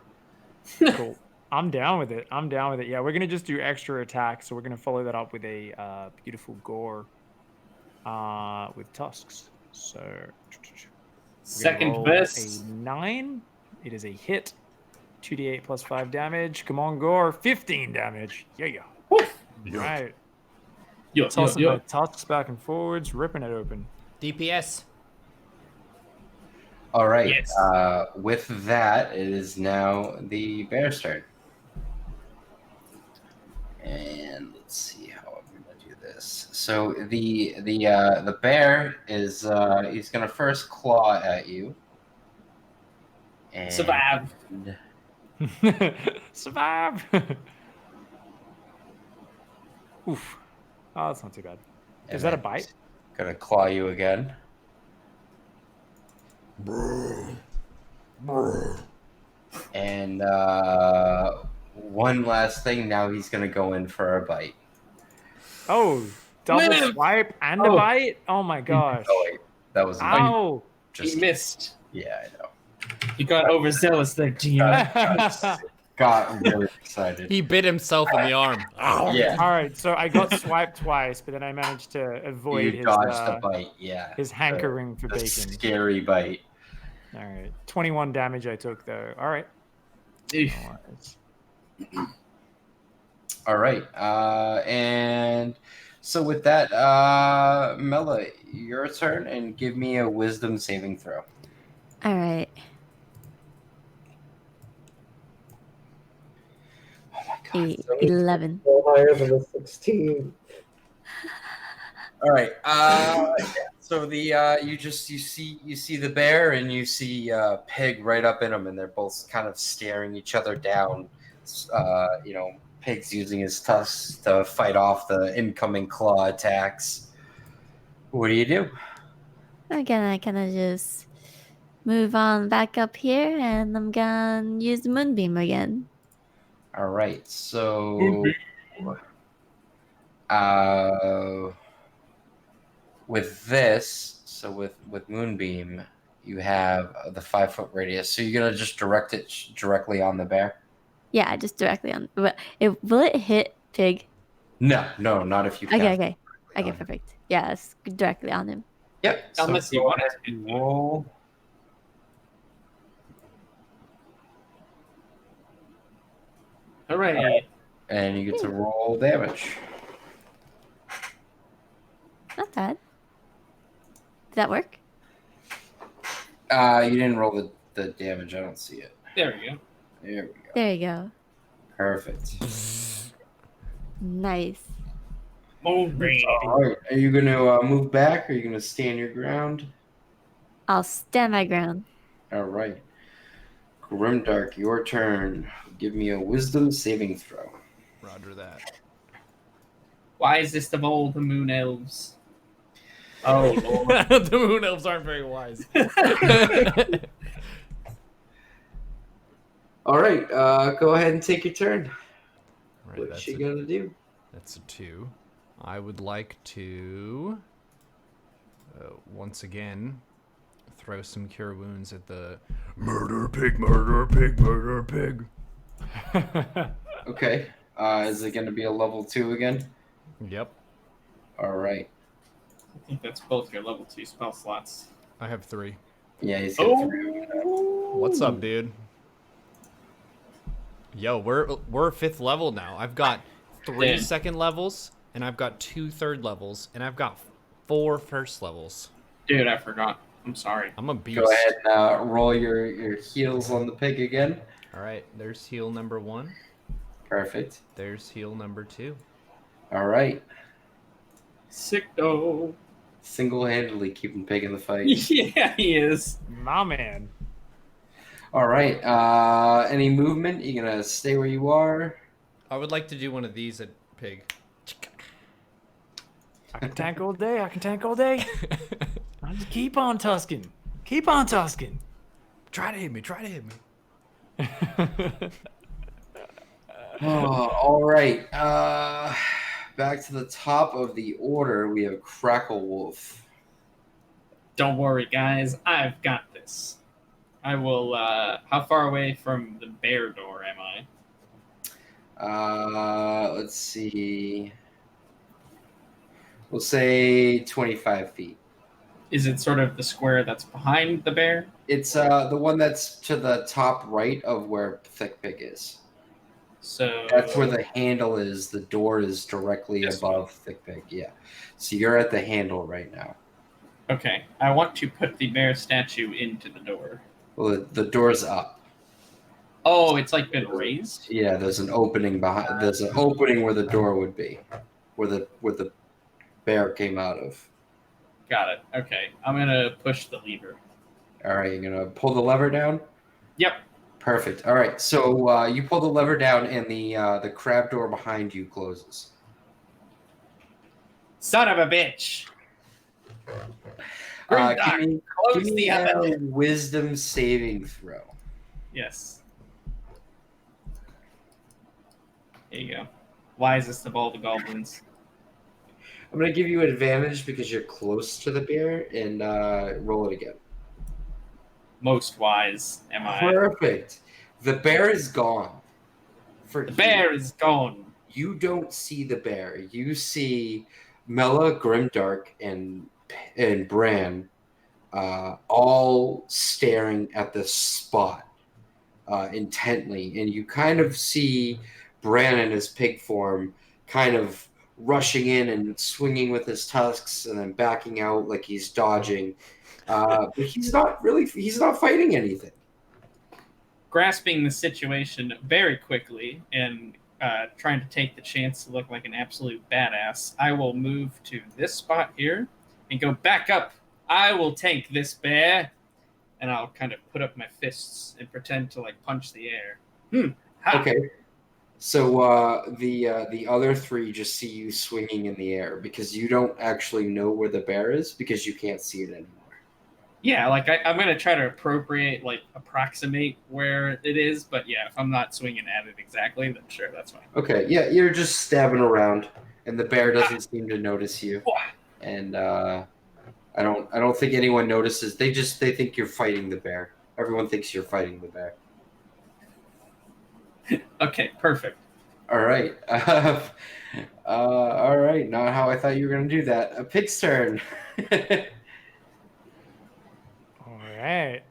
Cool. I'm down with it. Yeah, we're gonna just do extra attack. So we're gonna follow that up with a beautiful gore, with tusks. So Second best. A 9. It is a hit. 2d8 plus 5 damage. Come on, gore. 15 damage. Yeah. Right. Tossing my tusks back and forwards, ripping it open. DPS. All right. Yes. With that, it is now the bear's turn. And let's see how I'm gonna do this. So the bear is he's gonna first claw at you. And Survive. Survive. Oof. Oh, that's not too bad. Is that a bite? Gonna claw you again. And one last thing. Now he's gonna go in for a bite. Oh, double Live! swipe and a bite? Oh my gosh. Oh, wait, that was Ow. He missed. Yeah, I know. He got overzealous there, GM. Got really excited. He bit himself in the arm. Ow. Yeah. All right, so I got swiped twice, but then I managed to avoid You dodged the bite. Yeah. his hankering for The bacon. scary bite. All right, 21 damage I took though. All right. Eesh. All right. And so with that, Mela, your turn, and give me a wisdom saving throw. All right. Oh my god. 11. No higher than a 16. All right. So the you see the bear and you see Pig right up in him, and they're both kind of staring each other down. Pig's using his tusks to fight off the incoming claw attacks. What do you do? Again, I kind of just move on back up here, and I'm gonna use the moonbeam again. All right. So with this, so with Moonbeam, you have the 5-foot radius. So you're gonna just direct it directly on the bear? Yeah, just directly on. Will it hit Pig? No, not if you. Okay, perfect. Yeah, it's directly on him. Yep. Unless you go want ahead it. and roll. Hooray. And you get to roll damage. Not bad. that work? You didn't roll the damage. I don't see it. There we go. There we go. There you go. Perfect. Nice. All right. Are you going to move back? Or are you going to stand your ground? I'll stand my ground. All right. Grimdark, your turn. Give me a wisdom saving throw. Roger that. Wisest of all the moon elves. Oh, Lord. The moon elves aren't very wise. All right. Go ahead and take your turn. Right, What's she going to do? That's a 2. I would like to, once again, throw some cure wounds at the murder pig, murder pig, murder pig. Okay. Is it going to be a level 2 again? Yep. All right. I think that's both your level 2 spell slots. I have 3. Yeah, he's got 3. What's up, dude? Yo, we're 5th level now. I've got 3 Damn. second levels, and I've got 2 third levels, and I've got 4 first levels. Dude, I forgot. I'm sorry. I'm a beast. Go ahead and roll your heals on the pig again. All right, there's heal number 1. Perfect. There's heal number 2. All right. Sick though. Single-handedly keeping pig in the fight. Yeah, he is. My man. All right. Any movement? You gonna stay where you are? I would like to do one of these at pig. I can tank all day. I can tank all day. I'll just keep on tusking. Keep on tusking. Try to hit me. Try to hit me. Oh, all right. Back to the top of the order, we have Crackle Wolf. Don't worry, guys. I've got this. I will. How far away from the bear door am I? Let's see. We'll say 25 feet. Is it sort of the square that's behind the bear? It's the one that's to the top right of where Thick Pig is. So That's where the handle is. The door is directly This above one. Thick Pig. Yeah. So you're at the handle right now. Okay, I want to put the bear statue into the door. Well, the door's up. Oh, it's like been raised. Yeah, there's an opening behind. There's an opening where the door would be, where the bear came out of. Got it. Okay, I'm gonna push the lever. All right, you're gonna pull the lever down. Yep. Perfect. All right, so you pull the lever down, and the crab door behind you closes. Son of a bitch. Give me the a other. wisdom saving throw. Yes. Here you go. Wisest of all the goblins. I'm gonna give you advantage because you're close to the bear, and roll it again. Most wise am I. Perfect. The bear is gone. The bear is gone. You don't see the bear. You see Mela, Grimdark, and Bran all staring at this spot intently, and you kind of see Bran in his pig form kind of rushing in and swinging with his tusks and then backing out like he's dodging. But he's not fighting anything. Grasping the situation very quickly and trying to take the chance to look like an absolute badass, I will move to this spot here and go back up. I will tank this bear, and I'll kind of put up my fists and pretend to like punch the air. Ha! Okay. So the other three just see you swinging in the air because you don't actually know where the bear is because you can't see it anymore. Yeah, like I'm going to try to approximate where it is, but yeah, if I'm not swinging at it exactly, then sure, that's fine. Okay, yeah, you're just stabbing around, and the bear doesn't seem to notice you. And I don't think anyone notices. They think you're fighting the bear. Everyone thinks you're fighting the bear. Okay, perfect. All right. All right. Not how I thought you were going to do that. A pig's turn. All right.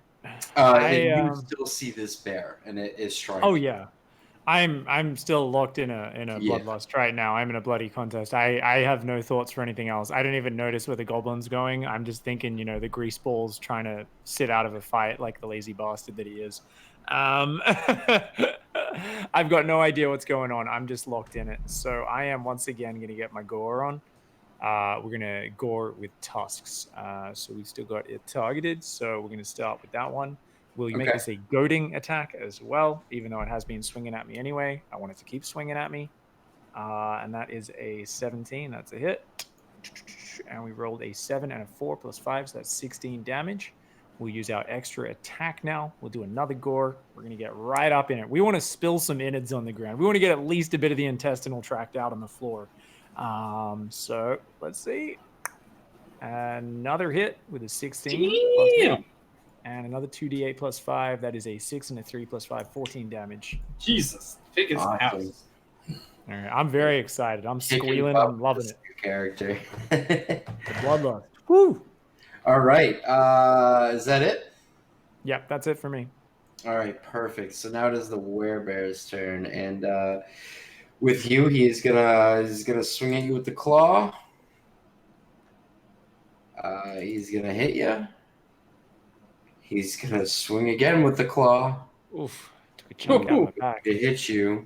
You still see this bear, and it is strong. Oh yeah. I'm still locked in a Yeah. bloodlust right now. I'm in a bloody contest. I have no thoughts for anything else. I don't even notice where the goblin's going. I'm just thinking, the grease ball's trying to sit out of a fight like the lazy bastard that he is. I've got no idea what's going on. I'm just locked in it. So I am once again going to get my gore on. We're going to gore with tusks. So we've still got it targeted. So we're going to start with that one. Will you make this a goading attack as well? Even though it has been swinging at me anyway, I want it to keep swinging at me. And that is a 17. That's a hit. And we rolled a 7 and a 4 plus 5, so that's 16 damage. We'll use our extra attack now. We'll do another gore. We're going to get right up in it. We want to spill some innards on the ground. We want to get at least a bit of the intestinal tract out on the floor. So let's see. Another hit with a 16. Plus 8. And another 2d8 plus 5. That is a 6 and a 3 plus 5, 14 damage. Jesus. Big as a house. All right, I'm very excited. I'm squealing. I'm loving it. Character. The bloodlust. Woo! All right. Is that it? Yep, that's it for me. All right, perfect. So now it is the werebear's turn, and with you, he's gonna swing at you with the claw. He's gonna hit you. He's gonna swing again with the claw. Oof! Took a chunk out of the back. To hit you.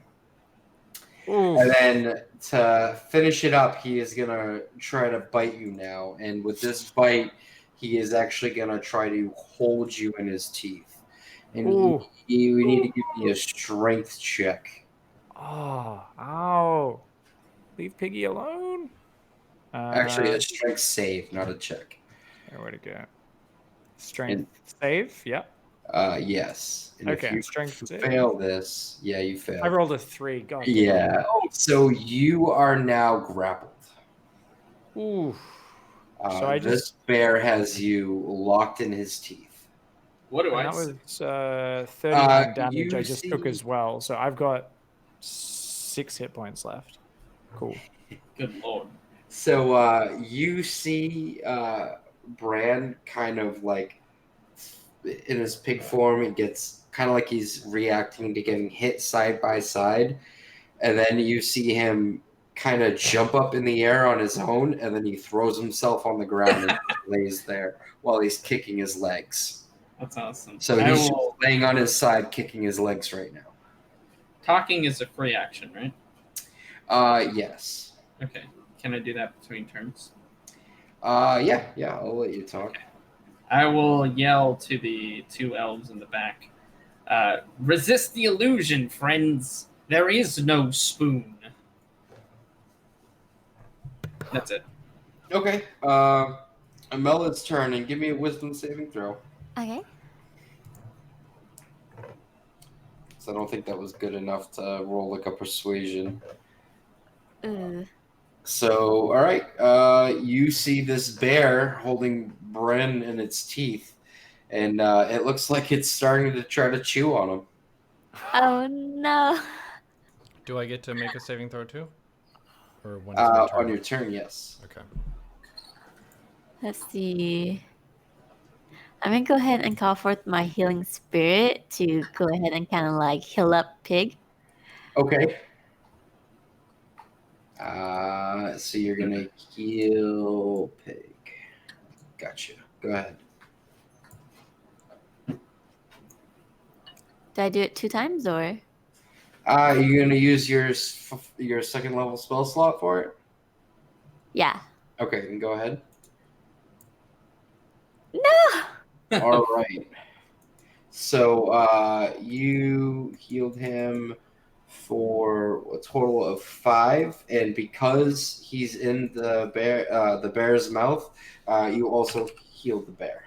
Oof. And then to finish it up, he is gonna try to bite you now. And with this bite, he is actually gonna try to hold you in his teeth. And we need to give me a strength check. Oh, ow! Leave Piggy alone. Actually, a strength save, not a check. Where'd it go? Strength save. Yep. Yes. And okay. If you strength save. fail this, yeah, you fail. I rolled a 3. God. Yeah. So you are now grappled. Ooh. So this bear has you locked in his teeth. What do I That see? was 39 damage I just took as well. So I've got 6 hit points left. Cool. Good lord. So you see Bran kind of like in his pig form. It gets kind of like he's reacting to getting hit side by side. And then you see him kind of jump up in the air on his own, and then he throws himself on the ground and lays there while he's kicking his legs. That's awesome. So he's just laying on his side, kicking his legs right now. Talking is a free action, right? Yes. Okay. Can I do that between turns? Yeah, I'll let you talk. Okay. I will yell to the 2 elves in the back. Resist the illusion, friends. There is no spoon. That's it. Okay. Amela's turn, and give me a wisdom saving throw. Okay. So I don't think that was good enough to roll like a persuasion. So, all right. You see this bear holding Bren in its teeth, and it looks like it's starting to try to chew on him. Oh no. Do I get to make a saving throw too? Or when it's my turn? On your turn, yes. Okay. Let's see. I'm gonna go ahead and call forth my healing spirit to go ahead and kind of like heal up Pig. Okay. So you're gonna heal Pig. Gotcha. Go ahead. Do I do it 2 times or? You're gonna use your second level spell slot for it? Yeah. Okay, then go ahead. No. All right. So you healed him for a total of 5, and because he's in the bear's mouth, you also healed the bear.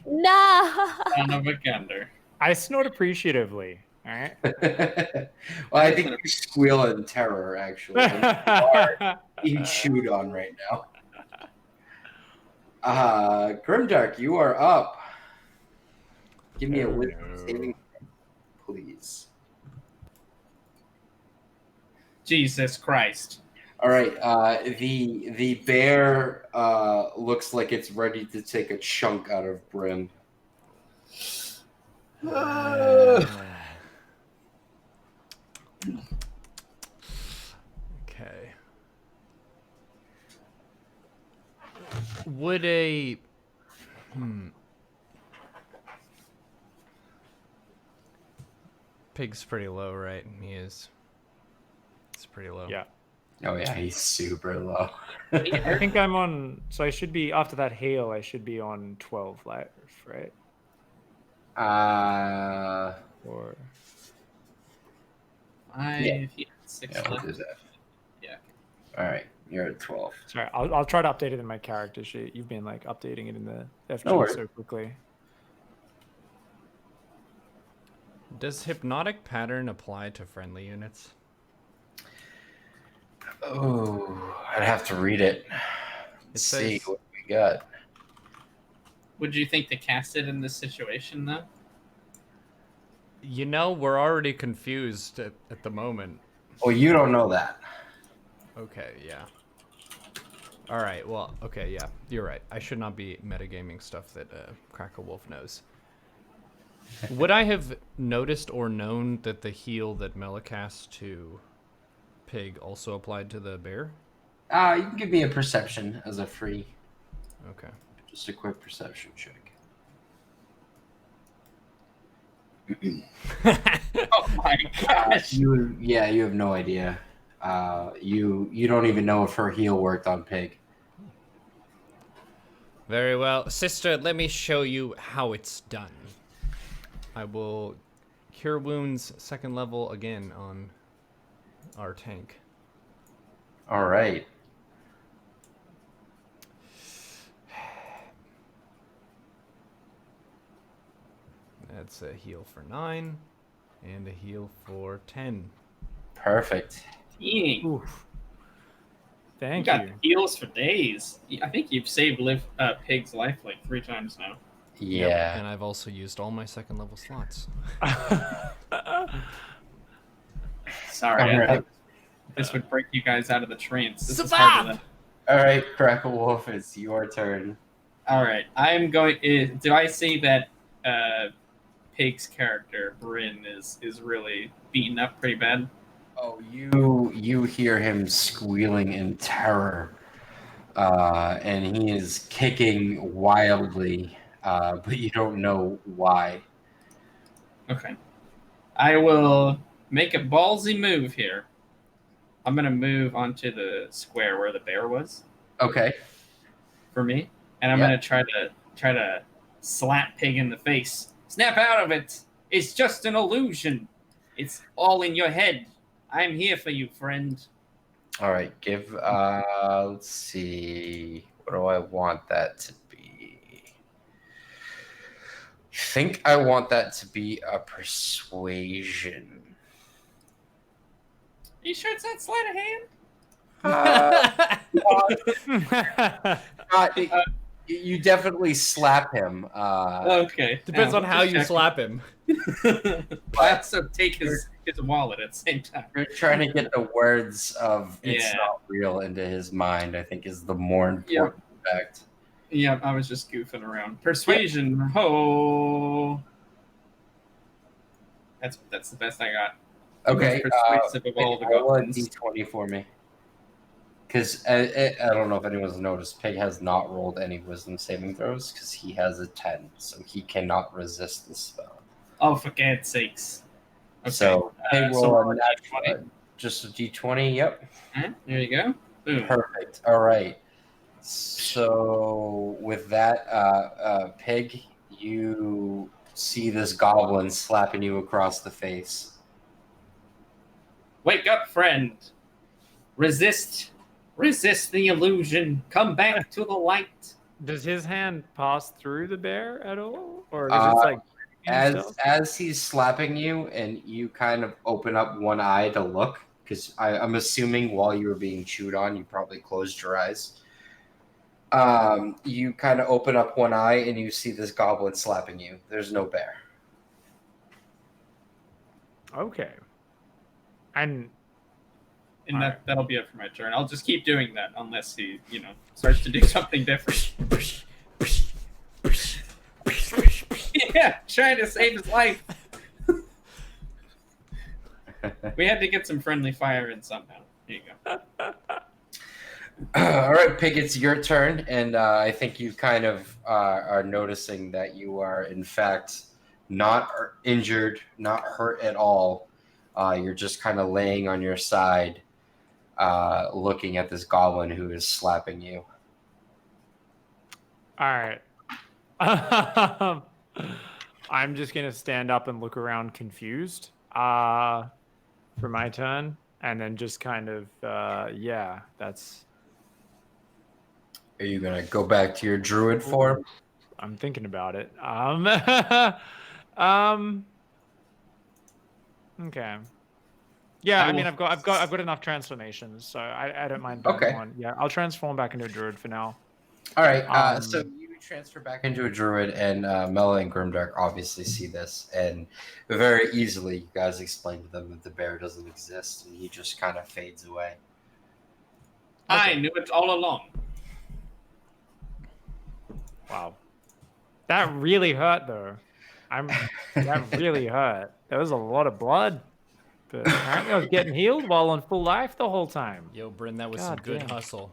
No. Son of a gander. I snort appreciatively. All right. Well, I think you squeal in terror, actually. You are being chewed on right now. Grimdark, you are up. Give me a wisdom saving, please. Jesus Christ. All right. The bear looks like it's ready to take a chunk out of Brim. Okay. Would a Pig's pretty low, right? He is. It's pretty low. Yeah. Oh yeah, he's super low. I think I'm on. So I should be after that hail. I should be on 12 life, right? Or 5, Yeah. 6 Yeah, we'll left. do that. Yeah. All right, you're at 12. sorry, I'll try to update it in my character sheet. You've been like updating it in the FG No worries. so quickly. Does hypnotic pattern apply to friendly units? Oh, I'd have to read it. It See says- what we got. Would you think to cast it in this situation, though? You know, we're already confused at the moment. Well, you don't know that. Okay, yeah. All right, well, okay, yeah, you're right. I should not be metagaming stuff that Crackle Wolf knows. Would I have noticed or known that the heal that Mela cast to Pig also applied to the bear? You can give me a perception as a free, Okay. just a quick perception check. Oh my gosh! You have no idea. You don't even know if her heal worked on Pig. Very well. Sister, let me show you how it's done. I will cure wounds 2nd level again on our tank. All right. That's a heal for 9 and a heal for 10. Perfect. Dang. Oof. You Thank got you. heals for days. I think you've saved Pig's life like 3 times now. Yeah. And I've also used all my 2nd level slots. Sorry, All I right. thought this would break you guys out of the trance. This is harder than... All right, Crackle Wolf, it's your turn. All right, I'm going. Do I see that Pig's character Bryn is really beaten up pretty bad? Oh, you hear him squealing in terror, and he is kicking wildly, but you don't know why. Okay, I will make a ballsy move here. I'm gonna move onto the square where the bear was Okay. for me, and I'm Yeah. gonna try to slap Pig in the face. Snap out of it! It's just an illusion. It's all in your head. I'm here for you, friend. All right. Give. Let's see. What do I want that to be? I think I want that to be a persuasion. Are you sure it's not sleight of hand? You definitely slap him. Okay. Depends on how you check. slap him. I also take his wallet at the same time. You're trying to get the words of "it's Yeah. not real" into his mind. I think is the more important fact. Yeah, I was just goofing around. Persuasion. Ho. That's the best I got. Okay. Most persuasive of all the Roll a goblins. d20 for me. Because I don't know if anyone's noticed, Pig has not rolled any wisdom saving throws because he has a 10, so he cannot resist the spell. Oh, for God's sakes. Okay. So Pig so roll roll a D20. just a d20. Yep. Alright, there you go. Boom. Perfect. All right. So with that, Pig, you see this goblin slapping you across the face. Wake up, friend. Resist the illusion. Come back to the light. Does his hand pass through the bear at all, or is it like As he's slapping you, and you kind of open up one eye to look, because I'm assuming while you were being chewed on, you probably closed your eyes. You kind of open up one eye, and you see this goblin slapping you. There's no bear. Okay. And And that'll be it for my turn. I'll just keep doing that unless he, starts to do something different. Yeah, trying to save his life. We had to get some friendly fire in somehow. Here you go. All right, Pig, it's your turn, and I think you kind of are noticing that you are, in fact, not injured, not hurt at all. You're just kind of laying on your side, looking at this goblin who is slapping you. All right. I'm just gonna stand up and look around confused for my turn, and then just kind of that's. Are you gonna go back to your druid form? I'm thinking about it. Okay. Yeah, I mean, I've got enough transformations, so I don't mind doing one. Yeah, I'll transform back into a druid for now. All right. So you transfer back into a druid, and Mela and Grimdark obviously see this, and very easily you guys explain to them that the bear doesn't exist, and he just kind of fades away. I knew it all along. Wow, that really hurt, though. That really hurt. There was a lot of blood, but apparently I was getting healed while on full life the whole time. Yo, Bryn, that was some good hustle.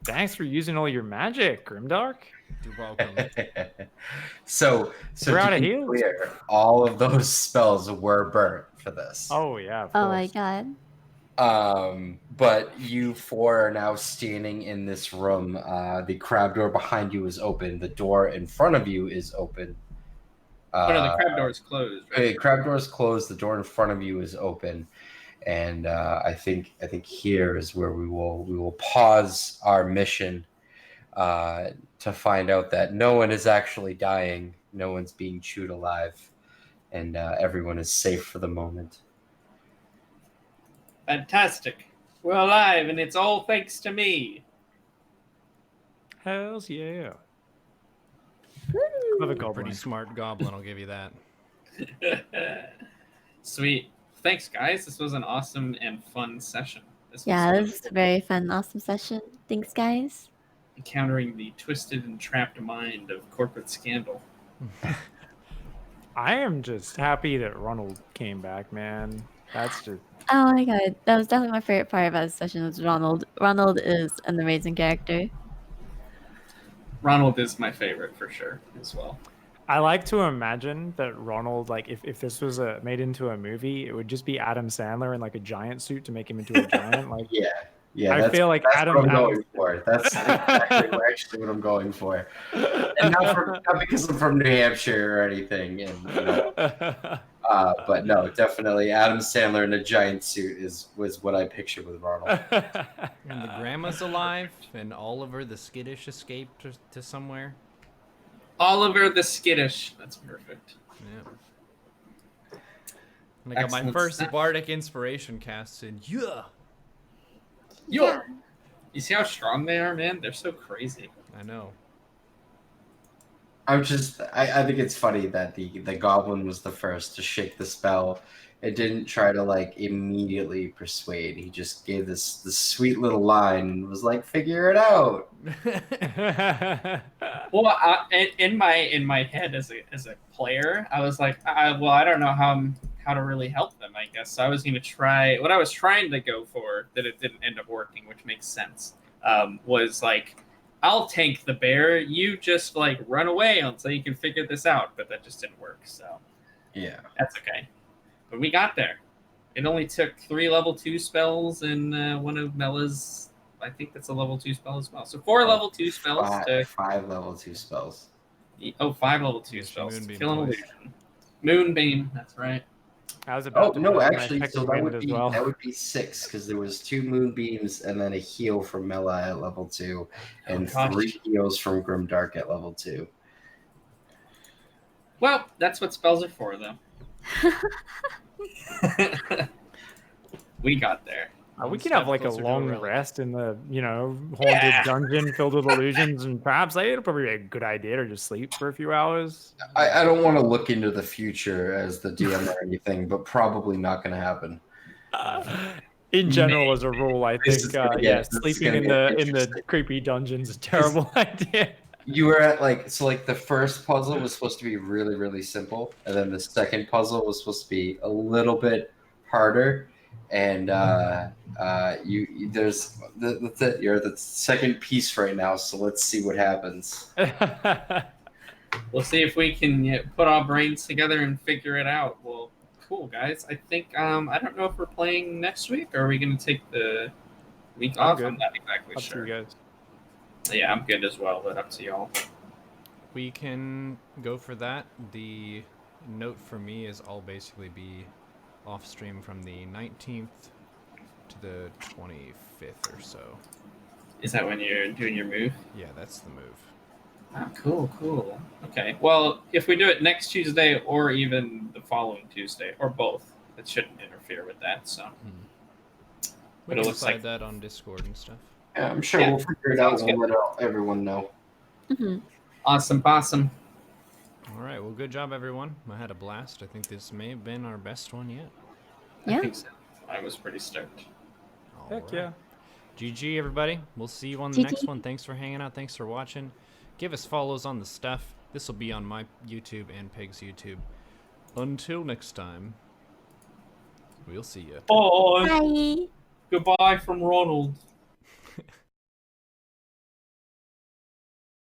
Thanks for using all your magic, Grimdark. You're welcome. So to be clear, all of those spells were burnt for this. Oh yeah. Oh my god. But you four are now standing in this room. The crab door behind you is open. The door in front of you is open. The crab door is closed. Right? The crab door is closed. The door in front of you is open. And I think here is where we will pause our mission to find out that no one is actually dying, no one's being chewed alive, and everyone is safe for the moment. Fantastic. We're alive, and it's all thanks to me. Hells yeah. Pretty smart goblin, I'll give you that. Sweet. Thanks, guys. This was an awesome and fun session. This was a very fun, awesome session. Thanks, guys. Encountering the twisted and trapped mind of corporate scandal. I am just happy that Ronald came back, man. That's just... Oh my god, that was definitely my favorite part about this session was Ronald. Ronald is an amazing character. Ronald is my favorite for sure as well. I like to imagine that Ronald, like, if this was made into a movie, it would just be Adam Sandler in like a giant suit to make him into a giant. Like, yeah. I feel like that's Adam. What I'm going for. That's exactly actually what I'm going for, and not because I'm from New Hampshire or anything. And but no, definitely Adam Sandler in a giant suit was what I pictured with Ronald. And the grandma's alive, and Oliver the skittish escaped to somewhere. Oliver the skittish. That's perfect. Yeah. And I got my first bardic inspiration cast in. Yeah. You see how strong they are, man? They're so crazy. I know. I think it's funny that the goblin was the first to shake the spell. It didn't try to like immediately persuade. He just gave this sweet little line and was like, "Figure it out." Well, in my head as a player, I was like, I don't know how to really help them. I guess so I was going to try what I was trying to go for that it didn't end up working, which makes sense. Was like, I'll tank the bear. You just like run away until you can figure this out. But that just didn't work. So yeah, that's okay. But we got there. It only took 3 level 2 spells and one of Mela's. I think that's a level 2 spell as well. So 4 level 2 spells. 5 level 2 spells. 5 level 2 spells. Kill an illusion. Moonbeam. That's right. I was about actually, so that would be 6 because there was 2 moonbeams and then a heal from Mela at level 2, and 3 heals from Grimdark at level 2. Well, that's what spells are for, though. We got there. We could have like a long rest in the, haunted dungeon filled with illusions, and perhaps it'll probably be a good idea to just sleep for a few hours. I don't want to look into the future as the DM or anything, but probably not going to happen. In general, as a rule, I think sleeping in the creepy dungeon's a terrible idea. you were at like the first puzzle was supposed to be really really simple, and then the second puzzle was supposed to be a little bit harder, and there's that's it. You're at the second piece right now, so let's see what happens. We'll see if we can put our brains together and figure it out. Well, cool, guys. I think I don't know if we're playing next week, or are we going to take the week off? good. I'm not exactly Up sure. to you guys. Yeah, I'm good as well, but up to y'all. We can go for that. The note for me is I'll basically be off stream from the 19th to the 25th or so. Is that when you're doing your move? Yeah, that's the move. Oh, cool. Okay. Well, if we do it next Tuesday or even the following Tuesday, or both, it shouldn't interfere with that. So, We But it can looks decide like- that on Discord and stuff. Yeah, I'm sure Yeah, we'll figure it out. sounds We'll let everyone know. Hmm. awesome. All right, well, good job, everyone. I had a blast. I think this may have been our best one yet. I Yeah. think so. I was pretty stoked. All Heck right. yeah. GG, everybody. We'll see you on the GG. next one. Thanks for hanging out. Thanks for watching. Give us follows on the stuff. This will be on my YouTube and Pig's YouTube. Until next time, we'll see you. Bye. Bye. Goodbye from Ronald.